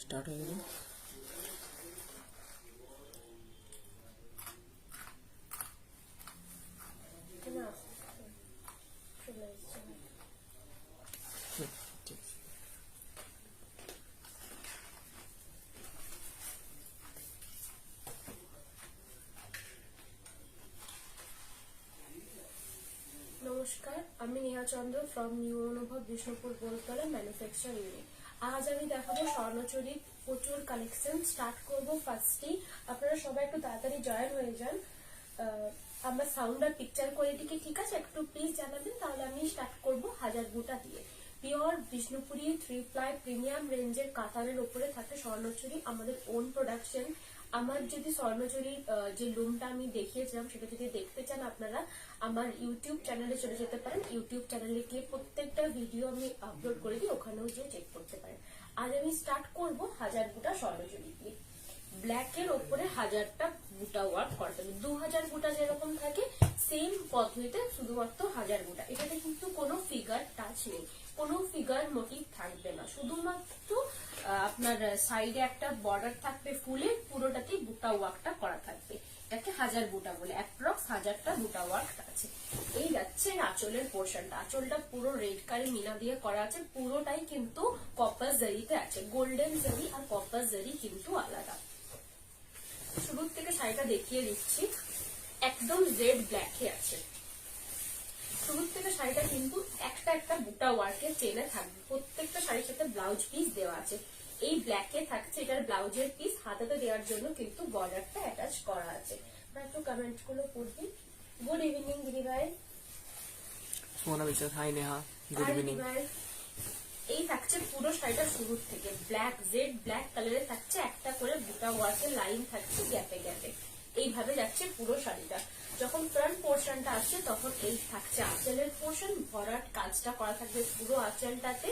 Start হয়ে গেল। নমস্কার, আমি নেহা চন্দ্র ফ্রম নিউ অনুভব বিষ্ণুপুর গোলতলা ম্যানুফ্যাকচার ইউনিট। আজ আমি দেখাবো স্বর্ণচুরির প্রচুর কালেকশন। স্টার্ট করবো ফার্স্টেই। আপনারা সবাই একটু তাড়াতাড়ি জয়েন হয়ে যান। আমার সাউন্ড আর পিকচার কোয়ালিটি কি ঠিক আছে একটু প্লিজ জানাবেন, তাহলে আমি স্টার্ট করবো হাজার বুটা দিয়ে। পিওর বিষ্ণুপুরি 3 প্লাই প্রিমিয়াম রেঞ্জের কাতারের উপরে থাকে স্বর্ণচুরি, আমাদের ওন প্রোডাকশন। আমার যদি স্বর্ণচুরির যে লুমটা আমি দেখিয়েছিলাম সেটা যদি দেখতে চান আপনারা আমার ইউটিউব চ্যানেলে চলে যেতে পারেন। ইউটিউব চ্যানেলে গিয়ে প্রত্যেকটা ভিডিও আমি আপলোড করে দিই, ওখানেও গিয়ে চেক করতে পারেন। আজ আমি স্টার্ট করব হাজার বুটা স্বর্ণচুরি দিয়ে। ব্ল্যাকের ওপরে হাজারটা বুটা ওয়ার্ক করতে হবে। 2000 বুটা যেরকম থাকে সেম পদ্ধতিতে, শুধুমাত্র হাজার বুটা। এটাতে কিন্তু কোনো ফিগার টাচ নেই, কোনো ফিগার মোটিভ থাকবে না, শুধুমাত্র আপনার সাইডে একটা বর্ডার থাকবে ফুলের, পুরোটাতেই বুটা ওয়ার্কটা করা থাকবে। এটাকে হাজার বুটা বলে, অ্যাপ্রক্স 1000টা বুটা ওয়ার্ক আছে। এই যাচ্ছে আঁচলের পোর্শনটা। আঁচলটা পুরো রেড কারি মিনা দিয়ে করা আছে, পুরোটাই কিন্তু কপার জারিতে আছে। গোল্ডেন জারি আর কপার জারি কিন্তু আলাদা। শুরুর থেকে শাড়িটা দেখিয়ে দিচ্ছি, একদম রেড ব্ল্যাকে আছে। শুরুর থেকে শাড়িটা কিন্তু একটা একটা বুটা ওয়ার্কের চেনে থাকবে। প্রত্যেকটা শাড়ির সাথে ব্লাউজ পিস দেওয়া আছে। এই ব্ল্যাকে থাকছে এটার ব্লাউজের পিস, হাতাতে দেওয়ার জন্য কিন্তু বর্ডারটা অ্যাটাচ করা আছে। একটু কমেন্ট গুলো পড়বি। গুড ইভিনিং দিদি ভাই। সোনা বিশ্বাস, হাই নেহা, গুড ইভিনিং। এই থাকছে পুরো শাড়িটা শুরুর থেকে, ব্ল্যাক জেড ব্ল্যাক কালারে থাকছে, একটা করে বুটা ওয়ার্কের লাইন থাকছে গ্যাপে গ্যাপে। এইভাবে যাচ্ছে পুরো শাড়িটা। যখন ফ্রন্ট পোর্শনটা আসছে তখন এই থাকছে আঁচলের পোর্শন, ভরাট কাজটা করা থাকবে পুরো আঁচলটাতে।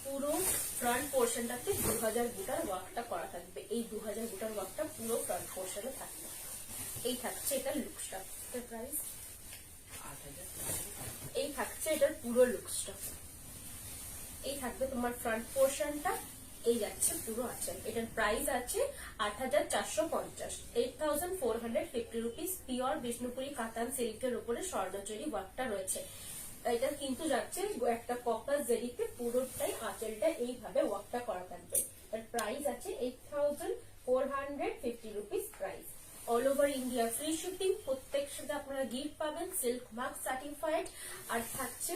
পুরো ফ্রন্ট পোর্শনটাতে 2000 বুটার ওয়ার্কটা করা থাকবে। এই 2000 বুটার ওয়ার্কটা পুরো ফ্রন্ট পোর্শনে থাকবে। এই থাকছে এটার লুকসটা। প্রাইস এই থাকছে এটার পুরো লুকসটা। এই থাকবে তোমার ফ্রন্ট পোর্শনটা, এই যাচ্ছে পুরো আঁচল। এটার প্রাইস আছে 8450, 8450 রুপিস। পিওর বিষ্ণুপুরি কাতান সিল্কের উপরে স্বর্ণচুরি ওয়ার্কটা রয়েছে। এটা কিন্তু যাচ্ছে একটা কপার জেরিতে, পুরোটাই আঁচলটা এইভাবে ওয়ার্কটা করা থাকবে। এর প্রাইস আছে 8450 rupees price. All over India free shipping. প্রত্যেক সাথে আপনারা গিফট পাবেন, সিল্ক মার্ক সার্টিফাইড, আর থাকছে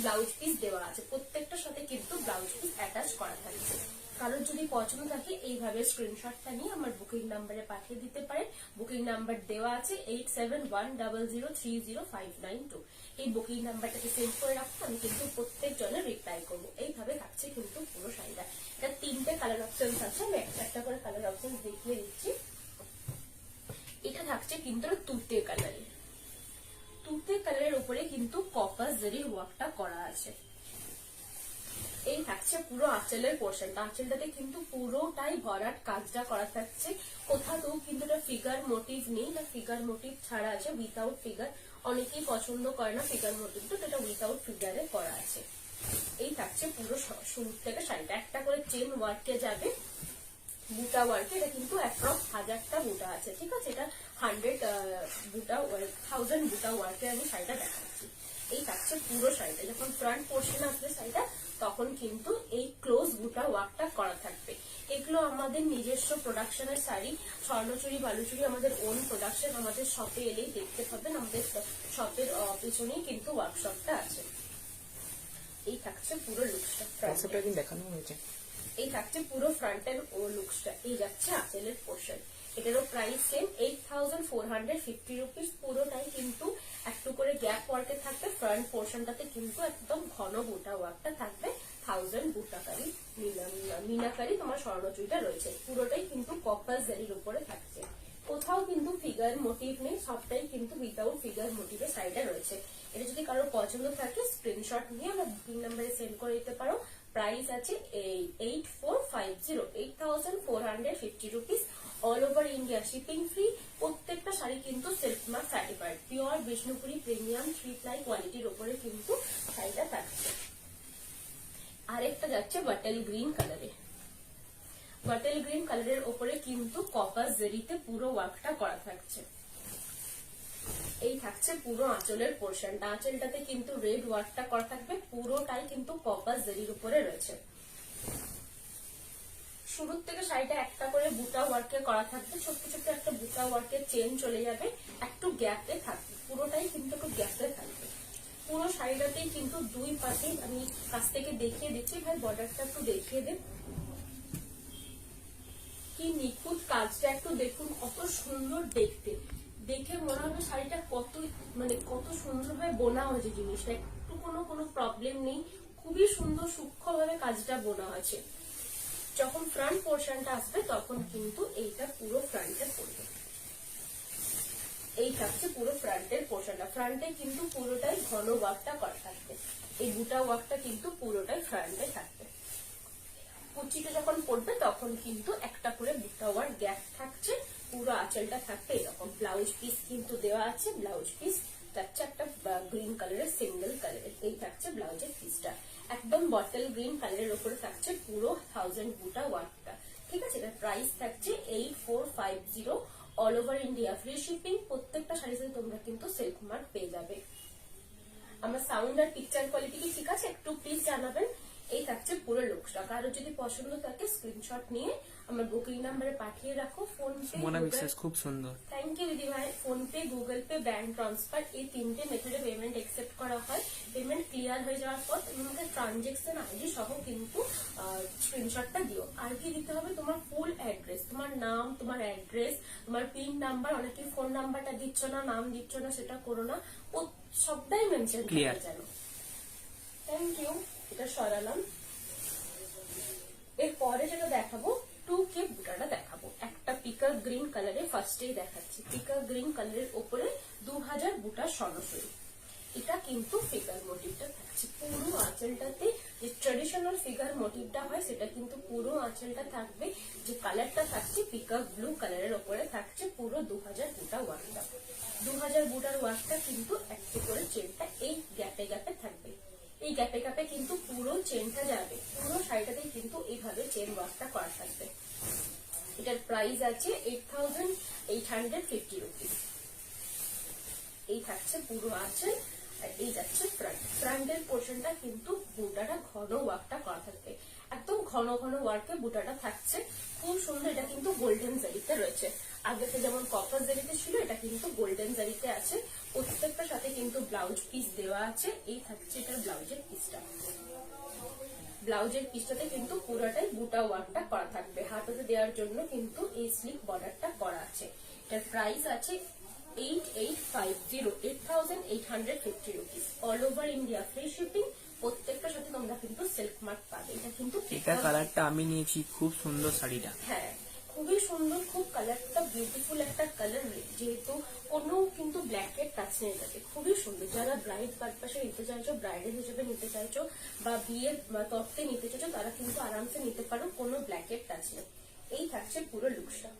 ব্লাউজ পিস দেওয়া আছে। প্রত্যেকটার সাথে কিন্তু ব্লাউজ পিস অ্যাটাচ করা থাকছে। কারোর যদি পছন্দ থাকে এইভাবে স্ক্রিনশটটা নিয়ে আমার বুকিং নাম্বারে পাঠিয়ে দিতে পারেন। বুকিং নাম্বার দেওয়া আছে 8710030592। এই বুকিং নাম্বারটাকে সেভ করে রাখতে আমি কিন্তু প্রত্যেক জনের রিপ্লাই করবো। এইভাবে থাকছে কিন্তু পুরো শাড়িটা। এটা 3টে কালার অপশন আছে, আমি একটা একটা করে কালার অপশন দেখিয়ে দিচ্ছি। এটা থাকছে কিন্তু তুতে কালারের। তুতে কালারের উপরে কিন্তু কপার জারি ওয়ার্কটা করা আছে। এই থাকছে পুরো আঁচলের পোর্শনটা। আঁচলটাতে কিন্তু পুরোটাই ভরাট কাজটা করা থাকছে। কোথাও কিন্তু এটা ফিগার মোটিভ নেই, না ফিগার মোটিভ ছাড়া আছে, উইথাউট ফিগার। অনেকেই পছন্দ করে না ফিগার মোটিভ, তো এটা উইথাউট ফিগারে করা আছে। এই থাকছে পুরো শুরু থেকে শাড়িটা। একটা করে চেন ওয়ার্কে যাবে বুটা ওয়ার্কে। এটা কিন্তু অ্যাপ্রক্স 1000টা বুটা আছে, ঠিক আছে। এটা 1000 বুটা 1000 বুটা ওয়ার্কে আমি শাড়িটা দেখাচ্ছি। এই থাকছে পুরো শাড়িটা। যখন ফ্রন্ট পোর্শনে আসবে শাড়িটা তখন কিন্তু এই ক্লোজ বুটা ওয়ার্কটা করা থাকবে। এগুলো আমাদের নিজস্ব প্রোডাকশনের শাড়ি। স্বর্ণচুরি বালুচুরি আমাদের ওন প্রোডাকশন। আমাদের শপে এলেই দেখতে পাবেন, আমাদের শপের পিছনেই কিন্তু ওয়ার্কশপটা আছে। এই থাকছে পুরো লুকসটা, দেখানো হয়েছে। এই থাকছে পুরো ফ্রন্টের ও লুকসটা। এই যাচ্ছে আঁচলের পোর্শন। এটারও প্রাইস সেম 8450 রুপিস। পুরোটাই কিন্তু একটু করে গ্যাপ ওয়ার্কে থাকবে। ফ্রন্ট পোর্শনটাতে কিন্তু একদম ঘন বুটা ওয়ার্কটা থাকবে। 1000 বুটাকারি মিনাকারি তোমার স্বর্ণচুরিটা রয়েছে। পুরোটাই কিন্তু কপার জারির উপরে থাকছে। কোথাও কিন্তু ফিগার মোটিভ নেই, সবটাই কিন্তু উইথাউট ফিগার মোটিভের সাইডে রয়েছে। এটা যদি কারোর পছন্দ থাকে স্ক্রিনশট নিয়ে আমরা বুকিং নাম্বারে সেন্ড করে দিতে পারো। প্রাইস আছে 8450 rupees. All over India shipping free. প্রত্যেকটা শাড়ি কিন্তু silk mark certified. Pure Bishnupuri premium 3 ply কোয়ালিটির উপরে কিন্তু শাড়িটা থাকছে। আরেকটা যাচ্ছে বাটাল গ্রিন কালারে। বটল গ্রিন কালারের ওপরে কিন্তু কপার জেরিতে পুরো ওয়ার্কটা করা থাকছে। এই থাকছে পুরো আঁচলের পোর্শনটা, আঁচলটাতে কিন্তু রেড ওয়ার্কটা করা থাকবে, পুরোটাই কিন্তু কপার জেরির উপরে রয়েছে। শুরুর থেকে শাড়িটা একটা করে বুটা ওয়ার্কে করা থাকবে, ছোট্ট ছোট্ট একটা বুটা ওয়ার্কের চেন চলে যাবে, একটু গ্যাপে থাকবে, পুরোটাই কিন্তু একটু গ্যাপে থাকবে। পুরো শাড়িটাতেই কিন্তু দুই পাশে আমি কাছ থেকে দেখিয়ে দিচ্ছি, ভাই বর্ডারটা একটু দেখিয়ে দেব, কি নিখুঁত কাজটা একটু দেখুন, কত সুন্দর দেখতে, দেখে মনে হবে শাড়িটা কত সুন্দরভাবে বোনা হয়েছে, জিনিসটা একটু কোনো প্রবলেম নেই, খুবই সুন্দর সূক্ষ্মভাবে কাজটা বোনা আছে। যখন ফ্রন্ট পোর্শনটা আসবে তখন কিন্তু এইটা পুরো ফ্রন্টে পড়বে। এই থাকছে পুরো ফ্রন্টের পোর্শনটা, ফ্রন্টে কিন্তু পুরোটাই ঘন ওয়ার্কটা করা থাকবে, এই বুটা ওয়ার্কটা কিন্তু পুরোটাই ফ্রন্টে থাকবে। কুচিটা যখন পড়বে তখন কিন্তু একটা করে বুটা ওয়ার্ক গ্যাপ থাকছে, পুরো আঁচলটা থাকবে এরকম। ব্লাউজ পিস কিন্তু দেওয়া আছে, ব্লাউজ পিস থাকছে একটা গ্রিন কালারের সিঙ্গেল কালারের, এই থাকছে ব্লাউজের পিসটা, একদম বটল গ্রিন কালারের উপরে থাকছে পুরো 1000 বুটা ওয়ার্কটা। ঠিক আছে, এটার প্রাইস থাকছে 8450, all over India free shipping. প্রত্যেকটা শাড়ির সাথে তোমরা কিন্তু সিল্ক মার্ক পেয়ে যাবে। আমার সাউন্ড আর পিকচার কোয়ালিটি কি ঠিক আছে একটু প্লিজ জানাবেন। এই থাকছে পুরো লুকসটা, কারো যদি পছন্দ থাকে স্ক্রিনশট নিয়ে আমার বুকিং নাম্বারে পাঠিয়ে রাখো। ফোন পে, মোনা বিশ্বাস খুব সুন্দর, থ্যাংক ইউ দিদি ভাই। Phone pay, Google pay, bank transfer এই তিনটে মেথডে পেমেন্ট একসেপ্ট করা হয়। পেমেন্ট ক্লিয়ার হয়ে যাওয়ার পর তোমাকে ট্রানজেকশন আইডি সহ কিন্তু স্ক্রিনশটটা দিও। আর কি দিতে হবে, তোমার ফুল অ্যাড্রেস, তোমার নাম, তোমার অ্যাড্রেস, তোমার পিন নাম্বার, অনেকে ফোন নাম্বারটা দিচ্ছ না, নাম দিচ্ছ না, সেটা করো না, ও সবটাই মেনশন করতে জানো। থ্যাংক ইউ, এটা সরালাম। এরপরে যেটা দেখাবো 2K বুটাটা দেখাবো, একটা পিকার গ্রিন কালারে ফার্স্টেই দেখাচ্ছি, পিকার গ্রিন কালারের উপরে 2000 বুটার স্বর্ণসুরি। এটা কিন্তু ফিগার মোটিভটা থাকছে পুরো আঁচলটাতে, যে ট্রেডিশনাল ফিগার মোটিভটা হয় সেটা কিন্তু পুরো আঁচলটা থাকবে। যে কালারটা থাকছে পিকার ব্লু কালারের উপরে থাকছে পুরো 2000 বুটা ওয়ার্কটা। 2000 বুটার ওয়ার্কটা কিন্তু একটু করে চেনটা এই গ্যাপে গ্যাপে থাকবে, এই গ্যাপে গ্যাপে কিন্তু পুরো চেনটা যাবে, পুরো শাড়িটাতেই কিন্তু এইভাবে চেন ওয়ার্কটা করা থাকবে। এটার প্রাইস আছে 8850 রুপিস। এই থাকছে পুরো আঁচল, আর এই যাচ্ছে ফ্রন্টের পোর্শনটা কিন্তু বুটাটা ঘন ওয়ার্কটা করা থাকবে, একদম ঘন ঘন ওয়ার্কে বুটাটা থাকছে, খুব সুন্দর। এটা কিন্তু গোল্ডেন জারিতে রয়েছে, আগেতে যেমন কপার জারিতে ছিল এটা কিন্তু গোল্ডেন জারিতে আছে। প্রত্যেকটার সাথে কিন্তু ব্লাউজ পিস দেওয়া আছে, এই থাকছে এটার ব্লাউজের পিসটা। ব্লাউজের পিসটাতে কিন্তু পুরোটাই বুটা ওয়ার্কটা করা থাকবে, হাতাতে দেওয়ার জন্য কিন্তু এই স্লিক বর্ডারটা করা আছে। এটার প্রাইস আছে 8850 rupees, all over India free shipping. প্রত্যেকটার সাথে তোমরা কিন্তু সিল্ক মার্ক পাবে। এটা কিন্তু এটা কালারটা আমি নিয়েছি, খুব সুন্দর শাড়িটা, হ্যাঁ খুবই সুন্দর, খুব কালারটা বিউটিফুল একটা কালার, যেহেতু কোনো কিন্তু ব্ল্যাকের টাচ নেই এটাতে, খুবই সুন্দর। যারা ব্রাইড পারপাসে নিতে চাইছো, ব্রাইডাল হিসেবে নিতে চাইছো, বা বিয়ের তত্ত্বে নিতে চাইছো, তারা কিন্তু আরামসে নিতে পারো, কোনো ব্ল্যাকের টাচ নেই। এই থাকছে পুরো লুকসটা।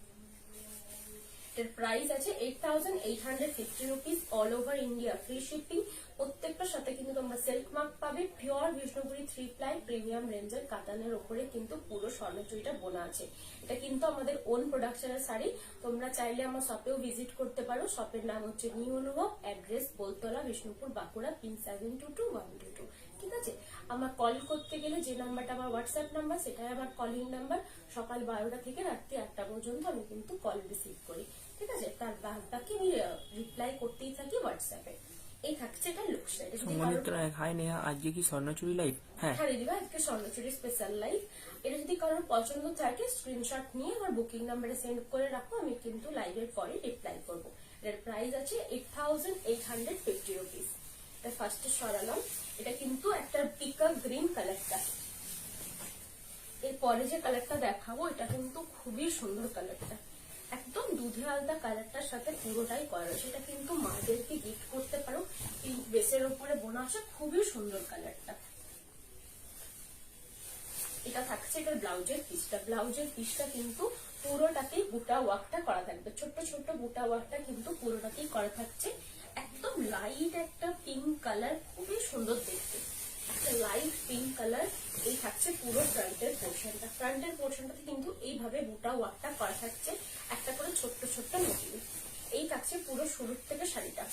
এর প্রাইস আছে 8850 rupees, all over India free shipping. প্রত্যেকটার সাথে কিন্তু তোমরা সিল্ক মার্ক পাবে। পিওর বিষ্ণুপুরি 3 প্লাই প্রিমিয়াম রেঞ্জের কাতানের উপরে কিন্তু পুরো স্বর্ণচুরিটা বোনা আছে। এটা কিন্তু আমাদের ওন প্রোডাকশনের শাড়ি, তোমরা চাইলে আমার শপেও ভিজিট করতে পারো। শপের নাম হচ্ছে নিউ অনুভব, অ্যাড্রেস বোলতলা, বিষ্ণুপুর, বাঁকুড়া, পিন 722122। ঠিক আছে, আমার কল করতে গেলে যে নাম্বারটা আমার হোয়াটসঅ্যাপ নাম্বার, সেটাই আমার কলিং নাম্বার। সকাল 12টা থেকে রাত্রি 8টা পর্যন্ত আমি কিন্তু কল রিসিভ করি। ঠিক আছে, তার বাকি আমি রিপ্লাই করতেই থাকি হোয়াটসঅ্যাপে। এই থাকছে এটা লুকসটা। হাই নেহা, আজকে কি স্বর্ণচুরি লাইভ? হ্যাঁ দিদিভাই, আজকে স্বর্ণচুরি স্পেশাল লাইভ। এটা যদি কারোর পছন্দ থাকে স্ক্রিনশট নিয়ে আমার বুকিং নাম্বারে সেন্ড করে রাখো, আমি কিন্তু লাইভের পরে রিপ্লাই করবো। এর প্রাইস আছে 8850 রুপিস। এটা ফার্স্টে সরালাম, এটা কিন্তু একটা পিকা গ্রিন কালারটা। এরপরে যে কালারটা দেখাবো এটা কিন্তু খুবই সুন্দর কালারটা, একদম দুধে আলতা কালারটার সাথে পুরোটাই করা রয়েছে। এটা কিন্তু মাদেরকে গিফট করতে পারো, এই বেসের উপরে বোনা আছে, খুবই সুন্দর কালারটা। এটা থাকছে এটার ব্লাউজের পিসটা, ব্লাউজের পিসটা কিন্তু পুরোটাতেই বুটা ওয়ার্কটা করা থাকবে, ছোট্ট ছোট্ট বুটা ওয়ার্কটা কিন্তু পুরোটাতেই করা থাকছে। একদম লাইট একটা পিঙ্ক কালার, খুবই সুন্দর দেখতে। থাকছে লাইট পিঙ্ক কালার। এই থাকছে পুরো ফ্রন্টের পোর্শনটা। ফ্রন্টের পোর্শনটাতে কিন্তু এইভাবে বুটা ওয়ার্কটা করা থাকছে, একটা করে ছোট্ট ছোট্ট মোটিভ। এই থাকছে পুরো শুরুর থেকে শাড়িটা।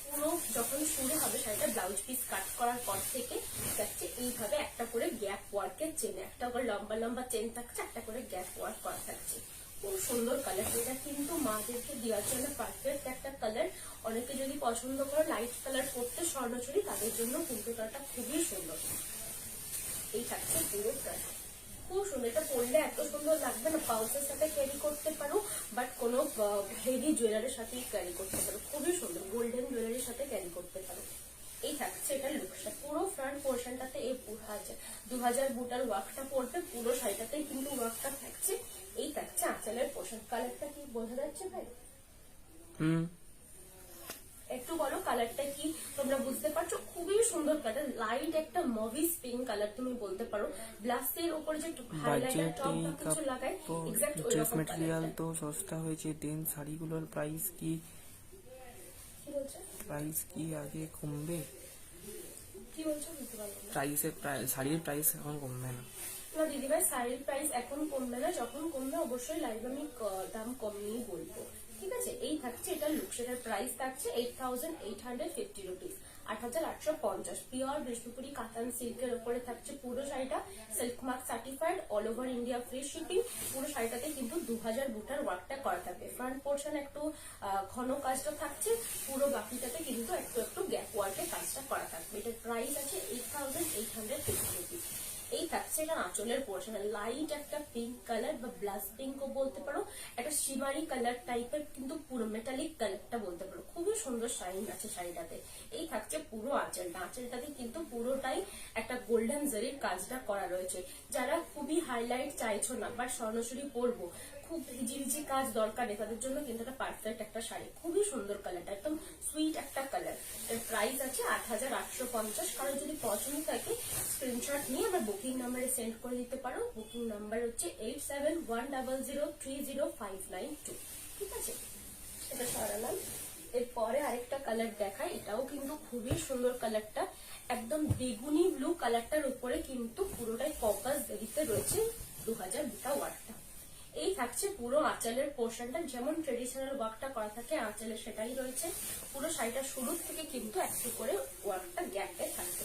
পুরো যখন শুরু হবে শাড়িটা ব্লাউজ পিস কাট করার পর থেকে যাচ্ছে এইভাবে একটা করে গ্যাপ ওয়ার্কের চেন, একটা করে লম্বা লম্বা চেন থাকছে, একটা করে গ্যাপ ওয়ার্ক করা থাকছে। খুব সুন্দর কালার। এটা কিন্তু মাদেরকে দেওয়ার জন্য পারফেক্ট একটা কালার। অনেকে যদি পছন্দ করে লাইট কালার করতে স্বর্ণচুরি, তাদের জন্য কিন্তু কালারটা খুবই সুন্দর। এই থাকছে পুরো ফ্রন্ট, খুব সুন্দর। এটা পরলে এত সুন্দর লাগবে না, পাউচের সাথে ক্যারি করতে পারো, বাট কোনো হেভি জুয়েলারির সাথে ক্যারি করতে পারো, খুবই সুন্দর। গোল্ডেন জুয়েলারির সাথে ক্যারি করতে পারো। এই থাকছে এটা লুকসটা। পুরো ফ্রন্ট পোর্শনটাতে এই 2000 বুটার ওয়ার্কটা পড়বে, পুরো শাড়িটাতেই কিন্তু ওয়ার্কটা থাকছে। এই থাকছে আঁচলের পোর্শন। কালারটা কি বোঝা যাচ্ছে ভাই? একটু বলো কালারটা কি তোমরা বুঝতে পারছো? খুবই সুন্দর কালার, লাইট একটা মভিস পিঙ্ক কালার তুমি বলতে পারো। ব্লাউজের উপর যে হাইলাইটার টপ বা কিছু লাগায় এক্স্যাক্ট ওই ড্রেস রকম মেটেরিয়াল তো সস্তা হয়েছে, দেন শাড়িগুলোর প্রাইস কি বলছো? প্রাইস কি আগে কমবে? কি বলছো বুঝতে পারলাম না। শাড়ির প্রাইস এখন কমবে না? না দিদিভাই, শাড়ির প্রাইস এখন কমবে না, যখন কমবে অবশ্যই লাইভ আমি দাম কমিয়েই বলবো, ঠিক আছে? এই থাকছে এটা লুক, সেটার প্রাইস থাকছে 8850 রুপিস, 8850। পিওর বিষ্ণুপুরি কাতান সিল্কের উপরে থাকছে পুরো শাড়িটা, silk mark certified, all over India free shipping. পুরো শাড়িটাতে কিন্তু 2000 বুটার ওয়ার্কটা করা থাকবে। ফ্রন্ট পোর্শন একটু ঘন কাজটা থাকছে, পুরো বাকিটাতে কিন্তু একটু একটু গ্যাপ ওয়ার্কের কাজটা করা থাকবে। এটার প্রাইস আছে 8850 রুপিস। এই থাকছে এটা আঁচলের পোর্শন, লাইট একটা পিঙ্ক কালার বা ব্লাশ পিঙ্কও বলতে পারো, একটা শিমারি কালার টাইপের, কিন্তু পুরো মেটালিক কালারটা বলতে পারো। খুবই সুন্দর শাইন আছে শাড়িটাতে। এই থাকছে পুরো আঁচলটা, আঁচলটাতে কিন্তু পুরোটাই একটা গোল্ডেন জারির কাজটা করা রয়েছে। যারা খুবই হাইলাইট চাইছো না বাট স্বর্ণচুরি পরবো, খুব হিজি কাজ দরকার নেই, তাদের জন্য কিন্তু একটা পারফেক্ট একটা শাড়ি। খুবই সুন্দর কালারটা, একদম সুইট একটা কালার। এর প্রাইস আছে 8850। কারো যদি পছন্দ থাকে স্ক্রিনশট নিয়ে আমরা বুকিং নাম্বারে সেন্ড করে দিতে পারো। বুকিং নাম্বার হচ্ছে 8710030592, ঠিক আছে? এটা সরালাম। এরপরে আরেকটা কালার দেখাই, এটাও কিন্তু খুবই সুন্দর কালারটা, একদম বেগুনি ব্লু কালারটার উপরে কিন্তু পুরোটাই কপাস জরিতে রয়েছে 2000 বুটা ওয়ার্কটা। এই থাকছে পুরো আঁচলের পোর্শনটা, যেমন ট্রেডিশনাল ওয়ার্কটা করা থাকে আঁচলে সেটাই রয়েছে। পুরো শাড়িটা শুরু থেকে কিন্তু একটু করে ওয়ার্কটা গ্যাপে থাকবে।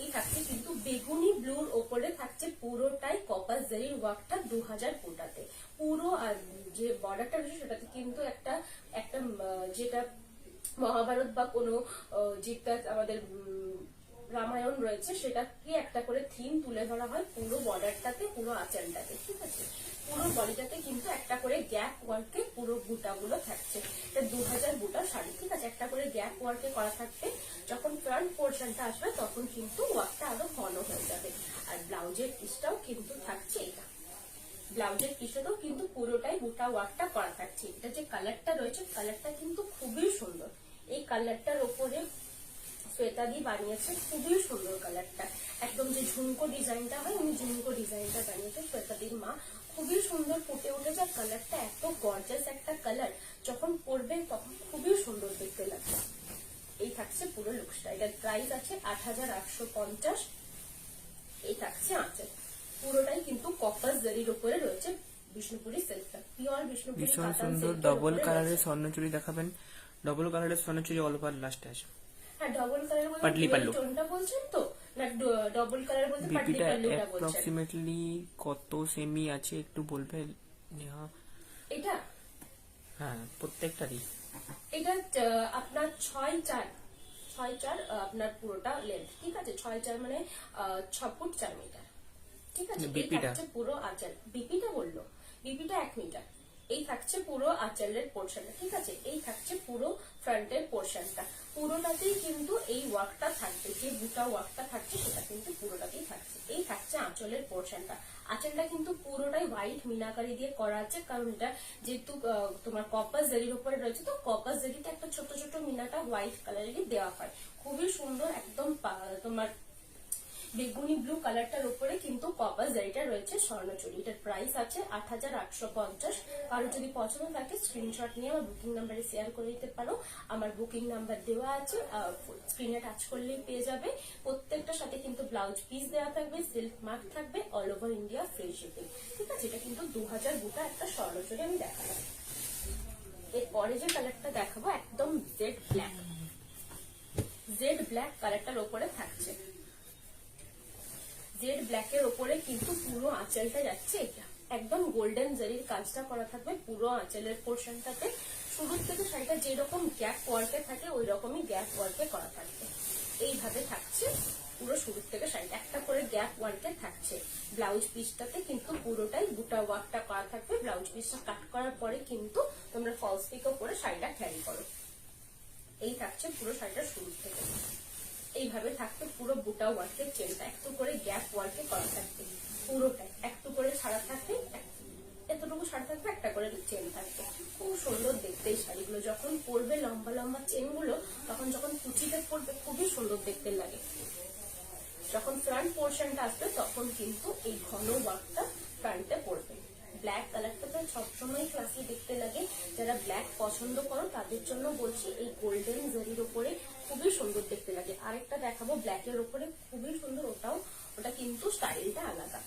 এই থাকছে কিন্তু বেগুনি ব্লুর ওপরে থাকছে পুরোটাই কপাস জরির ওয়ার্কটা 2000 ফুটাতে। পুরো যে বর্ডারটা রয়েছে সেটাতে কিন্তু একটা একটা যেটা মহাভারত বা কোনো যেটা আমাদের রামায়ণ রয়েছে সেটাকে একটা করে থিম তুলে ধরা হয় পুরো বর্ডারটাতে, পুরো আঁচলটাতে, ঠিক আছে? পুরো বডিটাতে কিন্তু একটা করে গ্যাপ ওয়ার্কে পুরো বুটাগুলো থাকছে। এটা 2000 বুটা শাড়ি, ঠিক আছে? একটা করে গ্যাপ ওয়ার্কে করা থাকবে। যখন ফ্রন্ট পোর্শনটা আসবে তখন কিন্তু ওয়ার্কটা আরো ঘন হয়ে যাবে। আর ব্লাউজের পিসটাও কিন্তু থাকছে এটা, ব্লাউজের পিসেরও কিন্তু পুরোটাই বুটা ওয়ার্কটা করা থাকছে। এটা যে কালারটা রয়েছে কালারটা কিন্তু খুবই সুন্দর। এই কালারটার ওপরে শ্বেতাদি বানিয়েছে, খুবই সুন্দর কালারটা, একদম যে ঝুমকো ডিজাইনটা হয় উনি ঝুমকো ডিজাইনটা বানিয়েছে শ্বেতাদির মা। খুবই সুন্দর ফুটে উঠেছে, কালারটা এত গর্জাস একটা কালার, যখন পরবেন তখন খুবই সুন্দর দেখতে লাগবে। এই থাকছে পুরো লুকসটা। এটার প্রাইস আছে 8850। এই থাকছে আঁচল, পুরোটাই কিন্তু কপাস জরির উপরে রয়েছে বিষ্ণুপুরি সিল্কটা, পিওর বিষ্ণুপুরি ভীষণ কাতান সুন্দর। সিল্কের ডবল উপরে কালারের রয়েছে। স্বর্ণচুরি দেখাবেন? ডবল কালারের স্বর্ণচুরি অল ওভার লাস্টে আছে। হ্যাঁ, ডবল কালার বলতে পাটলি পাল্লু। টোনটা বলছেন তো, না ডবল কালার বলতে পাটলি বিপিটা পাল্লুটা বলছেন? অ্যাপ্রক্সিমেটলি কত সেমি আছে একটু বলবে নেহা? এটা হ্যাঁ, প্রত্যেকটারই। এটা আপনার 6'4" আপনার পুরোটা লেন্থ, ঠিক আছে? 6'4" মানে 6 ফুট 4 মিটার, ঠিক আছে? এই বিপিটা? থাকছে পুরো আঁচল। বিপিটা বললো, বিপিটা 1 মিটার। এই থাকছে পুরো আঁচলের পোর্শনটা, ঠিক আছে? এই থাকছে পুরো ফ্রন্টের পোর্শনটা, পুরোটাতেই কিন্তু এই ওয়ার্কটা থাকবে, যে বুটা ওয়ার্কটা থাকছে সেটা কিন্তু পুরোটাতেই থাকছে। এই থাকছে আঁচলের পোর্শনটা। আঁচলটা কিন্তু পুরোটাই হোয়াইট মিনাকারি দিয়ে করা আছে, কারণ এটা যেহেতু তোমার কপাস জরির উপরে রয়েছে, তো কপাস জরিতে একটা ছোট ছোট মিনাটা হোয়াইট কালারেরই দেওয়া হয়। খুবই সুন্দর, একদম তোমার বেগুনি ব্লু কালারটার উপরে কিন্তু কপার জারিটা রয়েছে স্বর্ণচুরি। এটার প্রাইস আছে 8850। কারো যদি পছন্দ থাকে স্ক্রিনশট নিয়ে আমার বুকিং নাম্বারে শেয়ার করে দিতে পারো। আমার বুকিং নাম্বার দেওয়া আছে, স্ক্রিনে টাচ করলেই পেয়ে যাবে। প্রত্যেকটার সাথে কিন্তু ব্লাউজ পিস দেওয়া থাকবে, সিল্ক মার্ক থাকবে, all over India free shipping. ঠিক আছে, এটা কিন্তু 2000 বুটা একটা স্বর্ণচুরি আমি দেখালাম। এরপরে যে কালারটা দেখাবো একদম জেড ব্ল্যাক কালারটার ওপরে থাকছে। জেড ব্ল্যাকের ওপরে কিন্তু পুরো আঁচলটা যাচ্ছে, এটা একদম গোল্ডেন জারির কাজটা করা থাকবে পুরো আঁচলের পোর্শনটাতে। শুরুর থেকে শাড়িটা যেরকম গ্যাপ ওয়ার্কে থাকে ওই রকমই গ্যাপ ওয়ার্কে করা থাকবে। এইভাবে থাকছে পুরো শুরুর থেকে শাড়িটা, একটা করে গ্যাপ ওয়ার্কে থাকছে। ব্লাউজ পিসটাতে কিন্তু পুরোটাই বুটা ওয়ার্কটা করা থাকবে। ব্লাউজ পিসটা কাট করার পরে কিন্তু তোমরা ফলস পিকও করে শাড়িটা ক্যারি করো। এই থাকছে পুরো শাড়িটা শুরুর থেকে। এইভাবে থাকবে পুরো বুটা ওয়ার্কের চেনটা, একটু করে গ্যাপ ওয়ার্কে করা থাকবে পুরোটাই, একটু করে ছাড়া থাকবে, এতটুকু ছাড়া থাকবে, একটা করে চেন থাকবে। খুব সুন্দর দেখতে এই শাড়িগুলো, যখন পরবে লম্বা লম্বা চেন গুলো, তখন যখন কুচিতে পরবে খুবই সুন্দর দেখতে লাগে। যখন ফ্রন্ট পোর্শনটা আসবে তখন কিন্তু এই ঘন ওয়ার্কটা ফ্রন্টে পড়বে। ব্ল্যাক কালারটা তো সবসময় ক্লাসি দেখতে লাগে, যারা ব্ল্যাক পছন্দ করো তাদের জন্য বলছি এই গোল্ডেন জারির উপরে খুবই সুন্দর দেখতে লাগে। আরেকটা দেখাবো ব্ল্যাকের উপরে খুবই সুন্দর, ওটা কিন্তু স্টাইলটা আলাদা।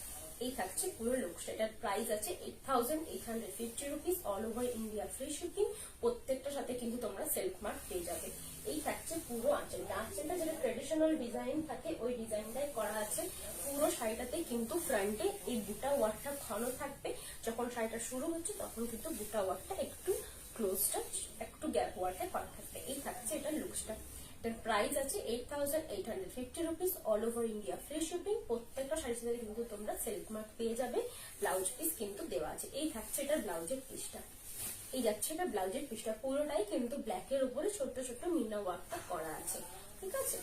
এই থাকছে পুরো লুকসটা। এটার প্রাইস আছে 8850 rupees, all over India free shipping. প্রত্যেকটার সাথে কিন্তু তোমরা সেলফ মার্ক পেয়ে যাবে। এই থাকছে পুরো আঁচলটা, যেটা ট্রেডিশনাল ডিজাইন থাকে ওই ডিজাইনটাই করা আছে পুরো শাড়িটাতে। কিন্তু ফ্রন্টে এই বুটা ওয়ার্কটা ঘন থাকবে, যখন শাড়িটা শুরু হচ্ছে তখন কিন্তু বুটা ওয়ার্কটা একটু ক্লোজটা একটু গ্যাপ ওয়ার্কে করা থাকবে। এই থাকছে এটার লুকসটা। এটার প্রাইস আছে 8850 rupees, all over India free shipping. প্রত্যেকটা শাড়ির সাথে কিন্তু তোমরা সেলফ মার্ক পেয়ে যাবে, ব্লাউজ পিস কিন্তু দেওয়া আছে। এই থাকছে এটার ব্লাউজের পিসটা, এই যাচ্ছে এটা ব্লাউজের পিসটা, পুরোটাই কিন্তু ব্ল্যাকের উপরে ছোট্ট ছোট্ট মিনা ওয়ার্কটা করা আছে। ঠিক আছে,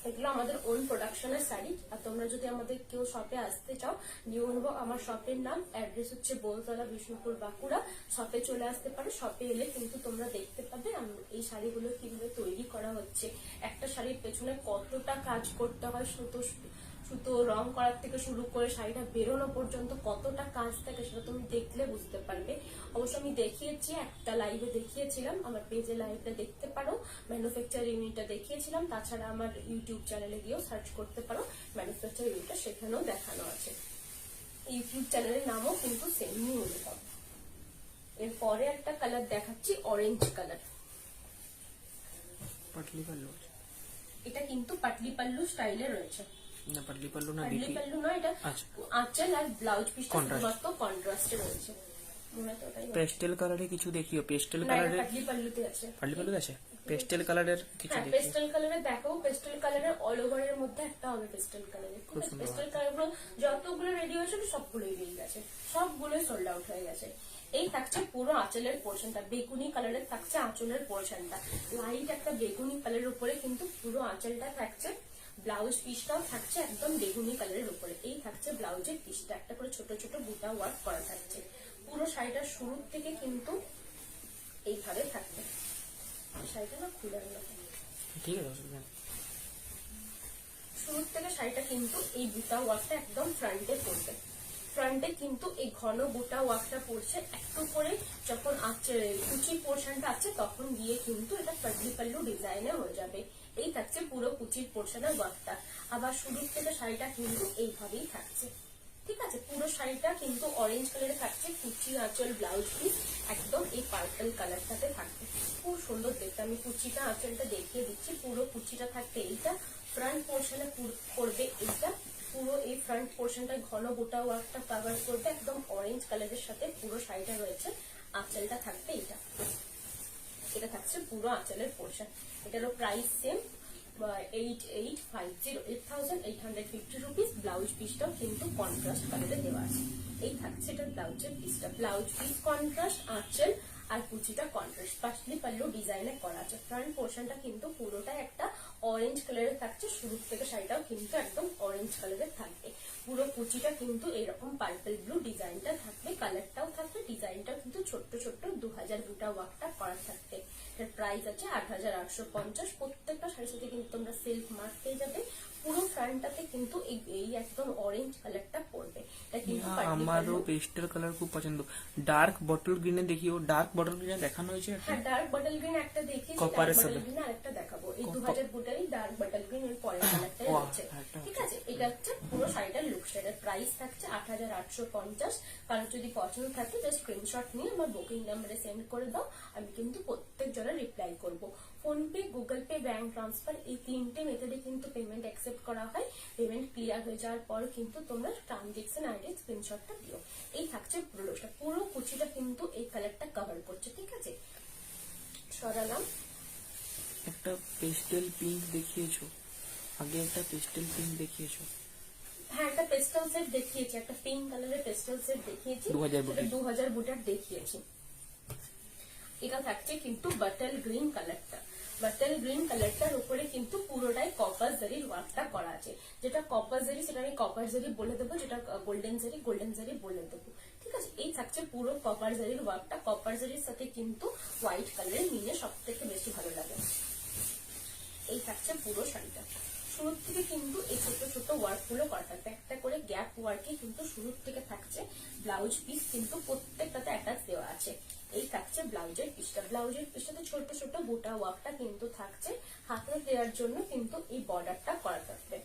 এগুলো আমাদের ওন প্রোডাকশনের শাড়ি। আর তোমরা যদি আমাদের কেউ শপে আসতে চাও, নিউ অনুভব আমার শপের নাম, অ্যাড্রেস হচ্ছে বোলতলা, বিষ্ণুপুর, বাঁকুড়া। শপে চলে আসতে পারো। শপে এলে কিন্তু তোমরা দেখতে পাবে এই শাড়িগুলো কিভাবে তৈরি করা হচ্ছে। একটা শাড়ির পেছনে কতটা কাজ করতে হয়, সুতো রং করার থেকে শুরু করে শাড়িটা বেরোনো পর্যন্ত কতটা কাজ থাকে সেটা তুমি দেখলে বুঝতে পারবে। অবশ্য আমি দেখিয়েছি, একটা লাইভে দেখিয়েছিলাম, আমার পেজে লাইভটা দেখতে পারো, ম্যানুফ্যাকচার ইউনিটটা দেখিয়েছিলাম। তাছাড়া আমার ইউটিউব চ্যানেলে গিয়েও সার্চ করতে পারো ম্যানুফ্যাকচার ইউনিটটা, সেখানেও দেখানো আছে। ইউটিউব চ্যানেলের নামও কিন্তু সেম, নিউ অনুভব। এরপরে একটা কালার দেখাচ্ছি, অরেঞ্জ কালার। পাটলি পাল্লু, এটা কিন্তু পাটলি পাল্লু স্টাইলে রয়েছে। না পাটলি পাল্লু না, পাটলি পাল্লু নয়, এটা আঁচল আর ব্লাউজ পিসটা শুধুমাত্র কন্ট্রাস্টে রয়েছে। পেস্টেল কালারে কিছু দেখিও, পেস্টেল কালারে পাটলি পাল্লুতে আছে, পাটলি পাল্লু আছে, পেস্টেল কালারের কিছু দেখিও। পেস্টেল কালারে দেখো, পেস্টেল কালারের অল ওভারের মধ্যে একটা হবে পেস্টেল কালারের। পেস্টেল কালারগুলো যতগুলো রেডি হয়েছিল সবগুলোই বেরিয়ে গেছে, সবগুলোই সোল্ড আউট হয়ে গেছে। এই থাকছে পুরো আঁচলের পোর্শনটা, বেগুনি কালারের থাকছে আঁচলের পোর্শনটা, লাইট একটা বেগুনি কালারের উপরে কিন্তু পুরো আঁচলটা থাকছে। ব্লাউজ পিসটাও থাকছে একদম বেগুনি কালারের উপরে। এই থাকছে ব্লাউজের পিসটা, একটা করে ছোট ছোট বুটা ওয়ার্ক করা থাকছে। পুরো শাড়িটা শুরুর থেকে কিন্তু এইভাবে থাকবে। শাড়িটা না খুলে ঠিক আছে, শুরুর থেকে শাড়িটা কিন্তু এই বুটা ওয়ার্কটা একদম ফ্রন্টে পড়বে। ফ্রন্টে কিন্তু এই ঘন বুটা ওয়ার্কটা পড়ছে, একটু করে যখন কুচি পোর্শনটা আছে তখন গিয়ে কিন্তু এটা পাটলি পাল্লু ডিজাইনে হয়ে যাবে। এই থাকছে পুরো কুচির পোর্শনের ওয়ার্কটা। আবার শুরুর থেকে শাড়িটা কিন্তু এইভাবেই থাকছে। ঠিক আছে, পুরো শাড়িটা কিন্তু অরেঞ্জ কালারে থাকছে, কুচি আঁচল ব্লাউজ পিস একদম এই পার্পল কালারটাতে থাকবে, খুব সুন্দর দেখতে। আমি কুচিটা আঁচলটা দেখিয়ে দিচ্ছি। পুরো কুচিটা থাকবে এইটা, ফ্রন্ট পোর্শনে করবে এইটা, পুরো এই ফ্রন্ট পোর্শনটা ঘন গোটা ওয়ার্কটা কভার করবে একদম অরেঞ্জ কালারের সাথে পুরো শাড়িটা রয়েছে। আঁচলটা থাকবে এইটা, এটা থাকছে পুরো আঁচলের পোর্শন। এটারও প্রাইস সেম, 8850 রুপিস। ব্লাউজ পিসটাও কিন্তু কন্ট্রাস্ট কালারে দেওয়া আছে। এই থাকছে এটা ব্লাউজের পিসটা, ব্লাউজ পিস কন্ট্রাস্ট, আঁচল আর কুচিটা কন্ট্রাস্ট, পাটলি পাল্লু ডিজাইনে করা আছে। ফ্রন্ট পোর্শনটা কিন্তু পুরোটা একটা অরেঞ্জ কালারের থাকছে, শুরু থেকে শাড়িটাও কিন্তু একদম অরেঞ্জ কালারের থাকবে। পুরো কুচিটা কিন্তু এরকম পার্পল ব্লু ডিজাইনটা থাকবে, কালারটাও থাকবে, ডিজাইনটাও কিন্তু ছোট্ট ছোট্ট 2000 বুটা ওয়ার্কটা করা থাকবে। এটার প্রাইস আছে 8850। প্রত্যেকটা শাড়ির সাথে কিন্তু তোমরা সেলফ মার্ক পেয়ে যাবে। পুরো ফ্রন্টটাতে কিন্তু এই একদম অরেঞ্জ কালারটা পড়বে। এটা কিন্তু আমারও পেস্টেল কালার খুব পছন্দ। ডার্ক বটল গ্রিনে দেখি, ও ডার্ক বটল গ্রিনে দেখানো হয়েছে একটা। হ্যাঁ, ডার্ক বটল গ্রিন একটা দেখিয়েছি, Copper এর ডার্ক সাথে। বটল গ্রিন আরেকটা দেখাবো। এই 2000 বুটারই ডার্ক বটল গ্রিন এর পরের কালারটাই বাহ, রয়েছে। একটা ঠিক আছে, এটা হচ্ছে পুরো শাড়িটার লুক। এটার প্রাইস থাকছে 8850। কারণ যদি পছন্দ থাকে জাস্ট স্ক্রিনশট নিয়ে আমার বুকিং নাম্বারে সেন্ড করে দাও, আমি কিন্তু প্রত্যেক জনের রিপ্লাই করব। PhonePe, Google pay, bank transfer এই তিনটে মেথডে কিন্তু পেমেন্ট অ্যাকসেপ্ট করা হয়। পেমেন্ট ক্লিয়ার হয়ে যাওয়ার পর কিন্তু তোমরা ট্রানজেকশন আইডি স্ক্রিনশটটা দিও। এই থাকছে পুরো লুকটা। পুরো কুচিটা কিন্তু এই কালারটা কভার করছে। ঠিক আছে, সরালাম। একটা পেস্টেল পিঙ্ক দেখিয়েছো, আগে একটা পেস্টেল পিঙ্ক দেখিয়েছো। হ্যাঁ, একটা পেস্টেল সেট দেখিয়েছি, একটা পিঙ্ক কালারের পেস্টেল সেট দেখিয়েছি, 2000 বুটার। 2000 বুটার দেখিয়েছি। এটা থাকছে কিন্তু বাটল গ্রিন কালারটা। বাটল গ্রিন কালারটার উপরে কিন্তু পুরোটাই কপার জারির ওয়ার্কটা করা আছে। যেটা কপার জারি সেটা আমি কপার জারি বলে দেবো, যেটা গোল্ডেন জারি বলে দেবো। ঠিক আছে, এই থাকছে পুরো কপার জারির ওয়ার্কটা। কপার জারির সাথে কিন্তু হোয়াইট কালারের মিলে সব থেকে বেশি ভালো লাগে। এই থাকছে পুরো শাড়িটা। শুরুর থেকে কিন্তু এই ছোট ছোট ওয়ার্ক গুলো করা থাকবে, একটা করে গ্যাপ ওয়ার্কে কিন্তু শুরুর থেকে থাকছে। ব্লাউজ পিস কিন্তু প্রত্যেকটাতে অ্যাটাচ দেওয়া আছে। এই থাকছে ব্লাউজের পিসটা। ব্লাউজের পিসটাতে ছোট ছোট গোটা ওয়ার্কটা কিন্তু থাকছে। হাতে দেওয়ার জন্য কিন্তু এই বর্ডারটা করা থাকবে।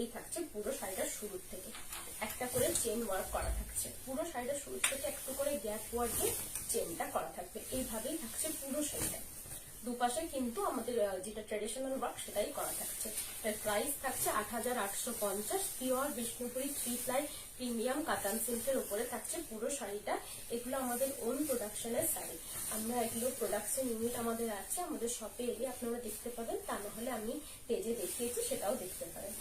এই থাকছে পুরো শাড়িটার শুরুর থেকে একটা করে চেন ওয়ার্ক করা থাকছে। পুরো শাড়িটার শুরুর থেকে একটু করে গ্যাপ ওয়ার্কে চেনটা করা থাকবে। এইভাবেই থাকছে পুরো শাড়িটা। দুপাশে কিন্তু আমাদের যেটা ট্রেডিশনাল ওয়ার্ক সেটাই করা থাকছে। এর প্রাইস থাকছে 8850। পিওর বিষ্ণুপুরি 3 প্লাই প্রিমিয়াম কাতান সিল্কের উপরে থাকছে পুরো শাড়িটা। এগুলো আমাদের ওন প্রোডাকশনের শাড়ি। আমরা এগুলো প্রোডাকশন ইউনিট আমাদের আছে, আমাদের শপে এলে আপনারা দেখতে পাবেন, তা না হলে আমি পেজে দেখিয়েছি, সেটাও দেখতে পারেন।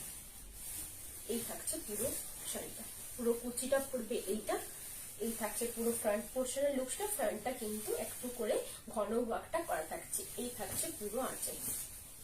এই থাকছে পুরো শাড়িটা। পুরো কুচিটা পড়বে এইটা। এই থাকছে পুরো ফ্রন্ট পোর্শনের লুকসটা। ফ্রন্টটা কিন্তু একটু করে ঘন ওয়ার্কটা করা থাকছে। এই থাকছে পুরো আঁচল।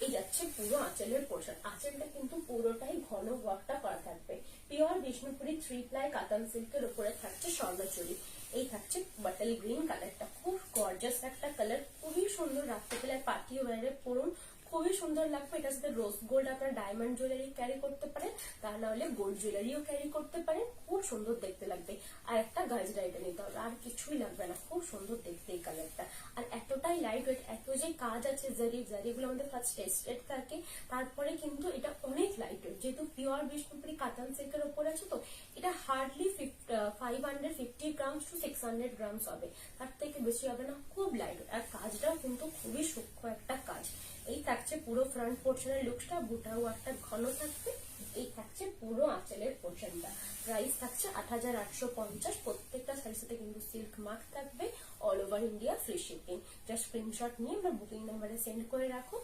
এই যাচ্ছে পুরো আঁচলের পোর্শন। আঁচলটা কিন্তু পুরোটাই ঘন ওয়ার্কটা করা থাকবে। পিওর বিষ্ণুপুরি 3 প্লাই কাতান সিল্কের উপরে থাকছে স্বর্ণচুরি। এই থাকছে বাটল গ্রিন কালারটা। খুব গর্জাস একটা কালার, খুবই সুন্দর। রাত্রিবেলায় পার্টি ওয়্যারে পরুন, খুবই সুন্দর লাগবে। এটার সাথে রোজ গোল্ড আপনার ডায়মন্ড জুয়েলারি ক্যারি করতে পারেন, তা না হলে গোল্ড জুয়েলারিও ক্যারি করতে পারেন। খুব সুন্দর দেখতে লাগবে। আর একটা গাজরা এটা নিতে হবে, আর কিছুই লাগবে না। খুব সুন্দর দেখতে এই কালারটা। আর এতটাই লাইট ওয়েট, এত যে কাজ আছে জারিগুলো আমাদের ফার্স্ট টেস্টেড থাকে, তারপরে কিন্তু এটা অনেক লাইট ওয়েট। যেহেতু পিওর বিষ্ণুপুরি কাতান সিল্কের উপর আছে, তো এটা হার্ডলি 550 গ্রামস টু 600 গ্রামস হবে, তার থেকে বেশি হবে না। খুব লাইট ওয়েট, আর কাজটাও কিন্তু খুবই সূক্ষ্ম একটা কাজ। এই থাকছে পুরো ফ্রন্ট পোর্শনের লুকসটা। বুটা ওয়ার্কটা ঘন থাকবে। এই থাকছে পুরো আঁচলের পোর্শনটা। প্রাইস থাকছে 8850। প্রত্যেকটা শাড়ির সাথে কিন্তু সিল্ক মার্ক থাকবে। All over India free shipping. Just screenshot নিয়ে আমরা বুকিং নাম্বারে সেন্ড করে রাখো।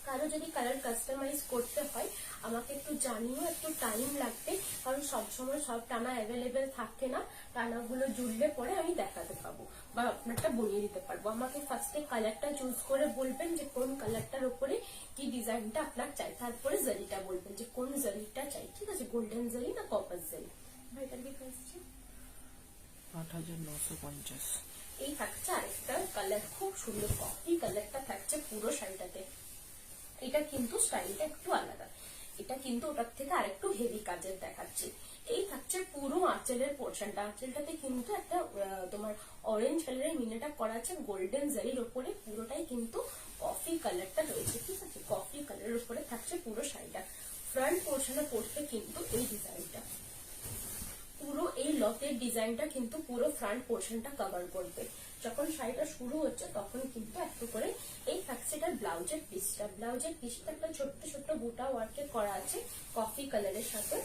কারো যদি কালার কাস্টমাইজ করতে হয় আমাকে একটু জানিও, একটু টাইম লাগবে, কারণ সবসময় সব টানা অ্যাভেলেবেল থাকে না। টানাগুলো জুড়লে পরে আমি দেখাতে পাবো বা আপনারটা বনিয়ে দিতে পারবো। আমাকে ফার্স্টে কালারটা চুজ করে বলবেন যে কোন কালারটার উপরে কি ডিজাইনটা আপনার চাই, তারপরে জারিটা বলবেন যে কোন জারিটা চাই। ঠিক আছে, গোল্ডেন জারি না কপার জারি। ভাইটার কি প্রাইস আছে? 8950। এই থাকছে আরেকটা কালার, খুব সুন্দর কফি কালারটা থাকছে পুরো শাড়িটাতে। এটা কিন্তু স্টাইলটা একটু আলাদা, এটা কিন্তু ওটার থেকে আরেকটু হেভি কাজের দেখাচ্ছে। এই থাকছে পুরো আঁচলের পোর্শনটা। আঁচলটাতে কিন্তু একটা তোমার অরেঞ্জ কালারের মিনাটা করা আছে গোল্ডেন জারির উপরে। পুরোটাই কিন্তু কফি কালারটা রয়েছে। ঠিক আছে, কফি কালারের উপরে থাকছে পুরো শাড়িটা। ফ্রন্ট পোর্শনে পড়তে কিন্তু এই ডিজাইনটা, পুরো এই লকের ডিজাইনটা কিন্তু পুরো ফ্রন্ট পোর্শনটা কভার করবে। যখন শাড়িটা শুরু হচ্ছে তখন কিন্তু একটু করে এই থাকছে এটার ব্লাউজের পিসটা। ব্লাউজের পিসটা একটা ছোট্ট ছোট্ট বুটা ওয়ার্কে করা আছে কফি কালারের সাথে।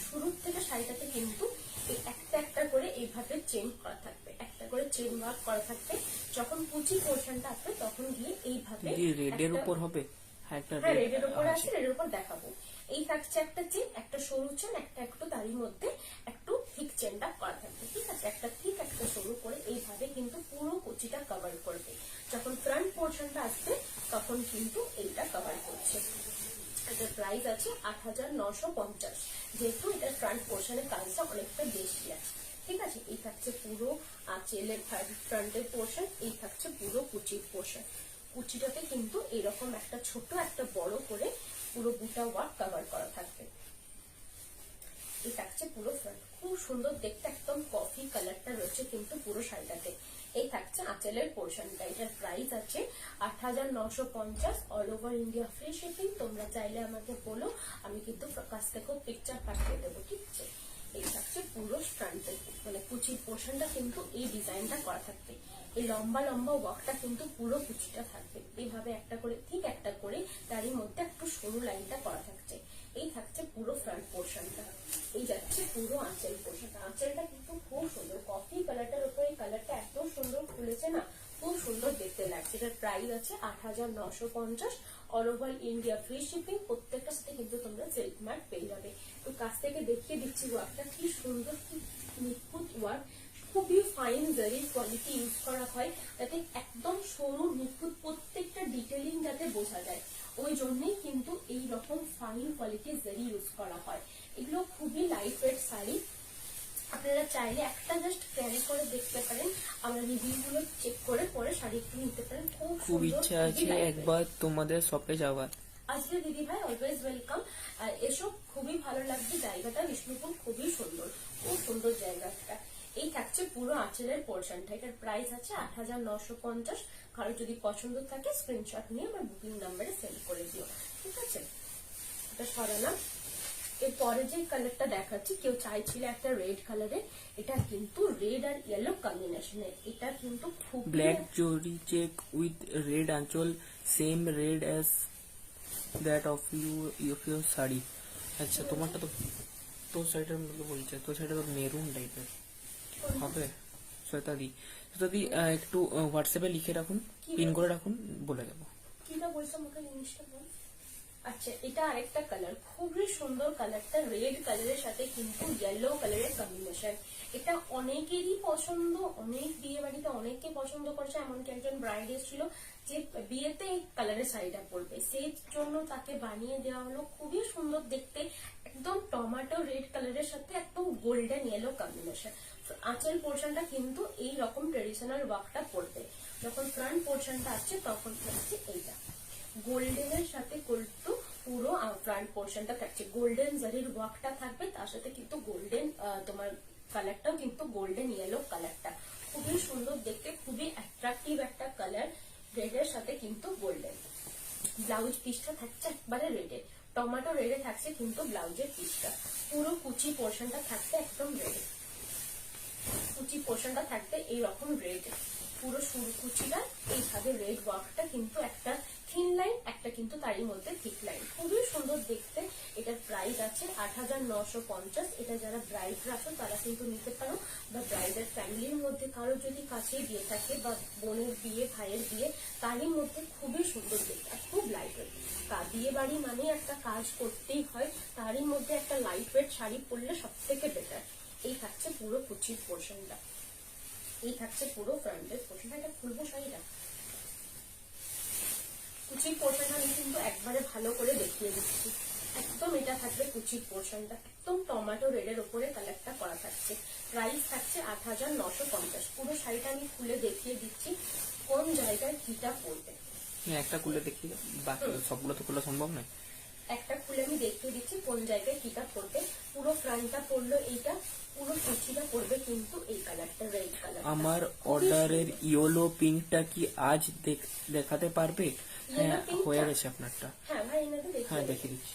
শুরুর থেকে শাড়িটাতে কিন্তু এই একটা একটা করে এইভাবে চেন করা থাকবে, একটা করে চেন ওয়ার্ক করা থাকবে। যখন কুচি পোর্শনটা আসবে তখন গিয়ে এইভাবে রেডের উপর হবে। হ্যাঁ, রেডের উপর আছে, রেডের উপর দেখাবো। এই থাকছে একটা চেন, একটা সরু চেন, একটা একটু তারই মধ্যে একটু থিক চেনটা করা থাকবে। ঠিক আছে, একটা থিক একটা সরু করে এইভাবে কিন্তু পুরো কুচিটা কভার করবে। যখন ফ্রন্ট পোর্শনটা আসবে তখন কিন্তু এইটা কভার করছে। এটার প্রাইস আছে 8950। যেহেতু এটার ফ্রন্ট পোর্শনের কাজটা অনেকটা বেশি আছে। ঠিক আছে, এই থাকছে পুরো আঁচলের ফ্রন্টের পোর্শন। এই থাকছে পুরো কুচির পোর্শন। কুচিটাতে কিন্তু এরকম একটা ছোট একটা বড় করে পুরো বুটা ওয়ার্ক কভার করা থাকবে। এই থাকছে পুরো ফ্রন্ট, খুব সুন্দর দেখতে, একদম কফি কালারটা রয়েছে কিন্তু পুরো শাড়িটাতে। এই থাকছে আঁচলের পোর্শনটা, এটার প্রাইস আছে 8,950, all over India free shipping. তোমরা চাইলে আমাকে বলো, আমি কিন্তু কাছ থেকেও পিকচার পাঠিয়ে দেবো, ঠিক আছে। এই থাকছে পুরো ফ্রন্টের মানে কুচির পোর্শনটা কিন্তু এই ডিজাইনটা করা থাকবে। এই লম্বা লম্বা ওয়ার্কটা কিন্তু পুরো কুচিটা থাকবে, এইভাবে একটা করে ঠিক একটা করে, তারই মধ্যে একটু সরু লাইনটা করা থাকছে। এই থাকছে পুরো ফ্রন্ট পোর্শনটা। এই যাচ্ছে পুরো আঁচল পোর্শনটা, আঁচলটা কিন্তু খুব সুন্দর, কফি কালারটার উপরে এই কালারটা এত সুন্দর খুলেছে না, খুব সুন্দর দেখতে লাগছে। এটার প্রাইস আছে 8,950, all over India free shipping. প্রত্যেকটার সাথে কিন্তু তোমরা সিল্ক মার্ক পেয়ে যাবে। তো কাছ থেকে দেখিয়ে দিচ্ছি ওয়ার্কটা কি সুন্দর, কি নিখুঁত ওয়ার্ক, খুবই ফাইন জারির কোয়ালিটি ইউজ করা হয়, যাতে একদম সরু নিখুঁত প্রত্যেকটা ডিটেলিং যাতে বোঝা যায়, ওই জন্যই কিন্তু এই রকম ফাইন কোয়ালিটির জারি ইউজ করা হয়। এগুলো খুবই লাইট ওয়েট শাড়ি, আপনারা চাইলে একটা জাস্ট ক্যারি করে দেখতে পারেন, আমরা রিভিউ গুলো চেক করে পরে শাড়ি একটু নিতে পারেন। খুব খুব ইচ্ছা আছে একবার তোমাদের শপে যাওয়ার। আজকে দিদি ভাই অলওয়েজ ওয়েলকাম। আর এসব খুবই ভালো লাগবে, জায়গাটা বিষ্ণুপুর খুবই সুন্দর, খুব সুন্দর জায়গাটা। এই থাকছে পুরো আঁচলের পোর্শনটা, এটার প্রাইস আছে 8,950। কারো যদি পছন্দ থাকে স্ক্রিনশট নিয়ে আমার বুকিং নাম্বারে সেন্ড করে দিও, ঠিক আছে। এটা সরালাম। এরপরে যে কালারটা দেখাচ্ছি, কেউ চাইছিল একটা রেড কালারে, এটা কিন্তু রেড আর ইয়েলো কম্বিনেশনের, এটা কিন্তু খুব ব্ল্যাক জরি চেক উইথ রেড আঁচল, same red as that of your sari. আচ্ছা তোমারটা তো, তোর শাড়িটার মধ্যে বলছে, তোর শাড়িটা তো মেরুন টাইপের হবে। শ্বেতাদি, শ্বেতাদি একটু হোয়াটসঅ্যাপে লিখে রাখুন, পিন করে রাখুন, বলে দেবো। কিটা বলছো আমাকে জিনিসটা বল। আচ্ছা, এটা আরেকটা কালার, খুবই সুন্দর কালারটা, রেড কালারের সাথে কিন্তু ইয়েলো কালারের কম্বিনেশন। এটা অনেকেরই পছন্দ, অনেক বিয়ে বাড়িতে অনেককে পছন্দ করছে, এমনকি একজন ব্রাইড এসেছিল যে বিয়েতে এই কালারের শাড়িটা পরবে, সেই জন্য তাকে বানিয়ে দেওয়া হলো। খুবই সুন্দর দেখতে, একদম টমেটো রেড কালারের সাথে একদম গোল্ডেন ইয়েলো কম্বিনেশন। আঁচল পোর্শনটা কিন্তু এই রকম ট্রেডিশনাল ওয়ার্কটা পড়বে। যখন ফ্রন্ট পোর্শনটা আছে তখন থাকছে এইটা গোল্ডেনের সাথে কিন্তু পুরো ফ্রন্ট পোর্শনটা থাকছে, গোল্ডেন জারির ওয়ার্কটা থাকবে, তার সাথে কিন্তু গোল্ডেন তোমার কালারটাও কিন্তু গোল্ডেন ইয়েলো কালারটা খুবই সুন্দর দেখতে, খুবই অ্যাট্রাকটিভ একটা কালার, রেডের সাথে কিন্তু গোল্ডেন। ব্লাউজ পিসটা থাকছে একবারে রেডে, টমেটো রেডে থাকছে কিন্তু ব্লাউজের পিসটা। পুরো কুচি পোর্শনটা থাকছে একদম রেডে, কুচি পোর্শনটা থাকবে এইরকম রেড, পুরো শুরু কুচিটা এইভাবে রেড ওয়ার্কটা কিন্তু একটা থিন লাইন, একটা কিন্তু তারই মধ্যে থিক লাইন, খুবই সুন্দর দেখতে। এটার প্রাইস আছে 8,950। এটা যারা ব্রাইড রাখো তারা কিন্তু নিতে পারো, বা ব্রাইডের ফ্যামিলির মধ্যে কারো যদি কাছে বিয়ে থাকে, বা বোনের বিয়ে, ভাইয়ের বিয়ে, তারই মধ্যে খুবই সুন্দর দেখতে, আর খুব লাইট ওয়েট। বিয়ে বাড়ি মানে একটা কাজ করতেই হয়, তারই মধ্যে একটা লাইট ওয়েট শাড়ি পরলে সব থেকে বেটার। এই থাকছে পুরো কুচির পোর্শনটা, এই থাকছে পুরো ফ্রন্টের পোর্শনটা। এটা খুলবো শাড়িটা, কুচির পোর্শনটা আমি কিন্তু একবারে ভালো করে দেখিয়ে দিচ্ছি। একদম এটা থাকবে কুচির পোর্শনটা, একদম টমেটো রেডের উপরে কালারটা করা থাকছে। প্রাইস থাকছে 8,950। পুরো শাড়িটা আমি খুলে দেখিয়ে দিচ্ছি কোন জায়গায় কিটা পড়বে। একটা খুলে দেখি, বাকি সবগুলো তো খোলা সম্ভব নয়। একটা খুলে আমি দেখিয়ে দিচ্ছি কোন জায়গায় কিটা পড়বে। পুরো ফ্রন্টটা পড়লো এইটা, পুরো কুচিটা পড়বে কিন্তু এই কালারটা, রেড কালার। আমার অর্ডারের ইয়েলো পিঙ্কটা কি আজ দেখাতে পারবে? হ্যাঁ, হয়ে গেছে আপনারটা। হ্যাঁ ভাই, এনাকে হ্যাঁ, দেখিয়ে দিচ্ছি।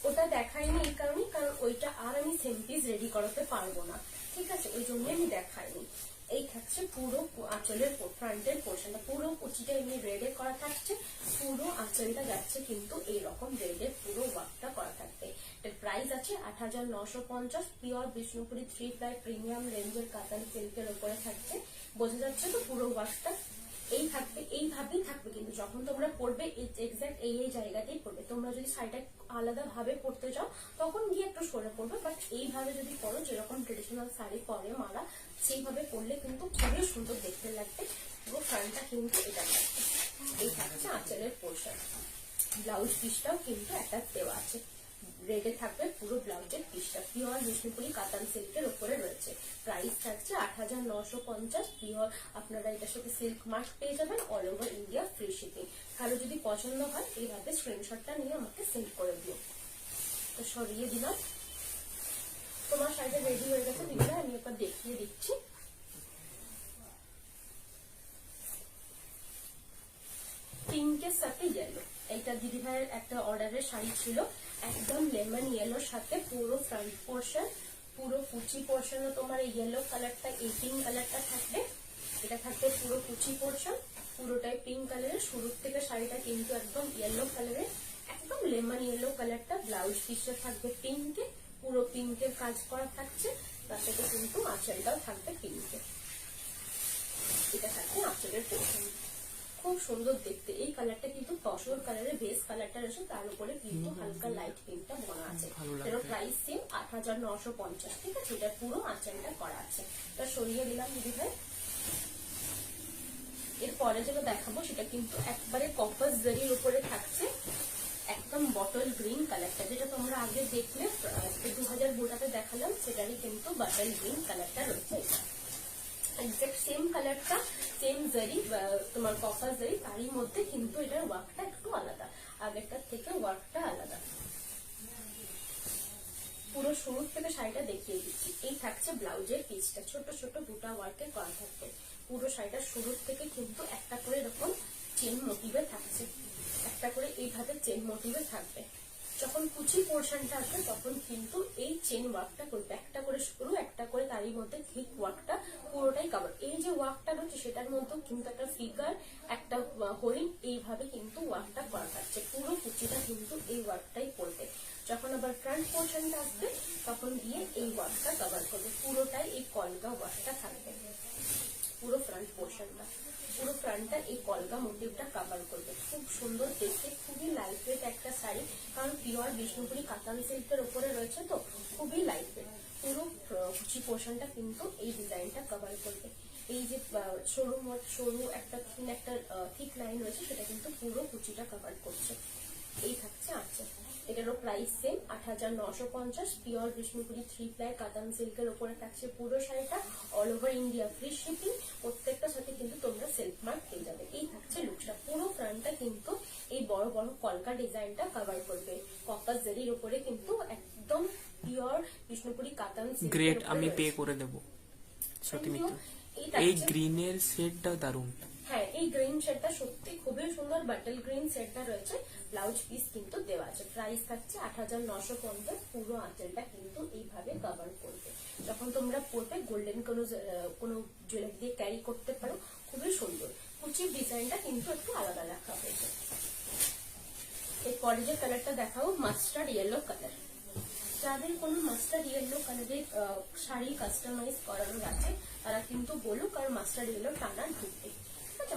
ওটা দেখাইনি এই কারণে, কারণ ওইটা আর আমি সেম পিস রেডি করাতে পারবো না, ঠিক আছে, ওই জন্য আমি দেখাইনি। এই থাকছে পুরো আঁচলের ফ্রন্টের পোর্শনটা, পুরো কুচিটা এমনি রেডে করা থাকছে, পুরো আঁচলটা যাচ্ছে কিন্তু এইরকম রেডে পুরো ওয়ার্কটা করা থাকবে। এর প্রাইস আছে 8,950। পিওর বিষ্ণুপুরি 3 প্লাই প্রিমিয়াম রেঞ্জের কাতান সিল্কের উপরে থাকছে, বোঝা যাচ্ছে তো পুরো ওয়ার্কটা। এই থাকবে, এইভাবেই থাকবে, কিন্তু যখন তোমরা পড়বে এক্সাক্ট এই জায়গাতেই পড়বে। তোমরা যদি শাড়িটা আলাদা ভাবে পড়তে চাও তখন গিয়ে একটু সরে পড়বে, বাট এইভাবে যদি পড়ো যেরকম ট্রেডিশনাল শাড়ি পরে মারা, সেইভাবে পড়লে কিন্তু খুবই সুন্দর দেখতে লাগবে। পুরো ফ্রন্টটা কিন্তু এটা থাকবে। এই থাকছে আঁচলের পোর্শন, ব্লাউজ পিসটাও কিন্তু একটা দেওয়া আছে, রেডে থাকবে পুরো ব্লাউজের পিসটা। পিওর বিষ্ণুপুরি কাতান সিল্কের উপরে রয়েছে। প্রাইস থাকছে 8,950 পিওর। আপনারা এটার সাথে সিল্ক মাস্ক পেয়ে যাবেন, all over India free shipping. কারো যদি পছন্দ হয় এইভাবে স্ক্রিনশটটা নিয়ে আমাকে সেন্ড করে দিও। তো সরিয়ে দিলাম, তোমার শাড়িটা রেডি হয়ে গেছে দিদিভাই, আমি একবার দেখিয়ে দিচ্ছি। পিঙ্কের সাথে ইয়েলো, এইটা দিদিভাইয়ের একটা অর্ডারের শাড়ি ছিল, একদম লেমন ইয়েলোর সাথে পুরো ফ্রন্ট পোর্শন, পুরো কুচি পোর্শনে তোমার এই ইয়েলো কালারটা, এই পিঙ্ক কালারটা থাকবে। এটা থাকবে পুরো কুচি পোর্শন, পুরোটাই পিঙ্ক কালারের। শুরুর থেকে শাড়িটা কিন্তু একদম ইয়েলো কালারের, একদম লেমন ইয়েলো কালারটা। ব্লাউজ পিসটা থাকবে পিঙ্কে, পুরো পিঙ্কের কাজ করা থাকছে, তার সাথে কিন্তু আঁচলটাও থাকবে পিঙ্কে। এটা থাকবে আঁচলের পোর্শন, খুব সুন্দর দেখতে। এই কালারটা কিন্তু তসর কালারের বেস কালারটা রয়েছে, তার উপরে কিন্তু হালকা লাইট পিঙ্কটা বোনা আছে। এর প্রাইস সেম 8,950। ঠিক আছে, এটা পুরো আঁচলটা করা আছে। এটা সরিয়ে দিলাম দিদি ভাই। এরপরে যেটা দেখাবো সেটা কিন্তু একবারে কপার জারির উপরে থাকছে, একদম বটল গ্রিন কালারটা, যেটা তোমরা আগে দেখলে 2000 বোটাতে দেখালাম, সেটারই কিন্তু বটল গ্রিন কালারটা রয়েছে। এক্সাক্ট সেম কালারটা, সেম জারি, তোমার কপার জারি, তারই মধ্যে কিন্তু এটার ওয়ার্কটা একটু আলাদা, আগেরটার থেকে ওয়ার্কটা আলাদা। পুরো শুরু থেকে শাড়িটা দেখিয়ে দিচ্ছি। এই থাকছে ব্লাউজের পিসটা, ছোট ছোট বুটা ওয়ার্কে করা থাকবে। পুরো শাড়িটা শুরুর থেকে কিন্তু একটা করে এরকম চেন মোটিভে থাকছে, একটা করে এইভাবে চেন মোটিভে থাকবে। যখন কুচি পোর্শনটা আসবে তখন কিন্তু এই চেন ওয়ার্কটা করবে, একটা করে শুরু, একটা করে তারই মধ্যে ঠিক ওয়ার্কটা পুরোটাই কভার। এই যে ওয়ার্কটা রয়েছে সেটার মধ্যে কিন্তু একটা ফিগার, একটা হরিণ, এইভাবে কিন্তু ওয়ার্কটা করা থাকছে। পুরো কুচিটা কিন্তু এই ওয়ার্কটাই করবে। যখন আবার ফ্রন্ট পোর্শনটা আসবে তখন দিয়ে এই ওয়ার্কটা কভার করবে, পুরোটাই এই কলকা ওয়ার্কটা থাকবে। পুরো ফ্রন্ট পোর্শনটা, পুরো ফ্রন্টটা এই কলকা মোটিভটা কভার করবে। খুব সুন্দর দেখতে, খুবই লাইট ওয়েট একটা শাড়ি, কারণ পিওর বিষ্ণুপুরি কাতান সিল্কের উপরে রয়েছে, তো খুবই লাইট ওয়েট। পুরো কুচি পোর্শনটা কিন্তু এই ডিজাইনটা কভার করবে। এই যে সরু একটা থিক লাইন রয়েছে সেটা কিন্তু পুরো কুচিটা কভার করছে। এই থাকছে আচ্ছা, এটারও price same 8,950। Pure Bishnupuri 3 ply কাতান সিল্কের উপরে থাকছে পুরো শাড়িটা, all over India free shipping. প্রত্যেকটার সাথে কিন্তু তোমরা সেলফ মার্ক পেয়ে যাবে। এই থাকছে লুকটা, পুরো ফ্রন্টটা কিন্তু এই বড় বড় কলকা ডিজাইনটা কভার করবে। কপার জারির উপরে কিন্তু একদম পিওর বিষ্ণুপুরি কাতান সিল্ক। গ্রেট, আমি পে করে দেব সত্যি মিত্র। এই গ্রিনের শেডটা দারুণ। হ্যাঁ, এই গ্রিন শেডটা সত্যি খুবই সুন্দর, বাটল গ্রিন শেডটা রয়েছে। ব্লাউজ পিস কিন্তু দেওয়া আছে। প্রাইস থাকছে 8,950। পুরো আঁচলটা কিন্তু এইভাবে কভার করবে। যখন তোমরা পরবে গোল্ডেন কোনো জুয়েলারি দিয়ে ক্যারি করতে পারো, খুবই সুন্দর। কুচির ডিজাইনটা কিন্তু একটু আলাদা রাখা হয়েছে। এরপরে যে কালারটা দেখাবো মাস্টার্ড ইয়েলো কালার। যাদের কোনো মাস্টার্ড ইয়েলো কালারের শাড়ি কাস্টমাইজ করানোর আছে তারা কিন্তু বলো, কারণ মাস্টার্ড ইয়েলো টানা ঢুকবে।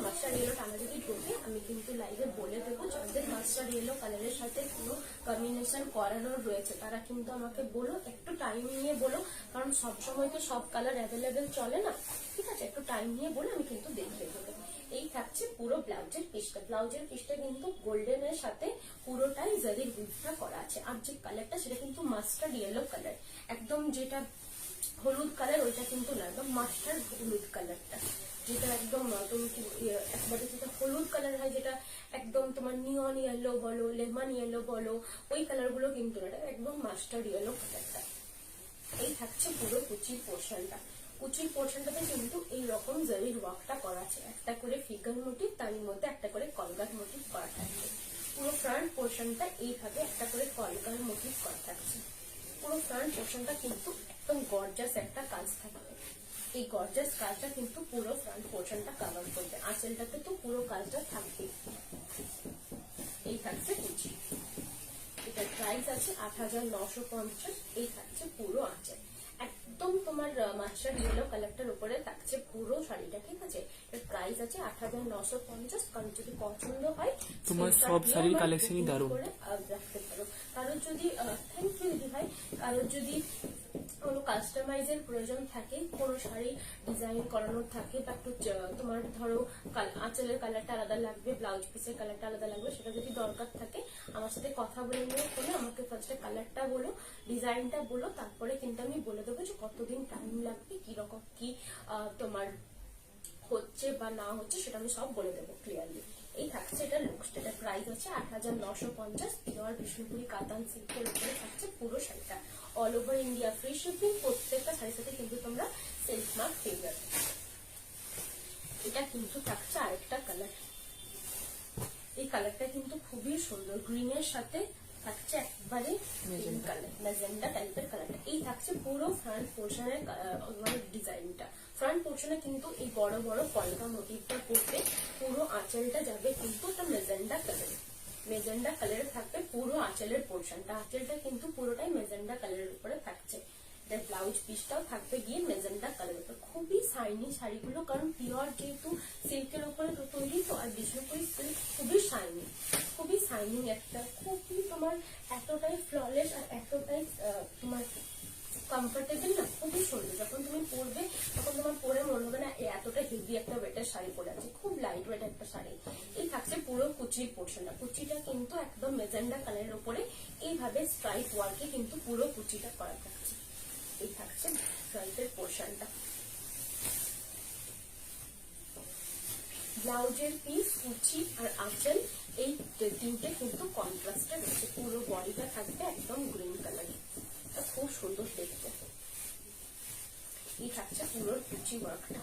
মাস্টার্ড ইয়েলো টানা যদি ঢোকে আমি কিন্তু লাইভে বলে দেবো। যাদের মাস্টার্ড ইয়েলো কালারের সাথে কোনো কম্বিনেশন করানোর রয়েছে তারা কিন্তু আমাকে বলো, একটু টাইম নিয়ে বলো, কারণ সবসময় তো সব কালার অ্যাভেলেবেল চলে না। ঠিক আছে, একটু টাইম নিয়ে বলে আমি কিন্তু দেখিয়ে দেবো। এই থাকছে পুরো ব্লাউজের পিসটা। ব্লাউজের পিসটা কিন্তু গোল্ডেনের সাথে পুরোটাই জারির উইথটা করা আছে। আর যে কালারটা সেটা কিন্তু মাস্টার্ড ইয়েলো কালার, একদম যেটা হলুদ কালার ওইটা কিন্তু না, একদম মাস্টার্ড হলুদ কালারটা, যেটা একদম তুমি একবারে যেটা হলুদ কালার হয়, যেটা একদম তোমার নিয়ন ইয়েলো বলো, লেমন ইয়েলো বলো, ওই কালার গুলো কিন্তু না, একদম মাস্টার্ড ইয়েলো কালারটা। এই থাকছে পুরো কুচির পোর্শনটা। কুচির পোর্শনটাতে কিন্তু এইরকম জারির ওয়ার্কটা করা আছে, একটা করে ফিগার মোটিভ, তার মধ্যে একটা করে কলকার মোটিভ করা থাকছে। পুরো ফ্রন্ট পোর্শনটা এইভাবে একটা করে কলকার মোটিভ করা থাকছে। পুরো ফ্রন্ট পোর্শনটা কিন্তু একদম গর্জাস একটা কাজ থাকবে। এই গর্জাস কাজটা কিন্তু পুরো ফ্রন্ট পোর্শনটা কভার করবে। আঁচলটাতে তো পুরো কাজটা থাকবে। এই থাকছে কুচি, এটার প্রাইস আছে 8,950। এই থাকছে পুরো আঁচল, একদম তোমার মাস্টার্ড ইয়েলো কালারটার উপরে থাকছে পুরো শাড়িটা। ঠিক আছে, এর প্রাইস আছে 8,950। কারণ যদি পছন্দ হয় তোমার সব শাড়ির কালেকশনই দারুণ। রাখতে পারো। কারণ যদি থ্যাংক ইউ দিদি ভাই, কারণ যদি কোনো কাস্টমাইজের প্রয়োজন থাকে, কোনো শাড়ি ডিজাইন করানোর থাকে বা একটু তোমার ধরো আঁচলের কালারটা আলাদা লাগবে, ব্লাউজ পিসের কালারটা আলাদা লাগবে, সেটা যদি দরকার থাকে আমার সাথে কথা বলে নিও, বলে আমাকে ফার্স্টে কালারটা বলো, ডিজাইনটা বলো, তারপরে কিন্তু আমি বলে দেবো যে কতদিন টাইম লাগবে, কিরকম কি তোমার হচ্ছে বা না হচ্ছে সেটা আমি সব বলে দেবো ক্লিয়ারলি। এই থাকছে এটা লুকস, এটা প্রাইস আছে 8,950, পিওর বিষ্ণুপুরি কাতান সিল্কের উপরে থাকছে পুরো শাড়িটা, all over India free shipping, প্রত্যেকটা শাড়ির সাথে কিন্তু তোমরা সিল্ক মার্ক পেয়ে যাবে। এটা কিন্তু থাকছে আরেকটা কালার, এই কালারটা কিন্তু খুবই সুন্দর, গ্রিনের সাথে থাকছে একবারে কালার, ম্যাজেন্ডা টাইপের কালারটা। এই থাকছে পুরো ফ্রন্ট পোর্শনের মানে ডিজাইনটা, ফ্রন্ট পোর্শনে কিন্তু এই বড় বড় কলকা মোটিভটা করবে, পুরো আঁচলটা যাবে কিন্তু এটা মেজেন্ডা কালারে, মেজেন্ডা কালারে থাকবে পুরো আঁচলের পোর্শনটা, আঁচলটা কিন্তু পুরোটাই মেজেন্ডা কালারের উপরে থাকছে। এটার ব্লাউজ পিসটাও থাকবে গিয়ে মেজেন্ডা কালারের উপর, খুবই শাইনি শাড়িগুলো, কারণ পিওর যেহেতু সিল্কের উপরে তৈরি তো, আর বিষ্ণুপুরি সিল্ক খুবই শাইনি, খুবই শাইনিং একটা, খুবই তোমার এতটাই ফ্ললেস আর এতটাই তোমার কমফোর্টেবল না, খুবই সুন্দর। যখন তুমি পরবে তখন তোমার পরে মনে হবে না এতটা হেভি একটা ওয়েটের শাড়ি পরে আছে, খুব লাইট ওয়েট একটা শাড়ি। এই থাকছে পুরো কুচির পোর্শনটা, কুচিটা কিন্তু একদম মেজেন্ডা কালারের উপরে এইভাবে স্ট্রাইপ ওয়ার্কে কিন্তু পুরো কুচিটা করা থাকছে। এই থাকছে ফ্রন্টের পোর্শনটা, ব্লাউজের পিস, কুচি আর আঁচল এই তিনটে কিন্তু কন্ট্রাস্টে রয়েছে, পুরো বডিটা থাকবে একদম গ্রিন কালারে, খুব সুন্দর দেখতে। এই থাকছে পুরো কুচি ওয়ার্কটা,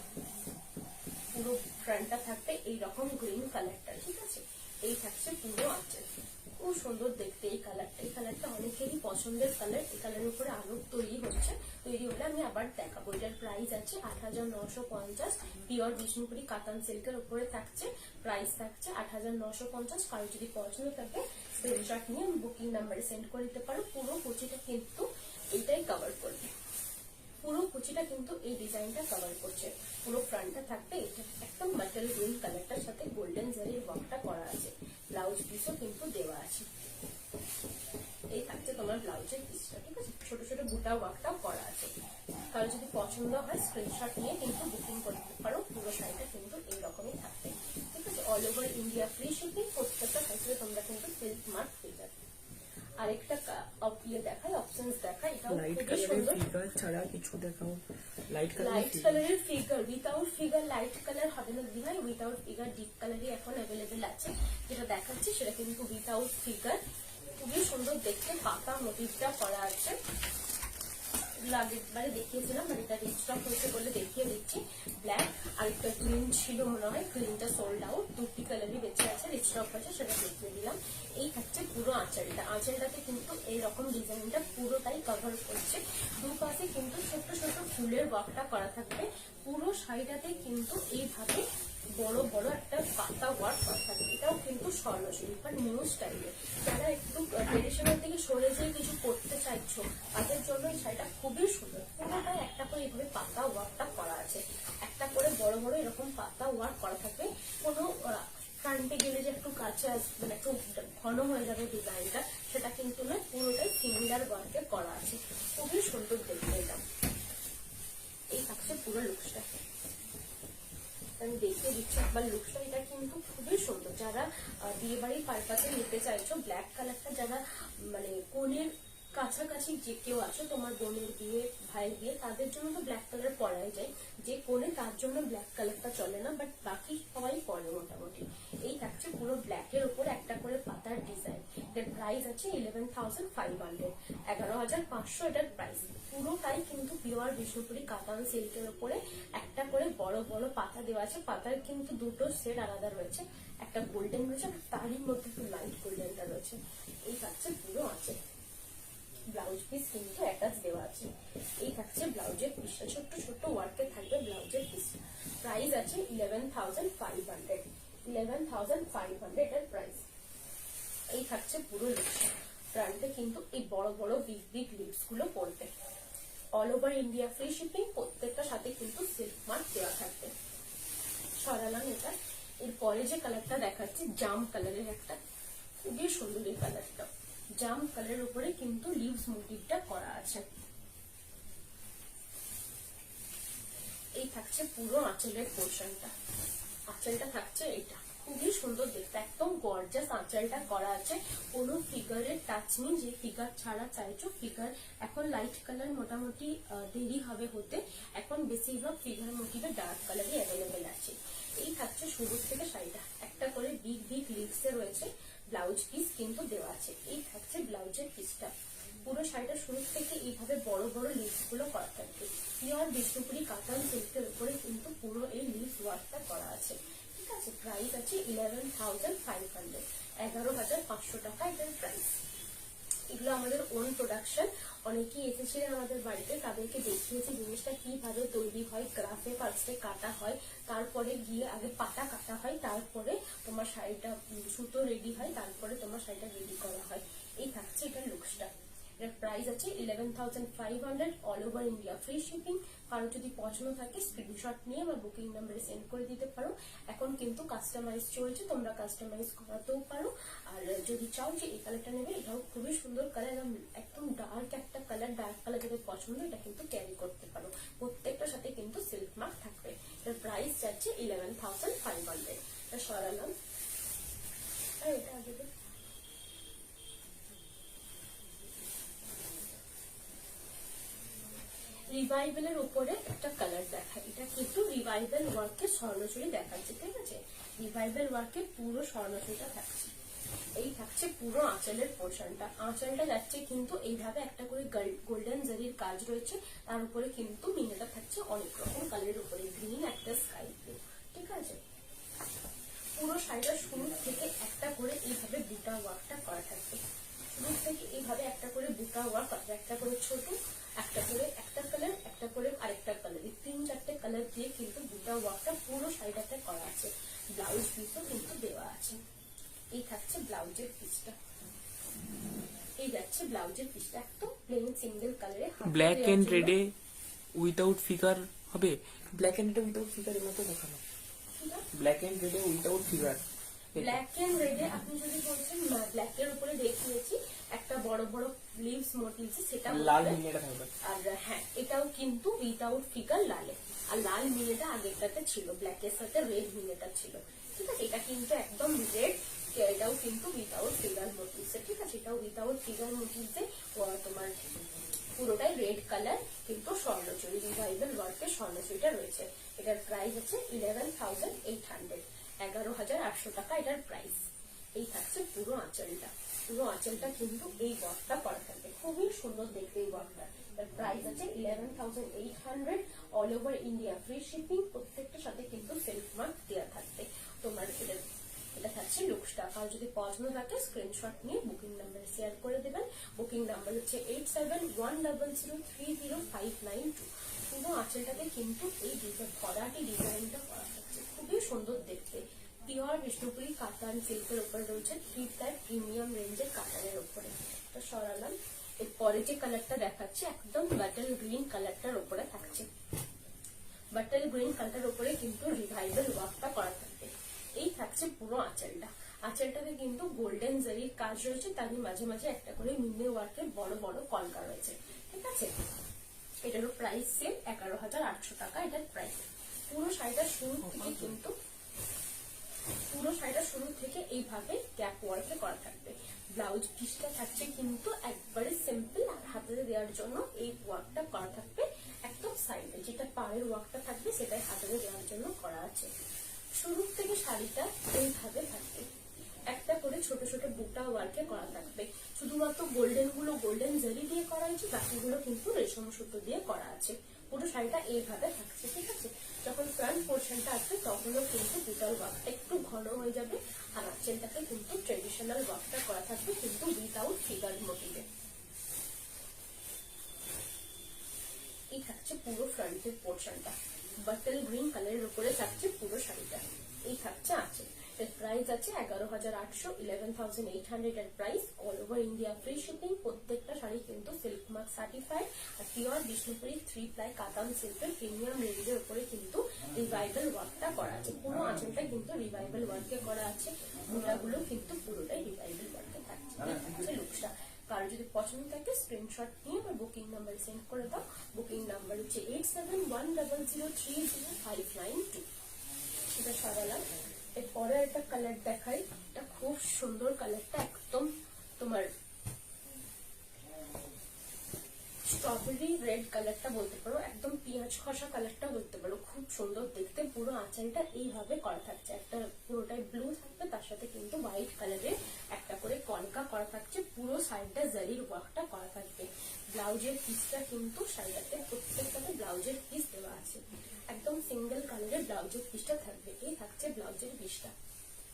পুরো ফ্রন্টটা থাকবে এইরকম গ্রিন কালারটা, ঠিক আছে। এই থাকছে পুরো আঁচল, খুব সুন্দর দেখতে এই কালারটা, এই কালারটা অনেকেরই পছন্দের কালার, এই কালারের উপরে আলো তৈরি হচ্ছে, তৈরি হলে আমি আবার দেখাবো। এটার প্রাইস আছে 8,950, পিওর বিষ্ণুপুরি কাতান সিল্কের উপরে থাকছে, প্রাইস থাকছে 8,950। কারো যদি পছন্দ থাকে স্ক্রিনশট নিয়ে বুকিং নাম্বারে সেন্ড করে দিতে পারো। পুরো কুচিটা কিন্তু এইটাই কভার করবে, পুরো কুচিটা কিন্তু এই ডিজাইনটা কভার করছে, পুরো ফ্রন্টটা থাকবে এটা একদম মেটাল গ্রিন কালারটার সাথে গোল্ডেন জারির ওয়ার্কটা করা আছে, ব্লাউজ পিসও কিন্তু দেওয়া আছে। এই থাকছে তোমার ব্লাউজের পিসটা, ঠিক আছে, ছোট ছোট বুটা ওয়ার্কটাও করা আছে। কারো যদি পছন্দ হয় স্ক্রিনশট নিয়ে কিন্তু বুকিং করতে পারো, পুরো শাড়িটা কিন্তু এইরকমই থাকবে, ঠিক আছে, all over India free shipping, প্রত্যেকটা শাড়িতে তোমরা কিন্তু সিল্ক মার্ক পেয়ে যাবে। আরেকটা দেখাই, অপশনস দেখাই, এটাও খুবই সুন্দর। ফিগার ছাড়া কিছু দেখাও, লাইট কালারের figure, without figure light colour হবে না দিদি ভাই, উইথাউট ফিগার ডিপ কালারই এখন অ্যাভেলেবেল আছে, যেটা দেখাচ্ছি সেটা কিন্তু উইথাউট ফিগার, খুবই সুন্দর দেখতে, পাতা মোটিভটা করা আছে, আগেরবারে দেখিয়েছিলাম, বাট এটা রিস্টক হয়েছে বলে দেখিয়ে দিচ্ছি। ব্ল্যাক আর একটা গ্রিন ছিল মনে হয়, গ্রিনটা সোল্ড আউট, দুটি কালারই বেঁচে আছে, রিস্টক হয়েছে সেটা দেখিয়ে দিলাম। এই থাকছে পুরো আঁচলটা, আঁচলটাতে কিন্তু এইরকম ডিজাইনটা পুরোটাই কভার করছে, দুপাশে কিন্তু ছোট্ট ছোট্ট ফুলের ওয়ার্কটা করা থাকবে, পুরো শাড়িটাতে কিন্তু এইভাবে বড় বড় একটা পাতা ওয়ার্ক করা থাকবে। এটাও কিন্তু স্বর্ণশৈলী বা নিউ স্টাইলে, যারা একটু ট্রেডিশনাল থেকে সরে যেয়ে কিছু করতে চাইছো তাদের জন্য এই শাড়িটা খুবই সুন্দর, পুরোটাই একটা করে এইভাবে পাতা ওয়ার্কটা করা আছে, একটা করে বড় বড় এরকম পাতা ওয়ার্ক করা থাকবে, কোনো ফ্রন্টে গেলে যে একটু কাছে মানে একটু ঘন হয়ে যাবে ডিজাইনটা সেটা কিন্তু নয়, পুরোটাই সিমিলার ওয়ার্কে করা আছে, খুবই সুন্দর দেখতে এটা। এই থাকছে পুরো লুকসটা, আমি দেখিয়ে দিচ্ছি একবার লুকসটা, এটা কিন্তু খুবই সুন্দর। যারা বিয়ে বাড়ির পারপাসে নিতে চাইছো, ব্ল্যাক কালারটা যারা মানে কোণের কাছাকাছি যে কেউ আছো, তোমার বোনের বিয়ে ভাইয়ের বিয়ে, তাদের জন্য তো ব্ল্যাক কালার পরাই যায়, যে কোণে তার জন্য ব্ল্যাক কালারটা চলে না, বাট বাকি সবাই পরে মোটামুটি। এই থাকছে পুরো ব্ল্যাকের উপর একটা করে পাতার ডিজাইন, এটার প্রাইস আছে 11,500, 11,500 এটার প্রাইস। পুরোটাই কিন্তু পিওর বিষ্ণুপুরি কাতান সিল্কের উপরে একটা করে বড় বড় পাতা দেওয়া আছে, পাতার কিন্তু দুটো সেট আলাদা রয়েছে, একটা গোল্ডেন রয়েছে আর তারই মধ্যে একটু লাইট গোল্ডেনটা রয়েছে। এই থাকছে পুরো আছে, ব্লাউজ পিস কিন্তু অ্যাটাচ দেওয়া আছে। এই থাকছে ব্লাউজের পিসটা, ছোট্ট ছোট্ট ওয়ার্কে থাকবে ব্লাউজের পিস, প্রাইস আছে 11,500, 11,500 এর প্রাইস। এই থাকছে পুরো লিপস, ফ্রন্টে কিন্তু এই বড় বড় বিগ বিগ লিপস গুলো পড়বে, all over India free shipping, প্রত্যেকটা সাথে কিন্তু সিল্ক মার্ক দেওয়া থাকবে। সরালাম এটা। এরপরে যে কালারটা দেখাচ্ছি জাম কালারের একটা, খুবই সুন্দর এই কালারটা, জাম কালারের উপরে কিন্তু লিভস মোটিভটা করা আছে, থাকছে পুরো আঁচলের পোর্শনটা। আঁচলটা থাকছে এটা, খুবই সুন্দর দেখতে, একদম গর্জাস আঁচলটা করা আছে, কোনো ফিগারের টাচ নেই। যে ফিগার ছাড়া চাইছো, ফিগার এখন লাইট কালার মোটামুটি দেরি হবে হতে, এখন বেশিরভাগ ফিগার মোটিভে ডার্ক কালারই অ্যাভেলেবেল আছে। এই থাকছে শুরু থেকে শাড়িটা, একটা করে বিগ বিগ লিভস এ রয়েছে, ব্লাউজ পিস কিন্তু দেওয়া আছে। এই থাকছে ব্লাউজের পিসটা, পুরো শাড়িটা শুরু থেকে এইভাবে বড় বড় লিভস গুলো করা থাকবে। পিওর বিষ্ণুপুরি কাতান সিল্কের উপরে কিন্তু পুরো এই লিভস ওয়ার্কটা করা আছে। ঠিক আছে, প্রাইস আছে 11,500, 11,500 টাকা এটার প্রাইস। এগুলো আমাদের ওন প্রোডাকশন, অনেকেই এসেছিলেন আমাদের বাড়িতে, তাদেরকে দেখিয়েছি জিনিসটা কিভাবে তৈরি হয়। গ্রাফে ফার্স্টে কাটা হয়, তারপরে গিয়ে আগে পাটা কাটা হয়, তারপরে তোমার শাড়িটা সুতো রেডি হয়, তারপরে তোমার শাড়িটা রেডি করা হয়। এই থাকছে এটার লুকসটা। এর প্রাইস আছে 11,500, all over India free shipping. কারো যদি পছন্দ থাকে স্ক্রিনশট নিয়ে বা বুকিং নাম্বারে সেন্ড করে দিতে পারো। এখন কিন্তু কাস্টমাইজ চলছে, তোমরা কাস্টমাইজ করাতেও পারো। আর যদি চাও যে এই কালারটা নেবে, এটাও খুবই সুন্দর কালার, একদম ডার্ক একটা কালার, ডার্ক কালার যাদের পছন্দ এটা কিন্তু ক্যারি করতে পারো। প্রত্যেকটার সাথে কিন্তু সিল্ক মার্ক থাকবে। এর প্রাইস যাচ্ছে 11,500। এটা সরালাম, আর এটা আগে রিভাইভেলের উপরে একটা কালার দেখা, এটা কিন্তু রিভাইভেল ওয়ার্কে স্বর্ণচুরি দেখাচ্ছে। ঠিক আছে, রিভাইভেল ওয়ার্কে পুরো স্বর্ণচুরিটা থাকছে। এই থাকছে পুরো আঁচলের পোর্শনটা। আঁচলটা যাচ্ছে কিন্তু এইভাবে একটা করে গোল্ডেন জারির কাজ রয়েছে, তার উপরে কিন্তু মিনাটা থাকছে অনেক রকম কালারের উপরে, গ্রিন একটা স্কাই ব্লু। ঠিক আছে, পুরো শাড়িটা শুরু থেকে একটা করে এইভাবে বুটা ওয়ার্কটা করা থাকবে। শুরু থেকে এইভাবে একটা করে বুটা ওয়ার্ক আছে, একটা করে ছোট, একটা করে একটা কালার, একটা করে আরেকটা কালার, এই 3-4টে কালার দিয়ে কিন্তু বুটা ওয়ার্কটা পুরো শাড়িটাতে করা আছে। ব্লাউজ পিসও কিন্তু দেওয়া আছে। এই থাকছে ব্লাউজের পিসটা, এই যাচ্ছে ব্লাউজের পিসটা, একদম প্লেন সিঙ্গেল কালারে। ব্ল্যাক এন্ড রেডে উইদাউট ফিগার হবে, ব্ল্যাক এন্ড রেডে উইদাউট ফিগার এর মতো দেখানো, ব্ল্যাক এন্ড রেডে উইদাউট ফিগার। ব্ল্যাক এন্ড রেডে আপনি যদি বলছেন ব্ল্যাক এর উপরে দেখিয়েছি একটা বড় বড় লিভস মোটিভস, সেটা লাল মিনিটা থাকবে। আর হ্যাঁ, এটাও কিন্তু উইদাউট ফিগার লালে, আর লাল মিনেটা আগেরটাতে ছিল, ব্ল্যাক এর সাথে রেড মিনেটা ছিল। ঠিক আছে, এটা কিন্তু একদম রেড, এটাও কিন্তু উইদাউট ফিগার মোটিভস। ঠিক আছে, এটাও উইদাউট ফিগার মোটিভস তোমার পুরোটাই রেড কালার, কিন্তু স্বর্ণচুরি রিভাইভেল ওয়ার্কের স্বর্ণচুরিটা রয়েছে। এটার প্রাইস আছে 11,800, 11,800 টাকা এটার প্রাইস। এই থাকছে পুরো আঁচলটা, পুরো আঁচলটা কিন্তু এই ওয়ার্কটা করা থাকবে, খুবই সুন্দর দেখতে এই ওয়ার্কটা। এর প্রাইস আছে 11,800, all over India free shipping. প্রত্যেকটার সাথে কিন্তু সেলফ মার্ক দেওয়া থাকবে। তোমার এটা থাকছে লুকসটা। আর যদি পছন্দ থাকে স্ক্রিনশট নিয়ে বুকিং নাম্বার শেয়ার করে দেবেন। বুকিং নাম্বার হচ্ছে 8710030592। পুরো আঁচলটাকে কিন্তু এই ভরাটি ডিজাইনটা করা থাকছে, খুবই সুন্দর দেখতে। পিওর বিষ্ণুপুরি কাতান সিল্কের উপরে রয়েছে, 3 প্রিমিয়াম রেঞ্জের কাতানের উপরে। তো সরালাম, এরপরে যে কালারটা দেখাচ্ছে একদম বাটল গ্রিন কালারটার উপরে থাকছে। বাটল গ্রিন কালারটার উপরে কিন্তু রিভাইভেল ওয়ার্কটা করা থাকবে। এই থাকছে পুরো আঁচলটা। আঁচলটাতে কিন্তু গোল্ডেন জারির কাজ রয়েছে, তারই মাঝে মাঝে একটা করে মিনে ওয়ার্কের বড় বড় কলকা রয়েছে। ঠিক আছে, এটারও প্রাইস সেম 11,800 টাকা এটার প্রাইস। পুরো শাড়িটা শুরু থেকে কিন্তু এইভাবে ক্যাপ ওয়ার্কে করা থাকবে। ব্লাউজ পিসটা থাকছে কিন্তু একবারে সিম্পল, আর হাতে দেওয়ার জন্য এই ওয়ার্কটা করা থাকবে একদম সাইডে, যেটা পাড়ের ওয়ার্কটা থাকবে সেটাই হাতে দেওয়ার জন্য করা আছে। শুরু থেকে শাড়িটা এইভাবে থাকবে, একটা করে ছোট ছোট বুটা ওয়ার্কে করা থাকবে। শুধুমাত্র গোল্ডেন গুলো গোল্ডেন জারি দিয়ে করা হয়েছে, বাকিগুলো কিন্তু রেশম সুতো দিয়ে করা আছে। পুরো শাড়িটা এইভাবে থাকছে। ঠিক আছে, যখন ফ্রন্ট পোর্শনটা আসবে তখনও কিন্তু বুটার ওয়ার্কটা একটু ঘন হয়ে যাবে, আর আঁচলটাকে কিন্তু ট্রেডিশনাল ওয়ার্কটা করা থাকবে, কিন্তু উইদাউট ফিগার মোটিভে। এই থাকছে পুরো ফ্রন্টের পোর্শনটা, বাটল গ্রিন কালারের উপরে থাকছে পুরো শাড়িটা। এই থাকছে আঁচল। এর প্রাইস আছে 11,800, 11,800 এর price, all over India free shipping. প্রত্যেকটা শাড়ি কিন্তু সিল্ক মার্ক সার্টিফাইড, আর পিওর বিষ্ণুপুরি 3 প্লাই কাতান সিল্কের প্রিমিয়াম রেঞ্জের উপরে কিন্তু রিভাইভেল ওয়ার্কটা করা আছে। পুরো আঁচলটা কিন্তু রিভাইভেল ওয়ার্কে করা আছে, মোটাগুলো কিন্তু পুরোটাই রিভাইভেল ওয়ার্কে থাকছে। এই থাকছে লুকসটা। কারো যদি পছন্দ থাকে স্ক্রিনশট নিয়ে আমার বুকিং নাম্বারে সেন্ড করে দাও। বুকিং নাম্বার হচ্ছে 8710030592। এটা সারালাম। এরপরে একটা কালার দেখাই, এটা খুব সুন্দর কালারটা, একদম তোমার স্ট্রবেরি রেড কালারটা বলতে পারো, একদম পেঁয়াজ খসা কালারটা বলতে পারো, খুব সুন্দর দেখতে। পুরো আঁচলটা এইভাবে করা থাকছে, একটা পুরোটাই ব্লু থাকবে, তার সাথে কিন্তু হোয়াইট কালারের একটা করে কলকা করা থাকছে, পুরো সাইডটা জারির ওয়ার্কটা করা থাকবে। ব্লাউজের পিসটা কিন্তু শাড়িটাতে প্রত্যেকটাতে ব্লাউজের পিস দেওয়া আছে, একদম সিঙ্গেল কালারের ব্লাউজের পিসটা থাকবে। এই থাকছে ব্লাউজের পিসটা,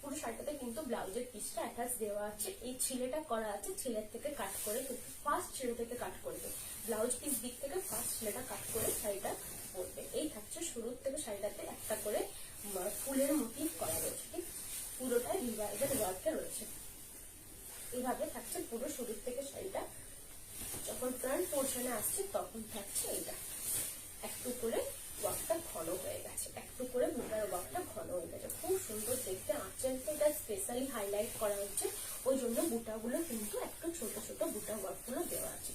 পুরো শাড়িটাতে কিন্তু ব্লাউজের পিসটা অ্যাটাচ দেওয়া আছে। এই ছিলেটা করা আছে, ছিলের থেকে কাট করে, কিন্তু ফার্স্ট ছিলে থেকে কাট করবে, ব্লাউজ পিস দিক থেকে ফার্স্ট ছিলেটা কাট করে শাড়িটা পরবে। এই থাকছে শুরুর থেকে শাড়িটাতে একটা করে ফুলের মোটিভ করা রয়েছে, ঠিক পুরোটাই রিভাইজের ওয়ার্কে রয়েছে। এইভাবে থাকছে পুরো শুরুর থেকে শাড়িটা। যখন ফ্রন্ট পোর্শনে আসছে তখন থাকছে এটা একটু করে ওয়ার্কটা ঘন হয়ে গেছে, একটু করে বুটার ওয়ার্কটা ঘন হয়ে গেছে, খুব সুন্দর দেখতে। আঁচলটা এটা স্পেশালি হাইলাইট করা হচ্ছে, ওই জন্য বুটাগুলো কিন্তু একটু ছোট ছোট বুটা ওয়ার্কগুলো দেওয়া আছে।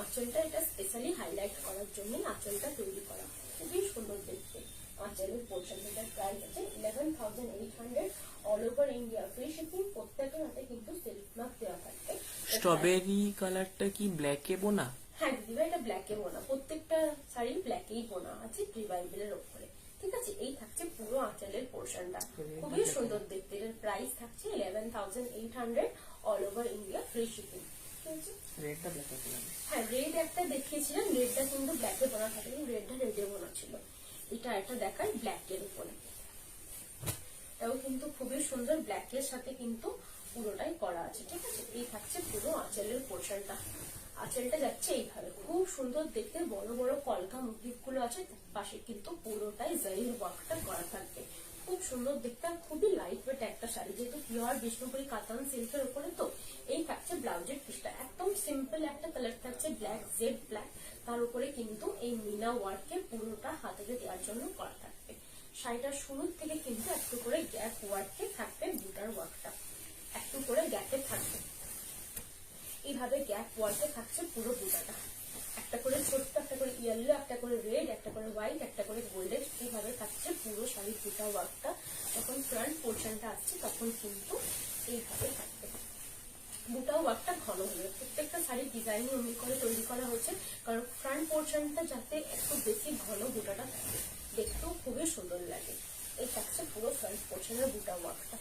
আঁচলটা এটা স্পেশালি হাইলাইট করার জন্যই আঁচলটা তৈরি করা, খুবই সুন্দর দেখতে। আঁচলের পোর্শনটার প্রাইস আছে 11,800 all over India, free shipping. প্রত্যেকের হাতে কিন্তু সিল্ক মার্ক দেওয়া থাকবে। স্ট্রবেরি কালারটা কি ব্ল্যাকে বোনা? হ্যাঁ দিদিভাই, এটা ব্ল্যাকে বোনা, প্রত্যেকটা শাড়ি ব্ল্যাকেই বোনা আছে রিভাইভেলের ওপরে, ঠিক আছে। এই থাকছে পুরো আঁচলের পোর্শনটা, খুবই সুন্দর দেখতে। এর প্রাইস থাকছে 11,800 all over India, free shipping. রেডটা ব্ল্যাকে বোনা? হ্যাঁ রেড একটা দেখিয়েছিলাম, রেডটা কিন্তু ব্ল্যাকে বোনা থাকে, রেডটা রেডে বোনা ছিল। এটা একটা দেখায় ব্ল্যাকের উপরে, এটাও কিন্তু খুবই সুন্দর, ব্ল্যাকের সাথে কিন্তু পুরোটাই করা আছে, ঠিক আছে। এই থাকছে পুরো আঁচলের পোর্শনটা, আঁচলটা যাচ্ছে এইভাবে, খুব সুন্দর দেখতে। বড় বড় কলকা মোটিভ গুলো আছে, পাশে কিন্তু পুরোটাই জারির ওয়ার্কটা করা থাকবে, খুব সুন্দর দেখতে। আর খুবই লাইট ওয়েট একটা শাড়ি, যেহেতু পিওর বিষ্ণুপুরি কাতান সিল্কের উপরে তো। এই থাকছে ব্লাউজের পিসটা, একদম সিম্পল একটা কালার থাকছে, ব্ল্যাক জেড ব্ল্যাক, তার উপরে কিন্তু এই মিনা ওয়ার্কে পুরোটা হাতে দেওয়ার জন্য করা থাকবে। শাড়িটার শুরুর থেকে কিন্তু একটু করে গ্যাপ ওয়ার্কে থাকবে, বুটার ওয়ার্কটা একটু করে গ্যাপে থাকবে, এইভাবে গ্যাপ ওয়ার্কে থাকছে পুরো বুটাটা। একটা করে ছোট্ট, একটা করে ইয়েলো, একটা করে রেড, একটা করে হোয়াইট, একটা করে গোল্ডেন, এইভাবে থাকছে পুরো শাড়ির বুটা ওয়ার্কটা। যখন ফ্রন্ট পোর্শনটা আসছে তখন কিন্তু এইভাবে থাকবে, বুটা ওয়ার্কটা ঘন হয়ে। প্রত্যেকটা শাড়ির ডিজাইন অমনি করে তৈরি করা হচ্ছে, কারণ ফ্রন্ট পোর্শনটা যাতে একটু বেশি ঘন বুটাটা থাকে, দেখতেও খুবই সুন্দর লাগে। এই থাকছে পুরো ফ্রন্ট পোর্শনের বুটা ওয়ার্কটা।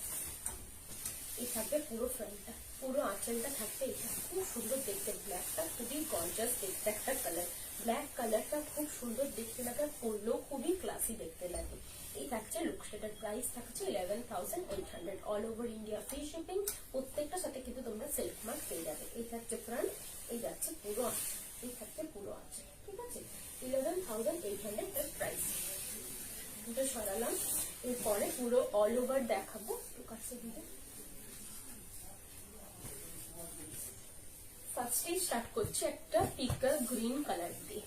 এই থাকবে পুরো ফ্রন্টটা, পুরো আঁচলটা থাকবে। এটা খুব সুন্দর দেখতে, ব্ল্যাকটা খুবই গর্জাস দেখতে একটা কালার, ব্ল্যাক কালারটা খুব সুন্দর দেখতে লাগে, পরলেও খুবই ক্লাসি দেখতে লাগে। এই থাকছে লুকস, এটার প্রাইস থাকছে 11,800 all over India, free shipping. প্রত্যেকটার সাথে কিন্তু তোমরা সিল্ক মার্ক পেয়ে যাবে। এই থাকছে ফ্রন্ট, এই যাচ্ছে পুরো আঁচল, এই থাকছে পুরো আঁচল, ঠিক আছে। 11,800 এর প্রাইস। এটা সরালাম। এরপরে পুরো অল ওভার দেখাবো, একটু কাছে দিবে। ফার্স্টে স্টার্ট করছে একটা পিকা গ্রিন কালার দিয়ে,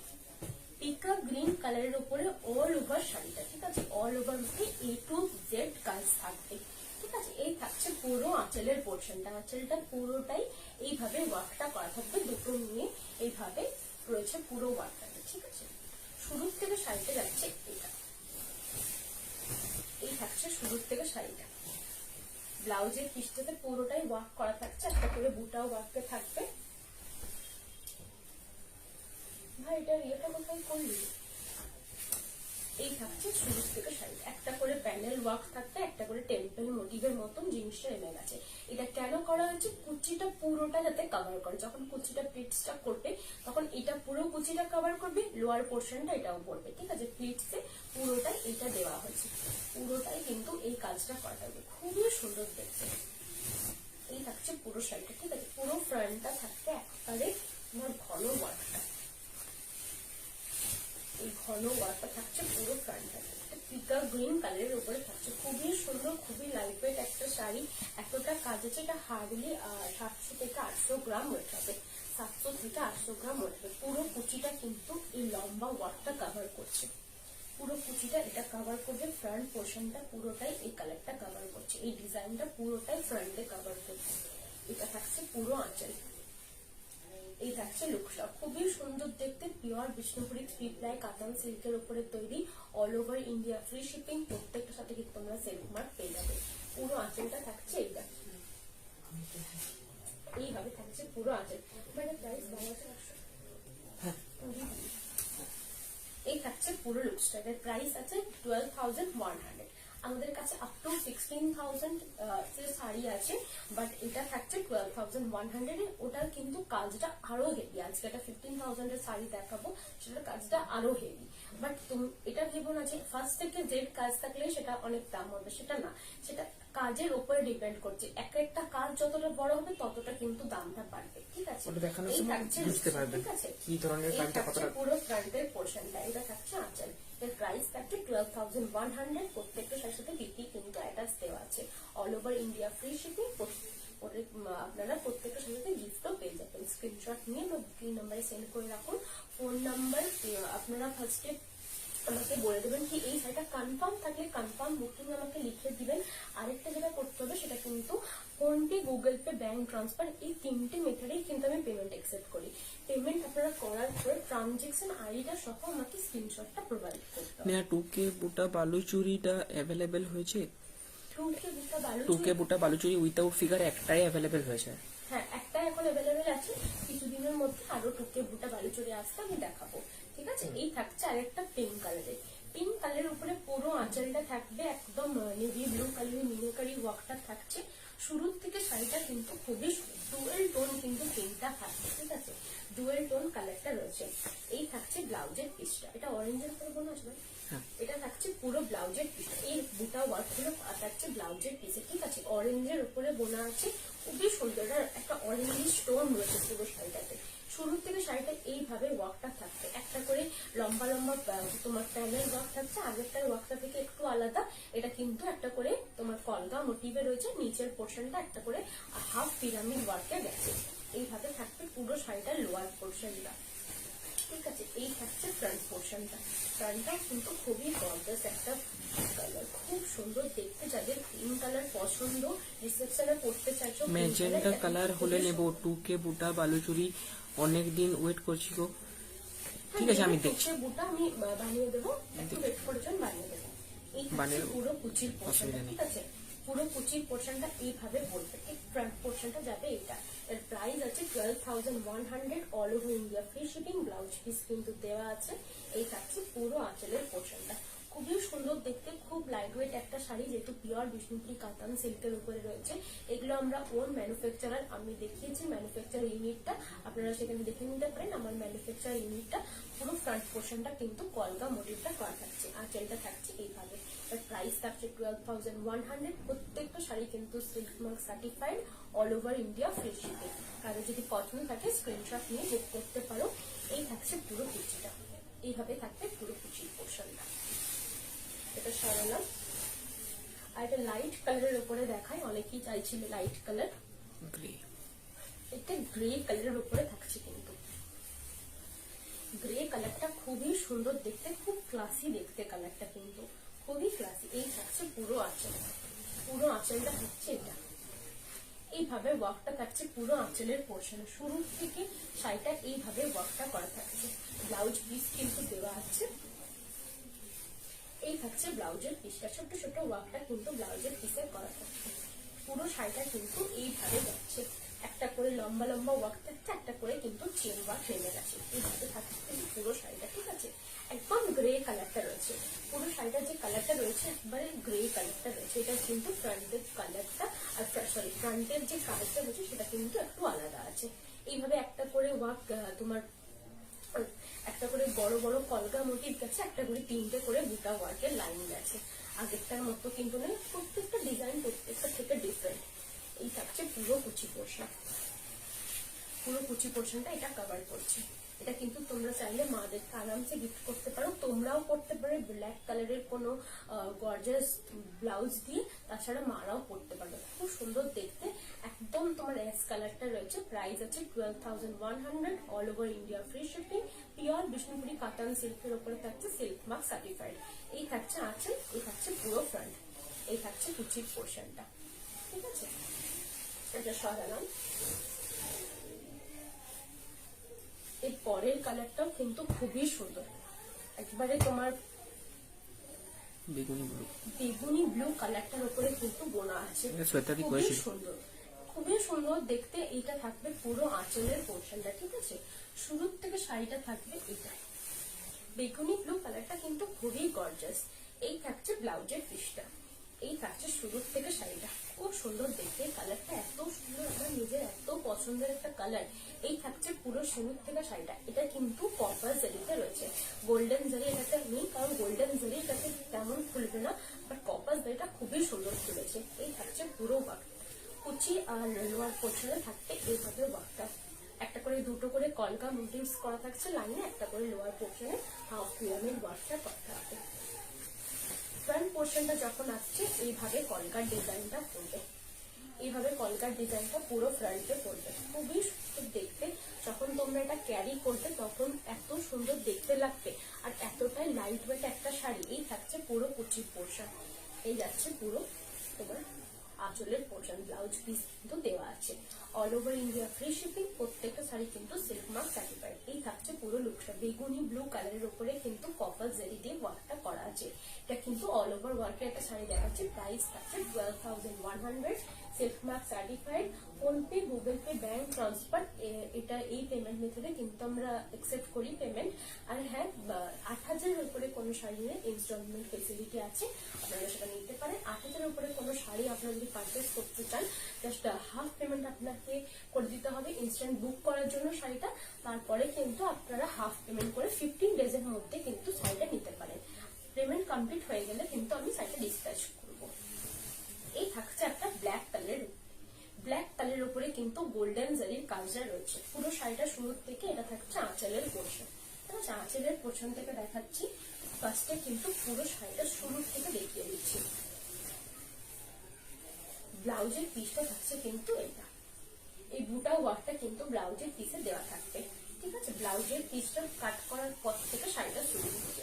পিকা গ্রিন কালারের উপরে অল ওভার শাড়িটা, ঠিক আছে। অল ওভার মানে A to Z কাজ থাকবে, ঠিক আছে। এই থাকছে পুরো আঁচলের পোর্শনটা, আঁচলটা পুরোটাই এইভাবে ওয়ার্কটা করা থাকবে, দুটো নিয়ে এইভাবে রয়েছে পুরো ওয়ার্কটাতে, ঠিক আছে। শুরুর থেকে শাড়িতে যাচ্ছে এটা, এই থাকছে শুরুর থেকে শাড়িটা। ব্লাউজের পিসটাতে পুরোটাই ওয়ার্ক করা থাকছে, একটা করে বুটাও ওয়ার্কে থাকবে। ভাই এটা ইয়েটা কোথায় করলি? এই থাকছে শুরু থেকে শাড়ি, একটা করে প্যানেল ওয়ার্ক থাকবে, একটা করে টেম্পল মোটিভের মতন জিনিসটা এনে গেছে। এটা কেন করা হয়েছে? কুচিটা পুরোটা যাতে কভার করে, যখন কুচিটা প্লিটসটা করবে তখন এটা পুরো কুচিটা কভার করবে, লোয়ার পোর্শনটা এটাও করবে, ঠিক আছে। প্লিটসে পুরোটাই এটা দেওয়া হয়েছে, পুরোটাই কিন্তু এই কাজটা করা থাকবে, খুবই সুন্দর দেখতে। এই থাকছে পুরো শাড়িটা, ঠিক আছে। পুরো ফ্রন্টটা থাকবে একবারে তোমার ঘন ওয়ার্কটা, এই ঘন ওয়ার্কটা থাকছে পুরো ফ্রন্টটা, পিকা গ্রিন কালারের উপরে থাকছে, খুবই সুন্দর, খুবই লাইট ওয়েট একটা শাড়ি। এতটা কাজ আছে, এটা হার্ডলি 700 থেকে 800 গ্রাম ওয়েট হবে, 700 থেকে 800 গ্রাম ওয়েট হবে। পুরো কুচিটা কিন্তু এই লম্বা ওয়ার্কটা কভার করছে, পুরো কুচিটা এটা কভার করবে, ফ্রন্ট পোর্শনটা পুরোটাই এই কালারটা কভার করছে, এই ডিজাইনটা পুরোটাই ফ্রন্টে কভার করছে। এটা থাকছে পুরো আঁচল, এই থাকছে লুকটা, খুবই সুন্দর দেখতে, পিওর বিষ্ণুপুরি 3 প্লাই কাতান সিল্কের উপরে তৈরি, all over India free shipping, প্রত্যেকটার সাথে কিন্তু তোমরা সিল্ক মার্ক পেয়ে যাবে। পুরো আঁচলটা থাকছে এইটা, এইভাবে থাকছে পুরো আঁচল। মানে প্রাইস 12,800। এই থাকছে পুরো লুকসটা, এর প্রাইস আছে 12,100। আমাদের কাছে আপ টু 16,000 শাড়ি আছে, বাট এটা থাকছে 12,100 এ। ওটার কিন্তু কাজটা আরো হেভি। আজকে একটা 15,000 এর শাড়ি দেখাবো, সেটার কাজটা আরো হেভি। বাট তুমি এটা ভেবো না যে ফার্স্ট থেকে জেড কাজ থাকলে সেটা অনেক দাম হবে, সেটা না। সেটা কাজের উপরে ডিপেন্ড করছে, এক একটা কাজ যতটা বড় হবে ততটা কিন্তু দামটা বাড়বে। ঠিক আছে, ওটা দেখানোর এই সময় থাকছে বুঝতে পারবেন ঠিক আছে কি ধরনের এই কাজটা থাকছে কতটা। পুরো ফ্রন্টের পোর্শনটা, এটা থাকছে আঁচল। এর প্রাইস থাকছে 12,100। প্রত্যেকটা সাথে সাথে বিপি কিন্তু অ্যাটাচ দেওয়া আছে, all over India free shipping. আপনারা প্রত্যেকটা সাথে গিফটও পেয়ে যাবেন। স্ক্রিনশট নিয়ে বা বুকিং নাম্বারে সেন্ড করে রাখুন। ফোন নাম্বার আপনারা ফার্স্টে আমাকে বলে দেবেন কি এই শাড়িটা কনফার্ম থাকলে কনফার্ম বুকিং আমাকে লিখে দিবেন। আরেকটা যেটা করতে হবে সেটা কিন্তু PhonePe, Google pay, bank transfer, এই 3টে মেথডেই কিন্তু আমি পেমেন্ট অ্যাকসেপ্ট করি। পেমেন্ট আপনারা করার পরে ট্রানজেকশন আইডিটা সহ আমাকে স্ক্রিনশটটা প্রোভাইড করতে হবে। নেহা 2K বুটা বালুচুরিটা অ্যাভেলেবেল হয়েছে? 2K বুটা বালুচুরি উইথাউট ফিগার একটাই অ্যাভেলেবেল হয়েছে। হ্যাঁ, একটা এখন অ্যাভেলেবেল আছে, কিছুদিনের মধ্যে আরো 2K বুটা বালুচুরি আসতে আমি দেখাবো। ঠিক আছে, এই থাকছে আরেকটা পিঙ্ক কালারের। পিঙ্ক কালারের উপরে পুরো আঁচলটা থাকবে একদম নেভি ব্লু কালারের মিনাকারি ওয়ার্কটা থাকছে। শুরুর থেকে শাড়িটা কিন্তু খুবই ডুয়েল টোন কিন্তু পিঙ্কটা থাকছে। ঠিক আছে, ডুয়েল টোন কালারটা রয়েছে। এই থাকছে ব্লাউজের পিসটা, এটা অরেঞ্জের উপরে বোনা আসবে। এটা থাকছে পুরো ব্লাউজের পিস, এই বুটা ওয়ার্ক গুলো থাকছে ব্লাউজের পিসে। ঠিক আছে, অরেঞ্জের উপরে বোনা আছে, খুবই সুন্দর। একটা অরেঞ্জ স্টোন রয়েছে পুরো শাড়িটাতে। শুরুর থেকে শাড়িটা এইভাবে ওয়ার্কটা থাকছে, একটা করে লম্বা লম্বা তোমার প্যানেল ওয়ার্ক থাকছে। আগেরটার ওয়ার্কটা থেকে একটু আলাদা, এটা কিন্তু একটা করে তোমার কলগা মোটিভে রয়েছে। নিচের পোর্শনটা একটা করে হাফ পিরামিড ওয়ার্কে গেছে। এইভাবে থাকবে পুরো শাড়িটার লোয়ার পোর্শনটা। ঠিক আছে, এই থাকছে ফ্রন্ট পোর্শনটা। ফ্রন্টটা কিন্তু খুবই গর্জাস একটা কালার, খুব সুন্দর দেখতে। যাদের পিঙ্ক কালার পছন্দ, রিসেপশনে পড়তে চাইছো, ম্যাজেন্টা কালার হলে নেব। 2K বুটা বালুচুরি অনেকদিন ওয়েট করছি গো। ঠিক আছে, আমি দেখছি। বুটা আমি বানিয়ে দেবো, একটু ওয়েট করে যান, বানিয়ে দেবো। এই থাকছে পুরো কুচির পোর্শনটা। ঠিক আছে, পুরো কুচির পোর্শনটা এইভাবে বলবে। ঠিক ফ্রন্ট পোর্শনটা যাবে এটা। এর প্রাইস আছে 12,100, all over India free shipping. Blouse piece কিন্তু দেওয়া আছে। এই থাকছে পুরো আঁচলের পোর্শনটা, খুবই সুন্দর দেখতে, খুব লাইট ওয়েট একটা শাড়ি, যেহেতু পিওর বিষ্ণুপুরি কাতান সিল্কের উপরে রয়েছে। এগুলো আমরা ওন ম্যানুফ্যাকচারার, আমি দেখিয়েছি ম্যানুফ্যাকচার ইউনিটটা, আপনারা সেখানে দেখে নিতে পারেন আমার ম্যানুফ্যাকচার ইউনিটটা। পুরো ফ্রন্ট পোর্শনটা কিন্তু কলকা মোটিভটা করা থাকছে, আঁচলটা থাকছে এইভাবে। এর প্রাইস থাকছে 12,100। প্রত্যেকটা শাড়ি কিন্তু silk mark certified, all over India free shipping. কারো যদি পছন্দ থাকে স্ক্রিনশট নিয়ে বুক করতে পারো। এই থাকছে পুরো কুচিটা, এইভাবে থাকবে পুরো কুচির পোর্শনটা। এটা সরালাম। আর এটা লাইট কালারের উপরে দেখায়, অনেকেই চাইছিল লাইট কালার। গ্রে, এটা গ্রে কালারের উপরে থাকছে, কিন্তু গ্রে কালারটা খুবই সুন্দর দেখতে, খুব ক্লাসি দেখতে কালারটা, কিন্তু খুবই ক্লাসি। এই থাকছে পুরো আঁচল, পুরো আঁচলটা থাকছে এটা। এইভাবে ওয়ার্কটা থাকছে পুরো আঁচলের পোর্শনে। শুরু থেকে শাড়িটা এইভাবে ওয়ার্কটা করা থাকছে। ব্লাউজ পিস কিন্তু দেওয়া আছে। এই থাকছে ব্লাউজের পিসটা, ছোট্ট ছোট্ট ওয়ার্কটা কিন্তু ব্লাউজের পিসে করা থাকছে। পুরো শাড়িটা কিন্তু এইভাবে যাচ্ছে, একটা করে লম্বা লম্বা ওয়ার্ক থাকছে, একটা করে কিন্তু চেন ওয়ার্ক নেমে গেছে। এইভাবে থাকছে কিন্তু পুরো শাড়িটা। ঠিক আছে, একদম গ্রে কালারটা রয়েছে, পুরো শাড়িটার যে কালারটা রয়েছে একবারে গ্রে কালারটা রয়েছে। এটা কিন্তু ফ্রন্টের কালারটা, আর সরি ফ্রন্টের যে কালারটা রয়েছে সেটা কিন্তু একটু আলাদা আছে। এইভাবে একটা করে ওয়ার্ক তোমার একটা করে বড় বড় কলকা মোটিভ গেছে, একটা করে 3টে করে বুটা ওয়ার্কের লাইন গেছে। আগেরটার মতো কিন্তু নেই, প্রত্যেকটা ডিজাইন প্রত্যেকটা থেকে ডিফারেন্ট। এই থাকছে পুরো কুচি পোর্শন, পুরো কুচি পোর্শনটা এটা কভার করছে। এটা কিন্তু তোমরা চাইলে মাদেরকে আরামসে গিফট করতে পারো, তোমরাও করতে পারো ব্ল্যাক কালারের কোনো গর্জাস ব্লাউজ দিয়ে, তাছাড়া মারাও পরতে পারবে, খুব সুন্দর দেখতে। একদম তোমার অ্যাশ কালারটা রয়েছে। প্রাইস আছে 12,100, all over India free shipping. Pure Bishnupuri কাতান সিল্কের উপরে থাকছে সিল্ক মার্ক সার্টিফাইড। এই থাকছে আঁচল, এই থাকছে পুরো ফ্রন্ট, এই থাকছে কুচির পোর্শনটা। ঠিক আছে, এটা সরালাম। এর পরের কালারটাও কিন্তু খুবই সুন্দর, একবারে তোমার বেগুনি ব্লু কালারটার উপরে কিন্তু বোনা আছে, খুবই সুন্দর, খুবই সুন্দর দেখতে। এটা থাকবে পুরো আঁচলের পোর্শনটা, ঠিক আছে। শুরুর থেকে শাড়িটা থাকবে এটা, বেগুনি ব্লু কালারটা কিন্তু খুবই গর্জাস। এই থাকছে ব্লাউজের পিসটা, এই থাকছে শুরুর থেকে শাড়িটা, খুব সুন্দর দেখতে, কালারটা এত সুন্দর, আমার নিজের এত পছন্দের একটা কালার। এই থাকছে পুরো শুরুর থেকে শাড়িটা, এটা কিন্তু কপার জারিতে রয়েছে, গোল্ডেন জারি এটাতে নেই, কারণ গোল্ডেন জারি এটাতে তেমন খুলবে না, বাট কপার জারিটা খুবই সুন্দর খুলেছে। এই থাকছে পুরো ওয়ার্ক, কুচি আর লোয়ার পোর্শনে থাকতে এইভাবে ওয়ার্কটা, একটা করে দুটো করে কলকা মোটিভস করা থাকছে লাইনে, একটা করে লোয়ার পোর্শনে হাফ পিরামিড ওয়ার্কটা করতে হবে। ফ্রন্ট পোর্শনটা যখন আসছে এইভাবে কলকার ডিজাইনটা পড়বে, এইভাবে কলকার ডিজাইনটা পুরো ফ্রন্টে পড়বে, খুবই সুন্দর দেখতে। যখন তোমরা এটা ক্যারি করবে তখন এত সুন্দর দেখতে লাগবে, আর এতটাই লাইট ওয়েট একটা শাড়ি। এই থাকছে পুরো কুচির পোর্শন, এই যাচ্ছে পুরো তোমার আঁচলের পোর্শন, ব্লাউজ পিস কিন্তু দেওয়া আছে, all over India free shipping, প্রত্যেকটা শাড়ি কিন্তু সিল্ক মার্ক সার্টিফাইড। এই থাকছে পুরো লুকটা, বেগুনি ব্লু কালারের উপরে কিন্তু কপার জারি দিয়ে ওয়ার্কটা করা আছে, এটা কিন্তু অল ওভার ওয়ার্কের একটা শাড়ি দেখাচ্ছে। প্রাইস থাকছে 12,100, silk mark certified, PhonePe, Google pay, bank transfer, এটা এই পেমেন্ট মেথডে কিন্তু আমরা অ্যাকসেপ্ট করি পেমেন্ট। আর হ্যাঁ, 8,000-এর উপরে কোনো শাড়ি নিয়ে ইনস্টলমেন্ট ফেসিলিটি আছে, আপনারা সেটা নিতে পারেন। 8,000-এর উপরে কোনো শাড়ি আপনারা যদি পারচেস করতে চান, জাস্ট হাফ পেমেন্ট আপনাকে করে দিতে হবে ইনস্ট্যান্ট বুক করার জন্য শাড়িটা, তারপরে কিন্তু আপনারা হাফ পেমেন্ট করে 15 ডেজের মধ্যে কিন্তু শাড়িটা নিতে পারেন। পেমেন্ট কমপ্লিট হয়ে গেলে কিন্তু আমি শাড়িটা ডিসপ্যাচ করবো। এই থাকছে একটা ব্ল্যাক কালারের, ব্ল্যাক কালারের উপরে কিন্তু গোল্ডেন জারির কাজটা রয়েছে পুরো শাড়িটা শুরু থেকে। এটা থাকছে আঁচলের পোর্শন, আচ্ছা আঁচলের পোর্শন থেকে দেখাচ্ছি। ফার্স্টে কিন্তু পুরো শাড়িটা শুরু থেকে দেখিয়ে দিচ্ছি। ব্লাউজের পিসটা থাকছে কিন্তু এটা, এই বুটা ওয়ার্কটা কিন্তু ব্লাউজের পিসে দেওয়া থাকবে, ঠিক আছে। ব্লাউজের পিসটা কাট করার পর থেকে শাড়িটা শুরু হচ্ছে।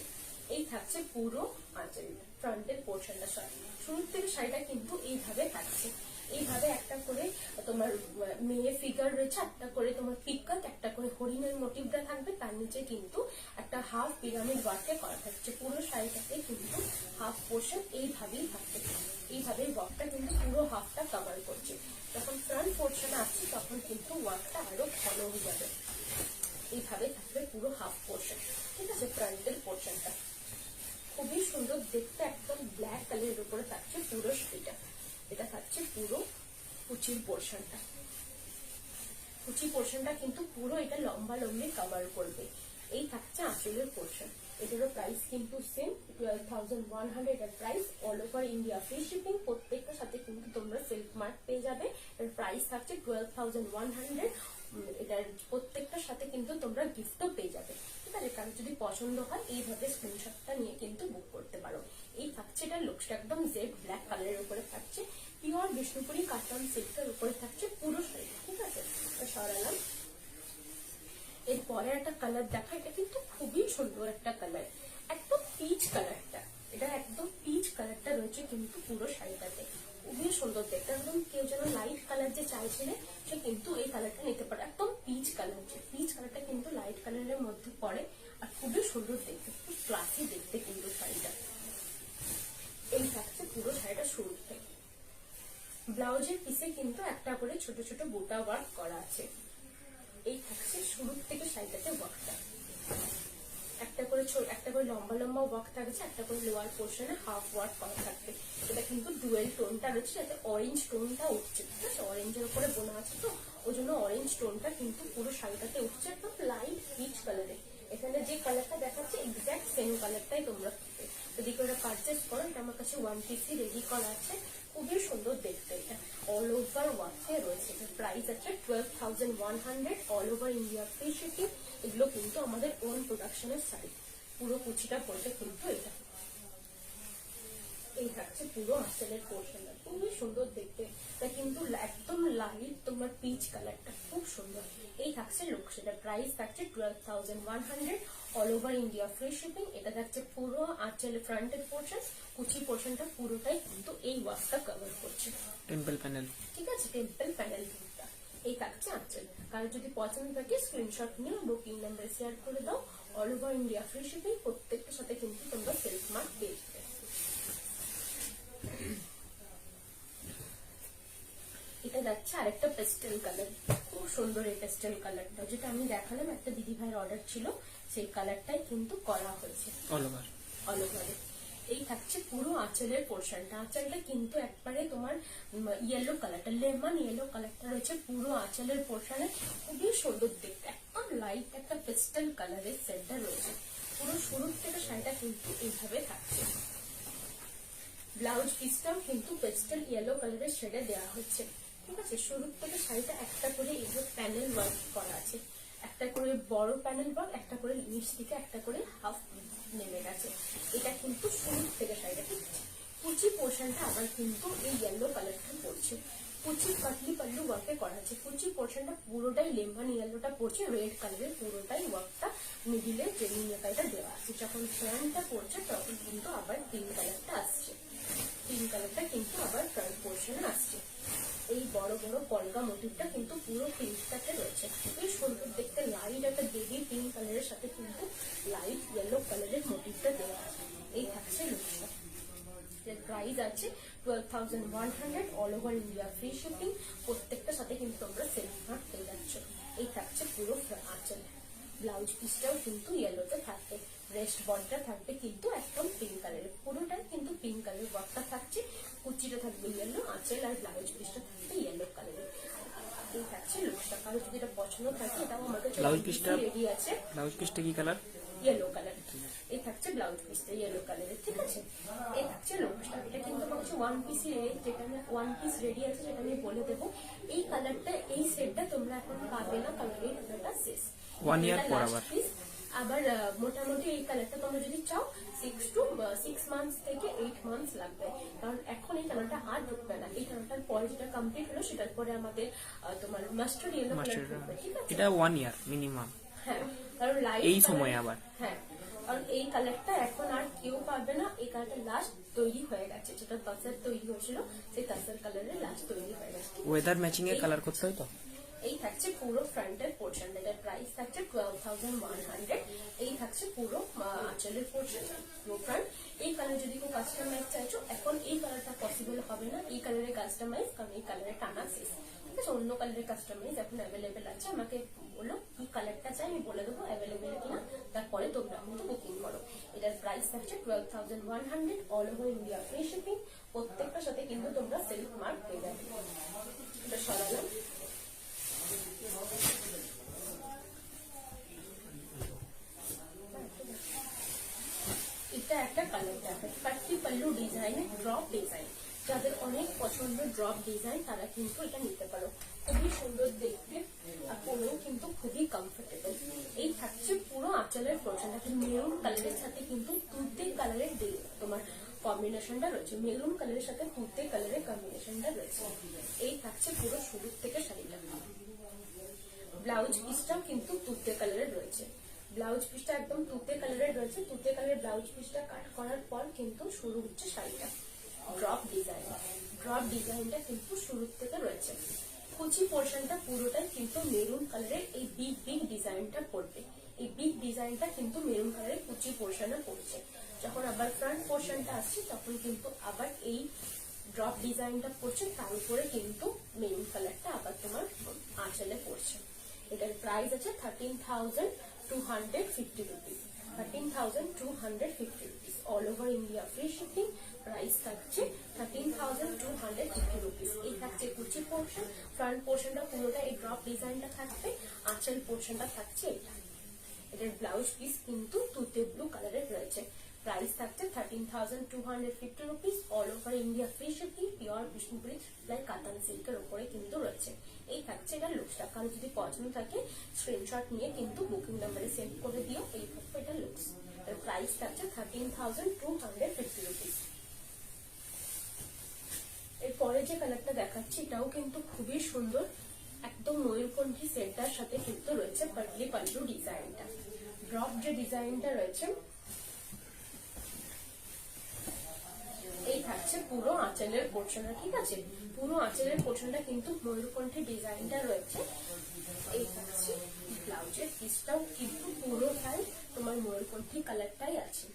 এই থাকছে পুরো আঁচল ফ্রন্টের পোর্শনটা, শুরু থেকে শাড়িটা কিন্তু এইভাবে থাকছে, এইভাবে একটা করে তোমার মেয়ে ফিগার রয়েছে, একটা করে তোমার পিকক, একটা করে হরিণের মোটিভটা থাকবে, তার নিচে কিন্তু একটা হাফ পিরামিড ওয়ার্কে করা থাকছে। পুরো শাড়িটাতে কিন্তু হাফ পোর্শন এইভাবেই থাকবে, এইভাবে ওয়ার্কটা কিন্তু পুরো হাফটা কভার করছে। যখন ফ্রন্ট পোর্শনে আসছে তখন কিন্তু ওয়ার্কটা আরো ঘন হয়ে যাবে, এইভাবে থাকবে পুরো হাফ পোর্শন, ঠিক আছে। ফ্রন্টের পোর্শনটা খুবই সুন্দর দেখতে, একদম ব্ল্যাক কালারের উপরে থাকছে পুরো শাড়িটা। এটা থাকছে পুরো কুচির পোর্শনটা, কুচি পোর্শনটা কিন্তু পুরো এটা লম্বা লম্বি কভার করবে। এই থাকছে আঁচলের পোর্শন, এটারও প্রাইস কিন্তু সেম 12,100 এর price, all over India free shipping, প্রত্যেকটার সাথে কিন্তু তোমরা সিল্ক মার্ক পেয়ে যাবে। এর প্রাইস থাকছে 12,100, এটার প্রত্যেকটার সাথে কিন্তু তোমরা গিফটও পেয়ে যাবে, ঠিক আছে। কারণ যদি পছন্দ হয় এইভাবে স্ক্রিনশটটা নিয়ে কিন্তু বুক করতে পারো। এই থাকছে এটার লুকসটা, একদম জেড ব্ল্যাক কালারের উপরে থাকছে, পিওর বিষ্ণুপুরি কাতান সিল্কের উপরে থাকছে পুরো শাড়িটা, ঠিক আছে। সরালাম। এরপরে একটা কালার দেখা, এটা কিন্তু খুবই সুন্দর একটা কালার, একদম পিচ কালারটা, এটা একদম পিচ কালারটা রয়েছে কিন্তু পুরো শাড়িটাতে, খুবই সুন্দর দেখতে। একদম কেউ যেন লাইট কালার যে চাইছিলে সে কিন্তু এই কালারটা নিতে পারে, একদম পিচ কালার, পিচ কালারটা কিন্তু লাইট কালারের মধ্যে পড়ে, আর খুবই সুন্দর দেখতে, খুব ক্লাসি দেখতে কিন্তু শাড়িটা। এই থাকছে পুরো শাড়িটা শুরু থেকে। ব্লাউজের পিসে কিন্তু একটা করে ছোট ছোট বুটা ওয়ার্ক করা আছে। এই থাকছে শুরু থেকে শাড়িটাতে ওয়ার্কটা, একটা করে লম্বা লম্বা ওয়ার্ক থাকছে, একটা করে লোয়ার পোর্শনে হাফ ওয়ার্ক করা থাকবে। এটা কিন্তু ডুয়েল টোনটা রয়েছে, যাতে অরেঞ্জ টোনটা উঠছে, ঠিক আছে। অরেঞ্জের উপরে বোনা আছে তো ওই জন্য অরেঞ্জ টোনটা কিন্তু পুরো শাড়িটাতে উঠছে, একদম লাইট পিচ কালারে। এখানে যে কালারটা দেখাচ্ছে এক্সাক্ট সেম কালারটাই তোমরা পাবে। যদি করে পারচেস করো, এটা আমার কাছে 1 পিসি রেডি করা আছে, খুবই সুন্দর দেখতে। এটা অল ওভার ওয়ার্কে রয়েছে, প্রাইস আছে 12,100, all over India free shipping. এগুলো কিন্তু আমাদের ওন প্রোডাকশনের শাড়ি, পুরো কুচিটা পড়বে কিন্তু এটা। এই থাকছে পুরো আঁচলের পোর্শনটা, খুবই সুন্দর দেখতে, এটা কিন্তু একদম লাইট তোমার পিচ কালারটা, খুব সুন্দর। এই থাকছে লুক, সেটা প্রাইস থাকছে 12,100, all over India free shipping. এটা থাকছে পুরো আঁচলের ফ্রন্টের পোর্শন, কুচি পোর্শনটা পুরোটাই কিন্তু এই ওয়ার্কটা কভার করছে, টেম্পল প্যানেল, ঠিক আছে। টেম্পল প্যানেল এই থাকছে আঁচল। কারো যদি পছন্দ থাকে স্ক্রিনশট নিয়ে বুকিং নাম্বার শেয়ার করে দাও। All over India free shipping, প্রত্যেকটার সাথে কিন্তু তোমরা সেলফ মার্ক পেয়ে যাবে। এটা যাচ্ছে আরেকটা পেস্টেল কালার, খুব সুন্দর এই পেস্টেল কালারটা, যেটা আমি দেখালাম একটা দিদি ভাইয়ের অর্ডার ছিল, সেই কালারটাই কিন্তু করা হয়েছে অল ওভার। অল ওভারে। এই থাকছে পুরো আঁচলের পোর্শনটা। আঁচলটা কিন্তু একবারে তোমার ইয়েলো কালারটা, লেমন ইয়েলো কালারটা রয়েছে পুরো আঁচলের পোর্শনে, খুবই সুন্দর দেখতে। একদম লাইট একটা পেস্টেল কালারের সেটটা রয়েছে। পুরো শুরুর থেকে শাড়িটা কিন্তু এইভাবে থাকছে। ব্লাউজ পিসটাও কিন্তু পেস্টেল ইয়েলো কালারের শেডে দেওয়া হচ্ছে, ঠিক আছে। শুরুর থেকে শাড়িটা একটা করে এইভাবে প্যানেল ওয়ার্ক করা আছে, একটা করে বড় প্যানেল ওয়ার্ক, একটা করে নিচ থেকে একটা করে হাফ নেমে গেছে। এটা কিন্তু শুরুর থেকে শাড়িটা, ঠিক আছে। কুচি পোর্শনটা আবার কিন্তু এই ইয়েলো কালারটা পড়ছে, কুচি পাতলি পাল্লু ওয়ার্কে করা আছে। কুচি পোর্শনটা পুরোটাই লেমন ইয়েলোটা পড়ছে, রেড কালারের পুরোটাই ওয়ার্কটা মিডিলে যে নিকাইটা দেওয়া আছে। যখন ফ্রন্টটা পড়ছে তখন কিন্তু আবার পিঙ্ক কালারটা আসছে, পিঙ্ক কালারটা কিন্তু আবার ফ্রন্ট পোর্শনে আসছে। এই বড় বড় কলকা মোটিভটা কিন্তু পুরো পিঙ্কটাতে রয়েছে, এই সুন্দর দেখতে লাইট একটা বেবি পিঙ্ক কালারের সাথে কিন্তু লাইট ইয়েলো কালারের মোটিভটা দেওয়া আছে। এই থাকছে লুকটা। এর প্রাইস আছে 12,100, all over India free shipping, প্রত্যেকটার সাথে কিন্তু তোমরা সেলফ মার্ক পেয়ে যাচ্ছ। এই থাকছে পুরো আঁচল। ব্লাউজ পিসটাও কিন্তু ইয়েলোতে থাকবে, ব্রেস্ট বডিটা থাকবে কিন্তু একদম পিঙ্ক কালারের, পুরোটাই কিন্তু পিঙ্ক কালারের ওয়ার্কটা থাকছে। কুচিটা থাকবে ইয়েলো, আঁচল আর ব্লাউজ পিসটা থাকবে ইয়েলো কালারের। এই থাকছে লুকটা। কারো যদি এটা পছন্দ থাকে এটাও আমাকে ব্লাউজ পিসটা রেডি আছে। ব্লাউজ পিসটা কি কালার? Yellow colour. এই থাকছে ব্লাউজ পিসটা ইয়েলো কালারের, ঠিক আছে। এই থাকছে লুকটা। এটা কিন্তু আমার কাছে ওয়ান পিস যেটা আমি ওয়ান পিস রেডি আছে, যেটা আমি বলে দেবো। এই কালারটা, এই সেটটা তোমরা এখন পাবে না, কারণ এই কালারটা শেষ। 1 ইয়ার পর আবার আবার মোটামুটি এই কালারটা তোমরা যদি চাও 6 মান্থস থেকে 8 মান্থস লাগবে, কারণ এখন এই কালারটা আর ঢুকবে না। এই কালারটার পরে যেটা কমপ্লিট হলো সেটার পরে আমাদের তোমার মাস্টার্ড ইয়েলো কালার ঢুকবে, ঠিক আছে। এটা 1 ইয়ার মিনিমাম। হ্যাঁ, কারণ লাইট এই সময় আবার হ্যাঁ, কারণ এই কালারটা এখন আর কেউ পাবে না। এই কালারটা লাস্ট তৈরি হয়ে গেছে, যেটা তাসার তৈরি হয়েছিল সেই তাসার কালারের লাস্ট তৈরি হয়ে গেছে। ওয়েদার ম্যাচিং এর কালার করতে হয় তো। এই থাকছে পুরো ফ্রন্টের পোর্শন, এটার প্রাইস থাকছে 12,100। এই থাকছে পুরো আঁচলের পোর্শন, পুরো ফ্রন্ট। এই কালার যদি কেউ কাস্টমাইজ চাইছো, এখন এই কালারটা পসিবল হবে না এই কালারের কাস্টমাইজ, কারণ এই কালারের টানা শেষ, ঠিক আছে। অন্য কালারের কাস্টমাইজ এখন অ্যাভেলেবেল আছে। আমাকে বলো কি কালারটা চাই, আমি বলে দেবো অ্যাভেলেবেল কিনা, তারপরে তোমরা কিন্তু বুকিং করো। এটার প্রাইস থাকছে 12,100, all over India free shipping, প্রত্যেকটার সাথে কিন্তু তোমরা সেলফ মার্ক পেয়ে যাবে। এটা সরালাম। এটা একটা কালার দেখো, Pattabhi pallu design, drop design. যাদের অনেক পছন্দ ড্রপ ডিজাইন তারা কিন্তু এটা নিতে পারো, খুবই সুন্দর দেখতে আর পরেও কিন্তু খুবই কমফোর্টেবল। এই থাকছে পুরো আঁচলের পোর্শনটা, মেরুন কালারের সাথে কিন্তু তুতে কালারের তোমার কম্বিনেশনটা রয়েছে, মেরুন কালারের সাথে তুতে কালারের কম্বিনেশনটা রয়েছে। এই থাকছে পুরো শুরু থেকে শাড়িটা। ব্লাউজ পিসটাও কিন্তু তুতে কালারের রয়েছে, ব্লাউজ পিসটা একদম তুতে কালারের রয়েছে। তুতে কালারের ব্লাউজ পিসটা কাট করার পর কিন্তু শুরু হচ্ছে শাড়িটা। ড্রপ ডিজাইন, ড্রপ ডিজাইনটা কিন্তু শুরু থেকে রয়েছে। কুচি পোর্শনটা পুরোটাই কিন্তু মেরুন কালারের এই বিগ বিগ ডিজাইনটা পড়বে। এই বিগ ডিজাইনটা কিন্তু মেরুন কালারের কুচি পোর্শনে পড়ছে। যখন আবার ফ্রন্ট পোর্শনটা আসছে তখন কিন্তু আবার এই ড্রপ ডিজাইনটা পড়ছে, তার উপরে কিন্তু মেরুন কালারটা আবার তোমার আঁচলে পড়ছে। এটার প্রাইস আছে 13,250 rupees, 13,250 rupees, all over India free shipping. Price থাকছে 13,250 রুপিস। এই থাকছে কুচি পোর্শন, ফ্রন্ট পোর্শনটা পুরোটা এই ড্রপ ডিজাইনটা থাকবে, আঁচল পোর্শনটা থাকছে এটা। এটার ব্লাউজ পিস কিন্তু তুতে ব্লু কালারের রয়েছে। প্রাইস থাকছে 13,250 rupees, all over India free shipping, pure Bishnupuri like কাতান সিল্কের উপরে কিন্তু রয়েছে। এই থাকছে এটা লুকসটা। কারণ যদি পছন্দ থাকে স্ক্রিনশট নিয়ে কিন্তু বুকিং নাম্বারে সেন্ড করে দিও। এই থাকবে এটা লুকস। এর প্রাইস থাকছে 13,250 রুপিস। এরপরে যে কালারটা দেখাচ্ছি এটাও কিন্তু খুবই সুন্দর, একদম ময়ূরকণ্ঠী সেটটার সাথে কিন্তু রয়েছে পাটলি পাল্লু ডিজাইনটা। ড্রপ যে ডিজাইনটা রয়েছে এই থাকছে থাকছে পুরো আঁচলের পোর্শনটা, ঠিক আছে? পুরো আঁচলের পোর্শনটা কিন্তু ময়ূরকণ্ঠী ডিজাইনটা রয়েছে। এই থাকছে ব্লাউজের পিসটাও কিন্তু পুরোটাই তোমার ময়ূরকণ্ঠী কালারটাই আছে।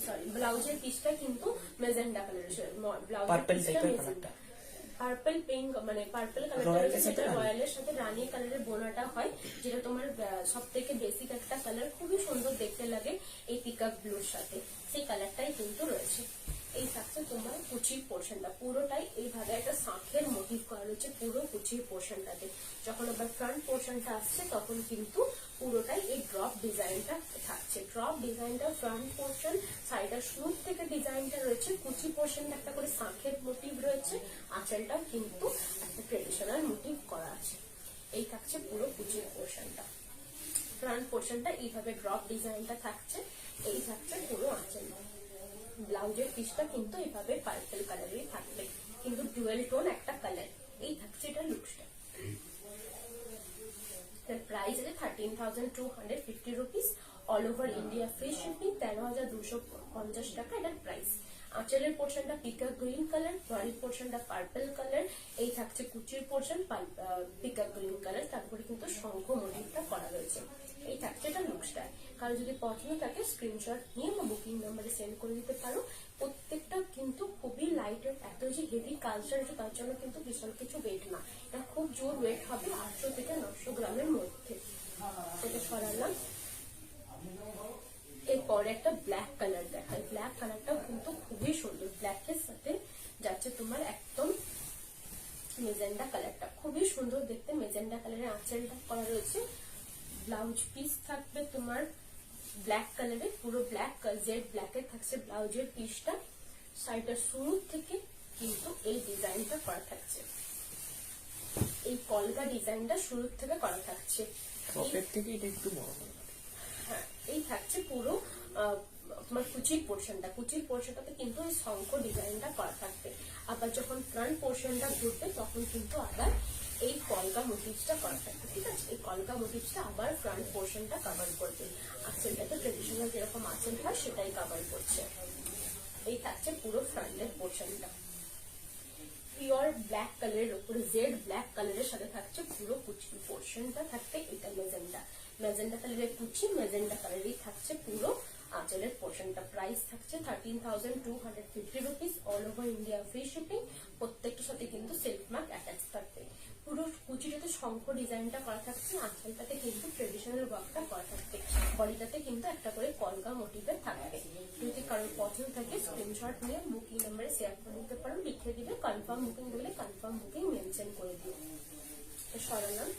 সরি, ব্লাউজের পিসটা কিন্তু মেজেন্ডা কালারের, ব্লাউজের পার্পল পিসটা টাইপের মেজেন্ডা, পার্পল পিঙ্ক, মানে পার্পল কালারটা রয়েছে যেটা রয়্যালের সাথে রানী কালারের বোনাটা হয়, যেটা তোমার সব থেকে বেসিক একটা কালার, খুবই সুন্দর দেখতে লাগে এই পিকক ব্লুর সাথে, সেই কালারটাই কিন্তু রয়েছে। এই থাকছে তোমার কুচির পোর্শনটা, পুরোটাই এইভাবে একটা শাঁখের মোটিভ করা রয়েছে পুরো কুচির পোর্শনটাতে। যখন আবার ফ্রন্ট পোর্শনটা আসছে তখন কিন্তু পুরোটাই এই ড্রপ ডিজাইনটা থাকছে। ড্রপ ডিজাইনটা ফ্রন্ট পোর্শন, সাইডের স্মুথ থেকে ডিজাইনটা রয়েছে, কুচি পোর্শনটা একটা করে শাঁখের মোটিভ রয়েছে, আঁচলটাও কিন্তু একটা ট্রেডিশনাল মোটিভ করা আছে। এই থাকছে পুরো কুচির পোর্শনটা। ফ্রন্ট পোর্শনটা এইভাবে ড্রপ ডিজাইনটা থাকছে। এই থাকছে পুরো আঁচল। ব্লাউজের পিসটা কিন্তু এইভাবে পার্পল কালারেরই থাকবে, কিন্তু ডুয়েল টোন একটা কালার। এই থাকছে এটা লুকসটা। প্রাইস আছে 13,250 rupees, all over India free shipping, 13,250 টাকা এটার প্রাইস। আঁচলের পোর্শনটা পিকক গ্রিন কালার, বডির পোর্শনটা পার্পল কালার। এই থাকছে কুচির পোর্শন পিকক গ্রিন কালার, তারপরে কিন্তু শঙ্খ মোটিভটা করা রয়েছে। এই থাকছে এটা লুকসটা। কারো যদি পছন্দ থাকে স্ক্রিনশট নিয়ে বা বুকিং নাম্বারে সেন্ড করে দিতে পারো। প্রত্যেকটা কিন্তু খুবই লাইট ওয়েট, এত যে হেভি কালচার তার জন্য কিন্তু বিশাল কিছু ওয়েট না, এটা খুব জোর ওয়েট হবে 800 থেকে 900 গ্রামের মধ্যে। এটা সরালাম। এরপরে একটা ব্ল্যাক কালার দেখায়। ব্ল্যাক কালারটাও কিন্তু খুবই সুন্দর, ব্ল্যাকের সাথে যাচ্ছে তোমার একদম মেজেন্ডা কালারটা, খুবই সুন্দর দেখতে। মেজেন্ডা কালারের আঁচলটা করা রয়েছে। ব্লাউজ পিস থাকবে তোমার ব্ল্যাক কালারে, পুরো ব্ল্যাক জেড ব্ল্যাকের থাকছে ব্লাউজের পিসটা। সাইডের শুরু থেকে কিন্তু এই ডিজাইনটা করা থাকছে, এই কলকা ডিজাইনটা শুরু থেকে করা থাকছে। টপের থেকে এটা একটু বড় হবে। হ্যাঁ, এই থাকছে পুরো তোমার কুচির পোর্শনটা। কুচির পোর্শনটাতে কিন্তু এই শঙ্খ ডিজাইনটা করা থাকবে। আবার যখন ফ্রন্ট পোর্শনটা ঘুরবে তখন কিন্তু আবার এই কলকা মোটিভসটা করা থাকবে, ঠিক আছে? এই কলকা মোটিভসটা আবার ফ্রন্ট পোর্শনটা কভার করবে। আঁচলটাতে ট্রেডিশনাল যেরকম আঁচল হয় সেটাই কভার করছে। এই থাকছে পুরো ফ্রন্টের পোর্শনটা। পিওর ব্ল্যাক কালারের উপরে জেড ব্ল্যাক কালারের সাথে থাকছে পুরো কুচি পোর্শনটা থাকবে। এটা মেজেন্ডা, মেজেন্ডা কালারের কুচি, মেজেন্ডা কালারেরই থাকছে পুরো আঁচলের পোর্শনটা। প্রাইস থাকছে 13,250 rupees, all over India free shipping. প্রত্যেকটার সাথে কিন্তু সেলফ মার্ক অ্যাটাচ থাকবে। পুরো কুচিটাতে শঙ্খ ডিজাইনটা করা থাকছে, আঁচলটাতে কিন্তু ট্রেডিশনাল ওয়ার্কটা করা থাকবে, বডিটাতে কিন্তু একটা করে কলকা মোটিভের থাকবে। যদি কারোর পছন্দ থাকে স্ক্রিনশট নিয়ে বুকিং নাম্বারে শেয়ার করে দিতে পারো, লিখে দিবে কনফার্ম বুকিং দিলে কনফার্ম বুকিং মেনশন করে দিও। সরালাম।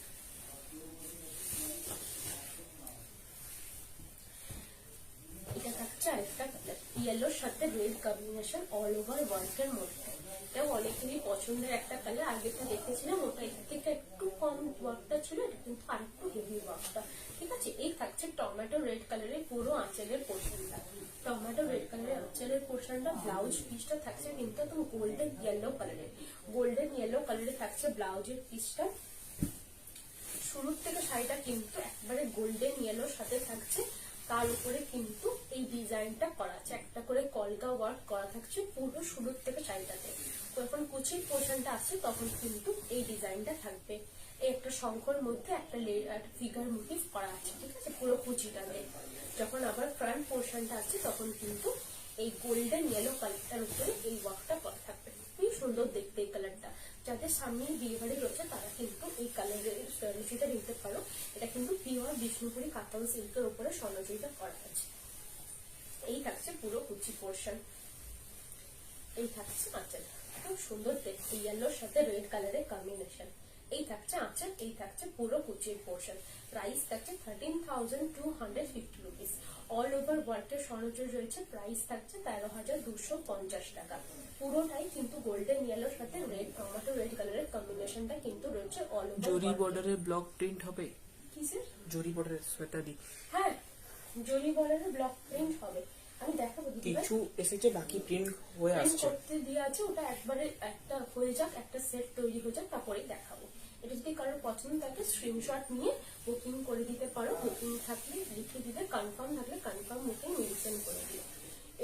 এটা থাকছে আরেকটা কালার, ইয়েলোর সাথে রেড কম্বিনেশন, অল ওভার ওয়ার্কের মধ্যে। এটাও অনেকেরই পছন্দের একটা কালার। আগেটা দেখেছিলাম ওটা এর থেকে একটু কম ওয়ার্কটা ছিল, এটা কিন্তু আরেকটু হেভি ওয়ার্কটা, ঠিক আছে? এই থাকছে টমেটো রেড কালারের পুরো আঁচলের পোর্শনটা। টমেটো রেড কালারের আঁচলের পোর্শনটা। ব্লাউজ পিসটা থাকছে কিন্তু একদম গোল্ডেন ইয়েলো কালারের, গোল্ডেন ইয়েলো কালারে থাকছে ব্লাউজের পিসটা। শুরুর থেকে শাড়িটা কিন্তু একবারে গোল্ডেন ইয়েলোর সাথে থাকছে, তার উপরে কিন্তু এই ডিজাইনটা করা আছে, একটা করে কলকা ওয়ার্ক করা থাকছে পুরো শুরুর থেকে শাড়িটাতে। যখন কুচির পোর্শনটা আসছে তখন কিন্তু এই ডিজাইনটা থাকবে। এই একটা শঙ্খর মধ্যে একটা ফিগার মোটিভ করা আছে, ঠিক আছে? পুরো কুচিটাতে। যখন আবার ফ্রন্ট পোর্শনটা আছে তখন কিন্তু এই গোল্ডেন ইয়েলো কালারটার উপরে এই ওয়ার্কটা করা থাকবে। খুবই সুন্দর দেখতে এই কালারটা। যাদের সামনে বিয়ে বাড়ি রয়েছে তারা কিন্তু এই কালারের স্টোরিটা নিতে পারো। এটা কিন্তু পিওর বিষ্ণুপুরি কাতান সিল্কের উপরে স্বর্ণজরিটা করা আছে। এই থাকছে পুরো কুচি পোর্শন। এই থাকছে আঁচল, খুব সুন্দর দেখতে, ইয়েলোর সাথে রেড কালারের কম্বিনেশন। এই থাকছে আঁচল, এই থাকছে পুরো কুচির পোর্শন। প্রাইস থাকছে 13,250 রুপিস, অল ওভার ওয়ার্কের স্বর্ণজরি রয়েছে। প্রাইস থাকছে 13,250 টাকা। পুরোটাই কিন্তু গোল্ডেন ইয়েলোর সাথে রেড টমেটো রেড কালারের কম্বিনেশনটা কিন্তু রয়েছে অল ওভার। জরি বর্ডারের ব্লক প্রিন্ট হবে, কিসের জরি বর্ডারের সোয়েটারই? হ্যাঁ, জরি বর্ডারের ব্লক প্রিন্ট হবে। আমি দেখাবো কিছু এসেছে, বাকি প্রিন্ট হয়ে আসছে। করতে দিয়ে আছে, ওটা একবারে একটা হয়ে যাক, একটা সেট তৈরি হয়ে যাক, তারপরে দেখাবো। এটা যদি কারোর পছন্দ থাকে স্ক্রিনশট নিয়ে বুকিং করে দিতে পারো। বুকিং থাকলে লিখে দিবে, কনফার্ম থাকলে কনফার্ম বুকিং মেনশন করে দিও।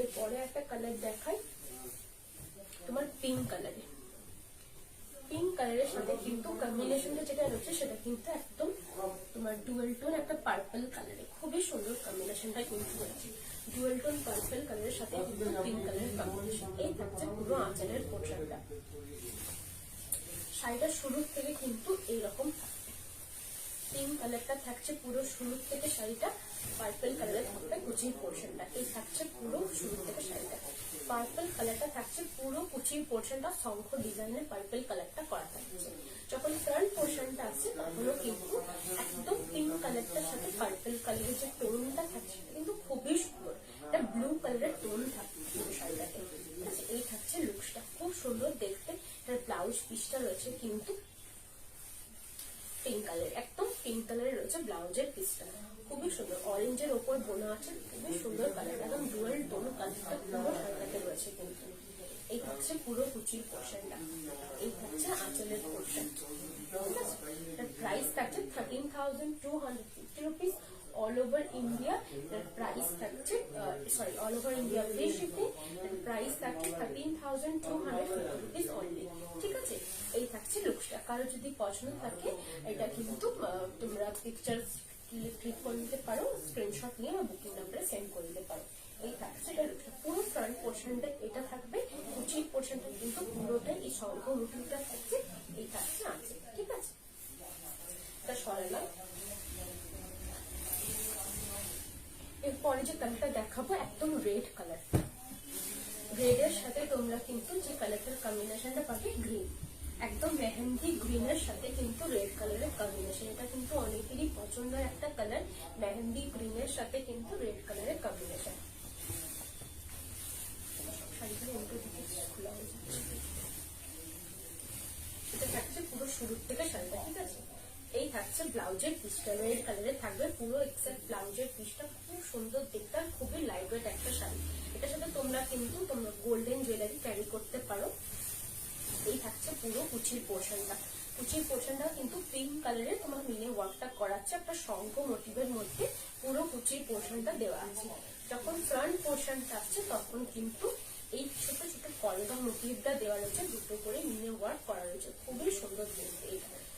এরপরে একটা কালার দেখাই, তোমার পিঙ্ক কালারের। পিঙ্ক কালারের সাথে কিন্তু কম্বিনেশনটা যেটা রয়েছে সেটা কিন্তু একদম তোমার ডুয়েল টোন একটা পার্পল কালারে, খুবই সুন্দর কম্বিনেশনটা কিন্তু রয়েছে। ডুয়েল টোন পার্পল কালারের সাথে কিন্তু পিঙ্ক কালারের কম্বিনেশন। এই থাকছে পুরো আঁচলের পোর্শনটা। শাড়িটা শুরু থেকে কিন্তু এইরকম থাকবে, পিঙ্ক কালারটা থাকছে পুরো শুরু থেকে, শাড়িটা পার্পল কালারের থাকবে কুচির পোর্শনটা। এই থাকছে পুরো শুরু থেকে শাড়িটা পার্পল কালারটা থাকছে পুরো কুচির পোর্শনটা শঙ্খ ডিজাইনের পার্পল কালারটা করা থাকছে। যখন ফ্রন্ট পোর্শনটা আসছে তখনও কিন্তু একদম পিঙ্ক কালারটার সাথে পার্পল কালারের যে টোনটা থাকছে সেটা কিন্তু খুবই সুন্দর, একটা ব্লু কালারের টোন থাকছে পুরো শাড়িটাতে। ঠিক আছে, এই থাকছে লুকসটা, খুব সুন্দর দেখতে। এর ব্লাউজ পিসটা রয়েছে কিন্তু পিঙ্ক কালার, একদম পিঙ্ক কালারের রয়েছে ব্লাউজের পিসটা, খুবই সুন্দর। অরেঞ্জের ওপর বোনা আছে, খুবই সুন্দর কালার, একদম ডুয়াল টোন কালারটা পুরো শাড়িটাতে রয়েছে কিন্তু। এই থাকছে পুরো কুচির পোর্শনটা, এই থাকছে আঁচলের পোর্শন। ঠিক আছে, এর প্রাইস থাকছে 13,250 রুপিস অল ওভার ইন্ডিয়া। এর প্রাইস থাকছে all over India free shipping. এর প্রাইস থাকছে 13,250 রুপিস অনলি। ঠিক আছে, এই থাকছে লুকসটা। কারো যদি পছন্দ থাকে এটা কিন্তু তোমরা পিকচার ক্লিক করে নিতে পারো, স্ক্রিনশট নিয়ে বা বুকিং নাম্বারে সেন্ড করে দিতে পারো। এই থাকছে এটা লুকসটা। পুরো ফ্রন্ট পোর্শনটা এটা থাকবে, কুচির পোর্শনটা কিন্তু পুরোটাই এই শঙ্খ মুখটা থাকছে। এই থাকছে আছে। ঠিক আছে, এটা সরালাম। এরপরে যে কালারটা দেখাবো একদম রেড কালার। রেড এর সাথে তোমরা কিন্তু যে কালারটার কম্বিনেশনটা পাবে গ্রিন, একদম মেহেন্দি গ্রিনের সাথে কিন্তু রেড কালারের কম্বিনেশন। এটা কিন্তু অনেকেরই পছন্দের একটা কালার, মেহেন্দি গ্রিনের সাথে কিন্তু রেড কালারের কম্বিনেশন। এটা থাকছে পুরো শুরু থেকে শাড়িটা। ঠিক আছে, এই থাকছে ব্লাউজের পিসটা, রেড কালারের থাকবে পুরো এক্সেপ্ট ব্লাউজের পিসটা, খুব সুন্দর দেখতে, খুবই লাইট ওয়েট একটা শাড়ি। এটার সাথে তোমরা কিন্তু তোমরা গোল্ডেন জুয়েলারি ক্যারি করতে পারো। এই থাকছে পুরো কুচির পোর্শনটা, কুচির পোর্শনটা কিন্তু পিঙ্ক কালারের তোমার মিলে ওয়ার্কটা করাচ্ছে, একটা শঙ্খ মোটিভের মধ্যে পুরো কুচির পোর্শনটা দেওয়া আছে। যখন ফ্রন্ট পোর্শনটা আসছে তখন কিন্তু এই ছোট ছোট কলকা মোটিভটা দেওয়া রয়েছে, দুটো করে মিলে ওয়ার্ক করা রয়েছে, খুবই সুন্দর দেখতে।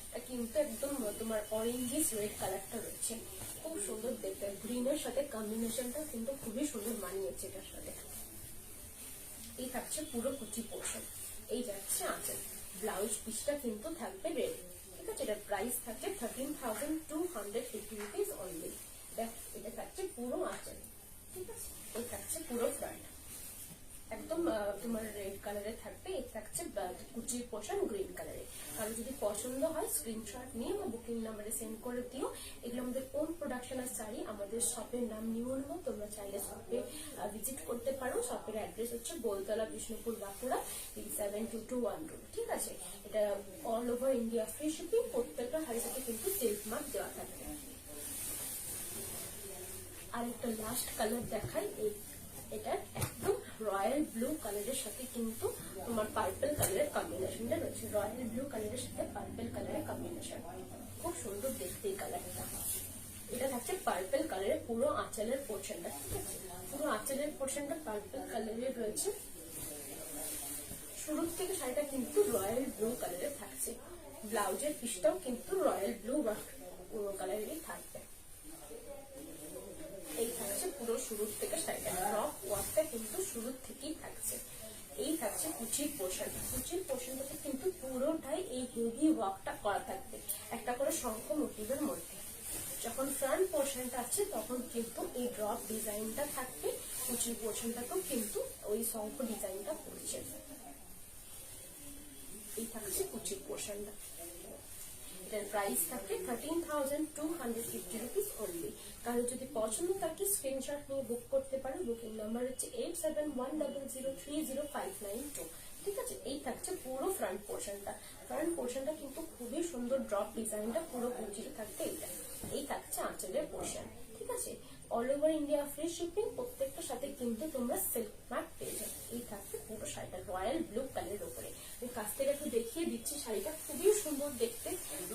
এটা কিন্তু একদম তোমার অরেঞ্জিস রেড কালারটা রয়েছে, খুব সুন্দর দেখতে। গ্রিনের সাথে কম্বিনেশনটা কিন্তু খুবই সুন্দর মানিয়েছে এটার সাথে। এই থাকছে পুরো কুচি পোর্শন, এই যাচ্ছে আঁচল। ব্লাউজ পিসটা কিন্তু থাকবে রেড। ঠিক আছে, এটার প্রাইস থাকছে 13,250 রুপিস অনলি। এটা থাকছে পুরো আঁচল। ঠিক আছে, এই থাকছে পুরো ফ্রন্ট, একদম তোমার রেড কালারে থাকবে। এই থাকছে কুচির পোর্শন গ্রিন কালারে। কারো যদি পছন্দ হয় স্ক্রিনশট নিয়ে বা বুকিং নাম্বারে সেন্ড করে দিও। এগুলো আমাদের ওন প্রোডাকশনের শাড়ি। আমাদের শপের নাম নিউ অনুভব, তোমরা চাইলে শপে ভিজিট করতে পারো। শপের অ্যাড্রেস হচ্ছে গোলতলা, বিষ্ণুপুর, বাঁকুড়া 37212। ঠিক আছে, এটা all over India free shipping. প্রত্যেকটা শাড়ির সাথে কিন্তু সিল্ক মার্ক দেওয়া থাকবে। আর একটা লাস্ট কালার দেখাই, এটা একদম রয়্যাল ব্লু কালারের সাথে কিন্তু তোমার পার্পল কালারের কম্বিনেশনটা রয়েছে। রয়্যাল ব্লু কালারের সাথে পার্পল কালারের কম্বিনেশন, খুব সুন্দর দেখতে এই কালারটা। এটা থাকছে পার্পল কালারের পুরো আঁচলের পোর্শনটা। ঠিক আছে, পুরো আঁচলের পোর্শনটা পার্পল কালারের রয়েছে। শুরু থেকে শাড়িটা কিন্তু রয়্যাল ব্লু কালারের থাকছে। ব্লাউজের পিসটাও কিন্তু রয়্যাল ব্লু বা পুরো কালারেরই থাকবে। এই থাকছে পুরো শুরু থেকে শাড়িটা, ড্রপ ওয়ার্কটা কিন্তু শুরু থেকেই থাকছে। এই থাকছে কুচির পোর্শনটা, কুচির পোর্শনটাতে কিন্তু পুরোটাই এই হেভি ওয়ার্কটা করা থাকবে, একটা করে শঙ্খ মোটিভের মধ্যে। যখন ফ্রন্ট পোর্শনটা আছে তখন কিন্তু এই ড্রপ ডিজাইনটা থাকবে, কুচির পোর্শনটাতেও কিন্তু ওই শঙ্খ ডিজাইনটা করছে। এই থাকছে কুচির পোর্শনটা। এটার প্রাইস থাকে 13,250 রুপিস অনলি। কারো যদি পছন্দ থাকে স্ক্রিনশট নিয়ে বুক করতে পারো। বুকিং নাম্বার হচ্ছে 8710030592। ঠিক আছে, এই থাকছে পুরো ফ্রন্ট পোর্শনটা। ফ্রন্ট পোর্শনটা কিন্তু খুবই সুন্দর, ড্রপ ডিজাইনটা পুরো কুচিতে থাকবে এটা। এই থাকছে আঁচলের পোর্শন। ঠিক আছে, all over India free shipping. প্রত্যেকটার সাথে কিন্তু তোমরা সিল্ক মার্ক পেয়ে যাবে। এই থাকছে পুরো শাড়িটা রয়্যাল ব্লু কালারের উপরে। আমি কাছ থেকে একটু দেখিয়ে দিচ্ছি, শাড়িটা খুবই সুন্দর দেখতে।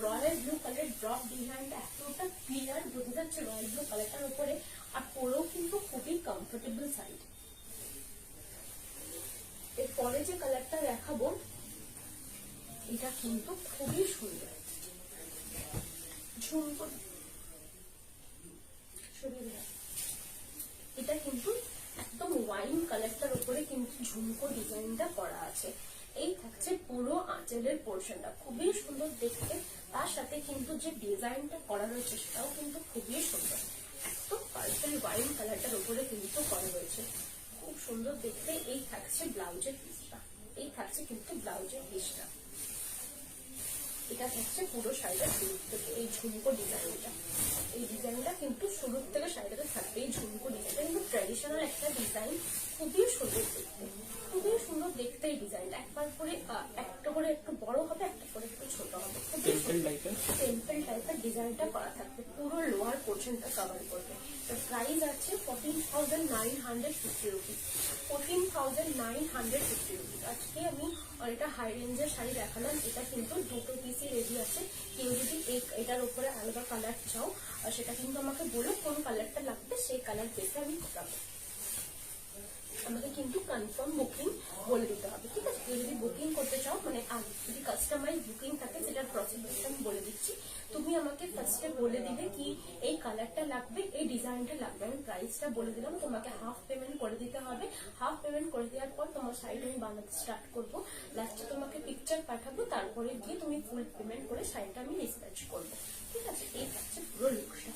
রয়্যাল ব্লু কালারের ড্রপ ডিজাইনটা এতটা ক্লিয়ার বোঝা যাচ্ছে রয়্যাল ব্লু কালারটার উপরে, আর পরেও কিন্তু খুবই কমফোর্টেবল শাড়ি। এরপরে পরে যে কালারটা দেখাবো এটা কিন্তু খুবই সুন্দর, ঝুমকো এটা কিন্তু একদম ওয়াইন কালারটার উপরে কিন্তু ঝুমকো ডিজাইনটা করা আছে। এই থাকছে পুরো আঁচলের পোর্শনটা, খুবই সুন্দর দেখতে। তার সাথে কিন্তু যে ডিজাইনটা করা রয়েছে সেটাও কিন্তু খুবই সুন্দর, একদম পার্পল ওয়াইন কালারটার উপরে কিন্তু করা রয়েছে, খুব সুন্দর দেখতে। এই থাকছে ব্লাউজের পিসটা, এই থাকছে কিন্তু ব্লাউজের পিসটা। এটা থাকছে পুরো শাড়িটা শুরু থেকে এই ঝুমকো ডিজাইনটা, এই ডিজাইনটা কিন্তু শুরু থেকে শাড়িটাতে থাকবে। এই ঝুমকো ডিজাইনটা কিন্তু ট্র্যাডিশনাল একটা ডিজাইন, খুবই সুন্দর দেখতে, খুবই সুন্দর দেখতে। এই ডিজাইনটা একবার করে একটা করে একটু বড় হবে, একটা করে একটু ছোট হবে, টেম্পল টাইপের ডিজাইনটা করা থাকবে। পুরো লোয়ার পোর্শনটা কভার করবে। প্রাইস আছে 14,950 রুপিস, 14,950 রুপিস। আজকে আমি অনেকটা হাই রেঞ্জের শাড়ি দেখালাম, এটা কিন্তু দুটো পিসই রেডি আছে। কেউ যদি এটার উপরে আলাদা কালার চাও সেটা কিন্তু আমাকে বলো কোন কালারটা লাগবে, সেই কালার বেসে আমি করাবো। আমাকে কিন্তু কনফার্ম বুকিং বলে দিতে হবে, ঠিক আছে? কেউ যদি বুকিং করতে চাও, মানে যদি কাস্টমাইজ বুকিং থাকে সেটার প্রসিডিউরটা আমি বলে দিচ্ছি। তুমি আমাকে ফার্স্টে বলে দিবে কি এই কালারটা লাগবে, এই ডিজাইনটা লাগবে, আমি প্রাইসটা বলে দিলাম, তোমাকে হাফ পেমেন্ট করে দিতে হবে। হাফ পেমেন্ট করে দেওয়ার পর তোমার শাড়িটা আমি বানাতে স্টার্ট করবো, লাস্টে তোমাকে পিকচার পাঠাবো, তারপরে গিয়ে তুমি ফুল পেমেন্ট করে শাড়িটা আমি ডিসপ্যাচ করবো, ঠিক আছে? এই হচ্ছে পুরো লুকটা।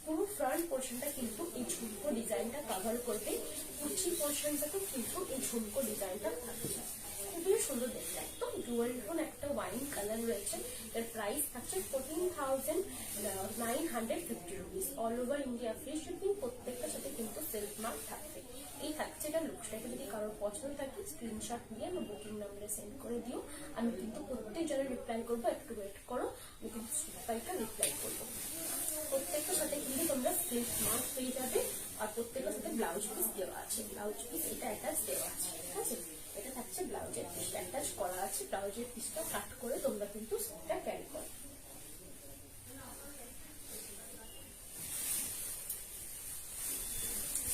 পুরো ফ্রন্ট পোর্শনটা কিন্তু এই ঝুমকো ডিজাইনটা কভার করবে, কুচি পোর্শনটাতে কিন্তু এই ঝুমকো ডিজাইনটা থাকছে, খুবই সুন্দর দেখতে। একদম ডুয়াল টোন একটা ওয়াইন কালার রয়েছে। এর প্রাইস থাকছে 14,950 rupees. All over India free shipping, প্রত্যেকটার সাথে কিন্তু সেলফ মার্ক থাকবে। এই থাকছে এটা লুকসটাকে। যদি কারোর পছন্দ থাকে স্ক্রিনশট নিয়ে আমার বুকিং নাম্বারে সেন্ড করে দিও, আমি কিন্তু প্রত্যেক জনের রিপ্লাই করবো। একটু ওয়েট করো, আমি কিন্তু সবাইকে রিপ্লাই করবো। প্রত্যেকটার সাথে কিন্তু তোমরা সেলফ মার্ক পেয়ে যাবে, আর প্রত্যেকটার সাথে ব্লাউজ পিস দেওয়া আছে। ব্লাউজ পিস এটা অ্যাটাচ দেওয়া আছে, ঠিক আছে? এটা থাকছে ব্লাউজের পিস অ্যাটাচ করা আছে। ব্লাউজের পিসটা কাট করে তোমরা কিন্তু সেটটা ক্যারি করো।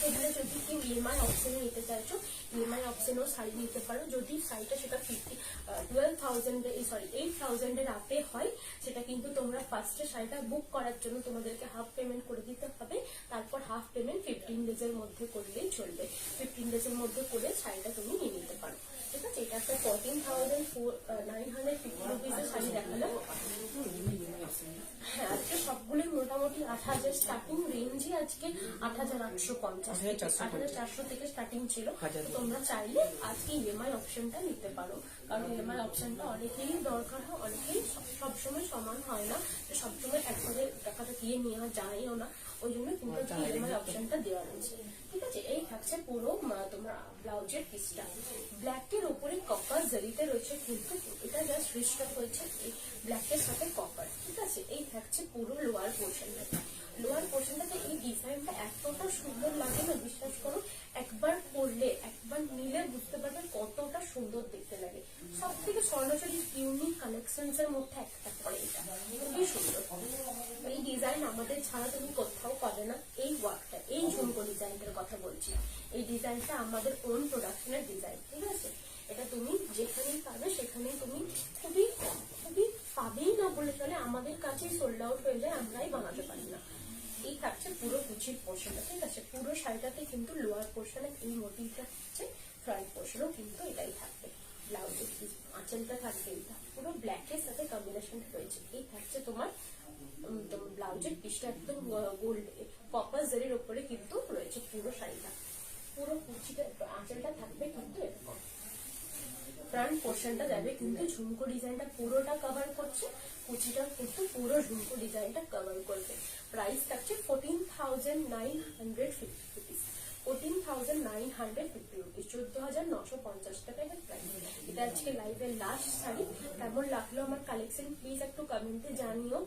এখানে যদি কেউ ইএমআই অপশনে নিতে চাইছো, ইএমআই অপশনেও শাড়ি নিতে পারো। যদি শাড়িটা সেটা 8,000 এর আপে হয়, সেটা কিন্তু তোমরা ফার্স্টে শাড়িটা বুক করার জন্য তোমাদেরকে হাফ পেমেন্ট করে দিতে হবে। তারপর হাফ পেমেন্ট 15 ডেজের মধ্যে করলেই চলবে। 15 ডেজের মধ্যে করে শাড়িটা তুমি নিয়ে নিতে পারো, ঠিক আছে? এটা একটা 14,950 রুপিসের শাড়ি দেখালাম। হ্যাঁ, আজকে সবগুলোই মোটামুটি 8,000 স্টার্টিং রেঞ্জে, আজকে 8,850, 8,400 থেকে স্টার্টিং ছিল। তোমরা চাইলে আজকে ইএমআই অপশনটা নিতে পারো, কারণ ইএমআই অপশনটা অনেকেরই দরকার হয়, অনেকেই সবসময় সমান হয় না, সবসময় একবারে টাকাটা দিয়ে নেওয়া যায়ও না, ওই জন্য কিন্তু ইএমআই অপশনটা দেওয়া রয়েছে, ঠিক আছে? এই থাকছে পুরো তোমার ব্লাউজের পিসটা। ব্ল্যাকের উপরে কপার জরিতে রয়েছে, কিন্তু এটা জাস্ট রিস্টক হয়েছে এই ব্ল্যাকের সাথে কপার, ঠিক আছে? এই থাকছে পুরো লোয়ার পোর্শনটাতে। লোয়ার পোর্শনটাতে এই ডিজাইনটা এতটা সুন্দর লাগে না, বিশ্বাস করো, একবার পরলে একবার নিলে বুঝতে পারবে কতটা সুন্দর দেখতে লাগে। সব থেকে স্বর্ণচরী ইউনিক কালেকশনস এর মধ্যে একটা পড়ে, এটা খুবই সুন্দর। এই ডিজাইন আমাদের ছাড়া তুমি কোথাও পাবে না। এই ওয়ার্কটা, এই ঝুমকো ডিজাইনটার কথা বলছি, এই ডিজাইনটা আমাদের ওন প্রোডাকশনের ডিজাইন, ঠিক আছে? এটা তুমি যেখানেই পাবে সেখানেই তুমি খুবই পাবেই না বলে চলে, আমাদের কাছেই সোল্ড আউট হয়ে যায়, আমরাই বানাতে পারি না। এই থাকছে পুরো কুচির পোর্শনটা, ঠিক আছে? পুরো শাড়িটাতে কিন্তু লোয়ার পোর্শনে এই মোটিভটা থাকছে, ফ্রন্ট পোর্শনও কিন্তু এটাই থাকবে। ব্লাউজের আঁচলটা থাকবে, এটা পুরো ব্ল্যাকের সাথে কম্বিনেশন রয়েছে। এই থাকছে তোমার ব্লাউজের পিসটা একদম গোল্ড কপার জারির উপরে কিন্তু রয়েছে পুরো শাড়িটা। পুরো কুচিটা আঁচলটা থাকবে কিন্তু এরকম। ফ্রন্ট পোর্শনটা যাবে কিন্তু ঝুমকো ডিজাইনটা পুরোটা কভার করছে, কুচিটা কিন্তু পুরো ঝুমকো ডিজাইনটা কভার করবে। প্রাইস থাকছে 14,950 রুপিস, 14,950 রুপিস, 14,950 টাকা এটা প্রাইস। এটা আজকে লাইভের লাস্ট শাড়ি। কেমন লাগলো আমার কালেকশন প্লিজ একটু কমেন্টে জানিও।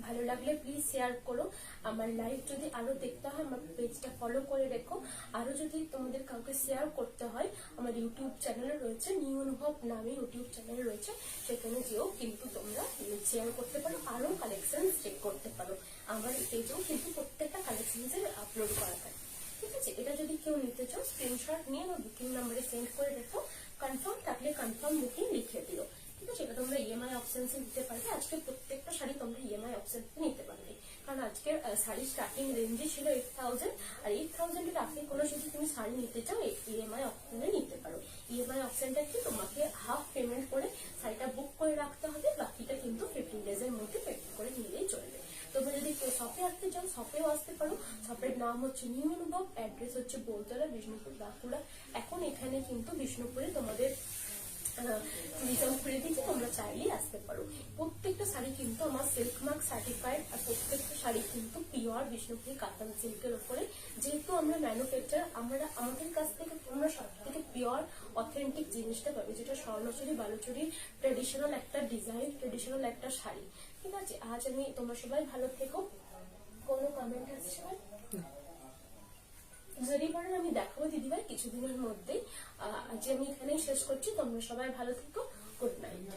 ভালো লাগলে প্লিজ শেয়ার করো। আমার লাইভ যদি আরো দেখতে হয় আমার পেজটা ফলো করে রেখো। আরো যদি তোমাদের কাউকে শেয়ার করতে হয় আমার ইউটিউব চ্যানেলে রয়েছে, নিউ অনুভব নামে ইউটিউব চ্যানেল রয়েছে, সেখানে যেও কিন্তু তোমরা শেয়ার করতে পারো, আরো কালেকশন চেক করতে পারো। আমার পেজেও কিন্তু প্রত্যেকটা কালেকশন আপলোড করা থাকে, ঠিক আছে? এটা যদি কেউ নিতে চাও স্ক্রিনশট নিয়ে আমার বুকিং নাম্বারে সেন্ড করে রেখো, কনফার্ম থাকলে কনফার্ম বুকিং লিখে দিও, ঠিক আছে? এটা তোমরা ইএমআই অপশনসে নিতে পারবে। আজকে প্রত্যেকটা শাড়ি তোমরা ইএমআই অপশনসে নিতে পারবে, কারণ আজকের শাড়ি স্টার্টিং রেঞ্জে ছিল 8000, আর 8000 এর আপনি কোনো যদি তুমি শাড়ি নিতে চাও ইএমআই অপশনে নিতে পারো। ইএমআই অপশনটা কি, তোমাকে হাফ পেমেন্ট করে শাড়িটা বুক করে রাখতে হবে, বাকিটা কিন্তু 15 ডেজ এর মধ্যে পেমেন্ট করে নিলেই চলবে। তোমরা যদি শপে আসতে চাও শপেও আসতে পারো। শপের নাম হচ্ছে নিউ অনুভব, অ্যাড্রেস হচ্ছে বোলতলা, বিষ্ণুপুর, বাঁকুড়া। এখন এখানে কিন্তু বিষ্ণুপুরে তোমাদের রিজার্ভ করে দিয়েছি, তোমরা চাইলেই আসতে পারো। প্রত্যেকটা শাড়ি কিন্তু আমার সিল্ক মার্ক সার্টিফাইড, আর প্রত্যেকটা শাড়ি কিন্তু পিওর বিষ্ণুপুরি কাতান সিল্কের উপরে। যেহেতু আমরা ম্যানুফ্যাকচার, আমাদের কাছ থেকে তোমরা সব থেকে পিওর অথেন্টিক জিনিসটা পাবে, যেটা স্বর্ণচুরি বালুচুরি ট্রেডিশনাল একটা ডিজাইন, ট্রেডিশনাল একটা শাড়ি, ঠিক আছে? আজ আমি, তোমরা সবাই ভালো থেকো। কোনো কমেন্ট আসছে না? যদি পারেন আমি দেখাবো দিদিভাই কিছুদিনের মধ্যে। আজ আমি এখানেই শেষ করছি, তোমরা সবাই ভালো থেকো, গুড নাইট।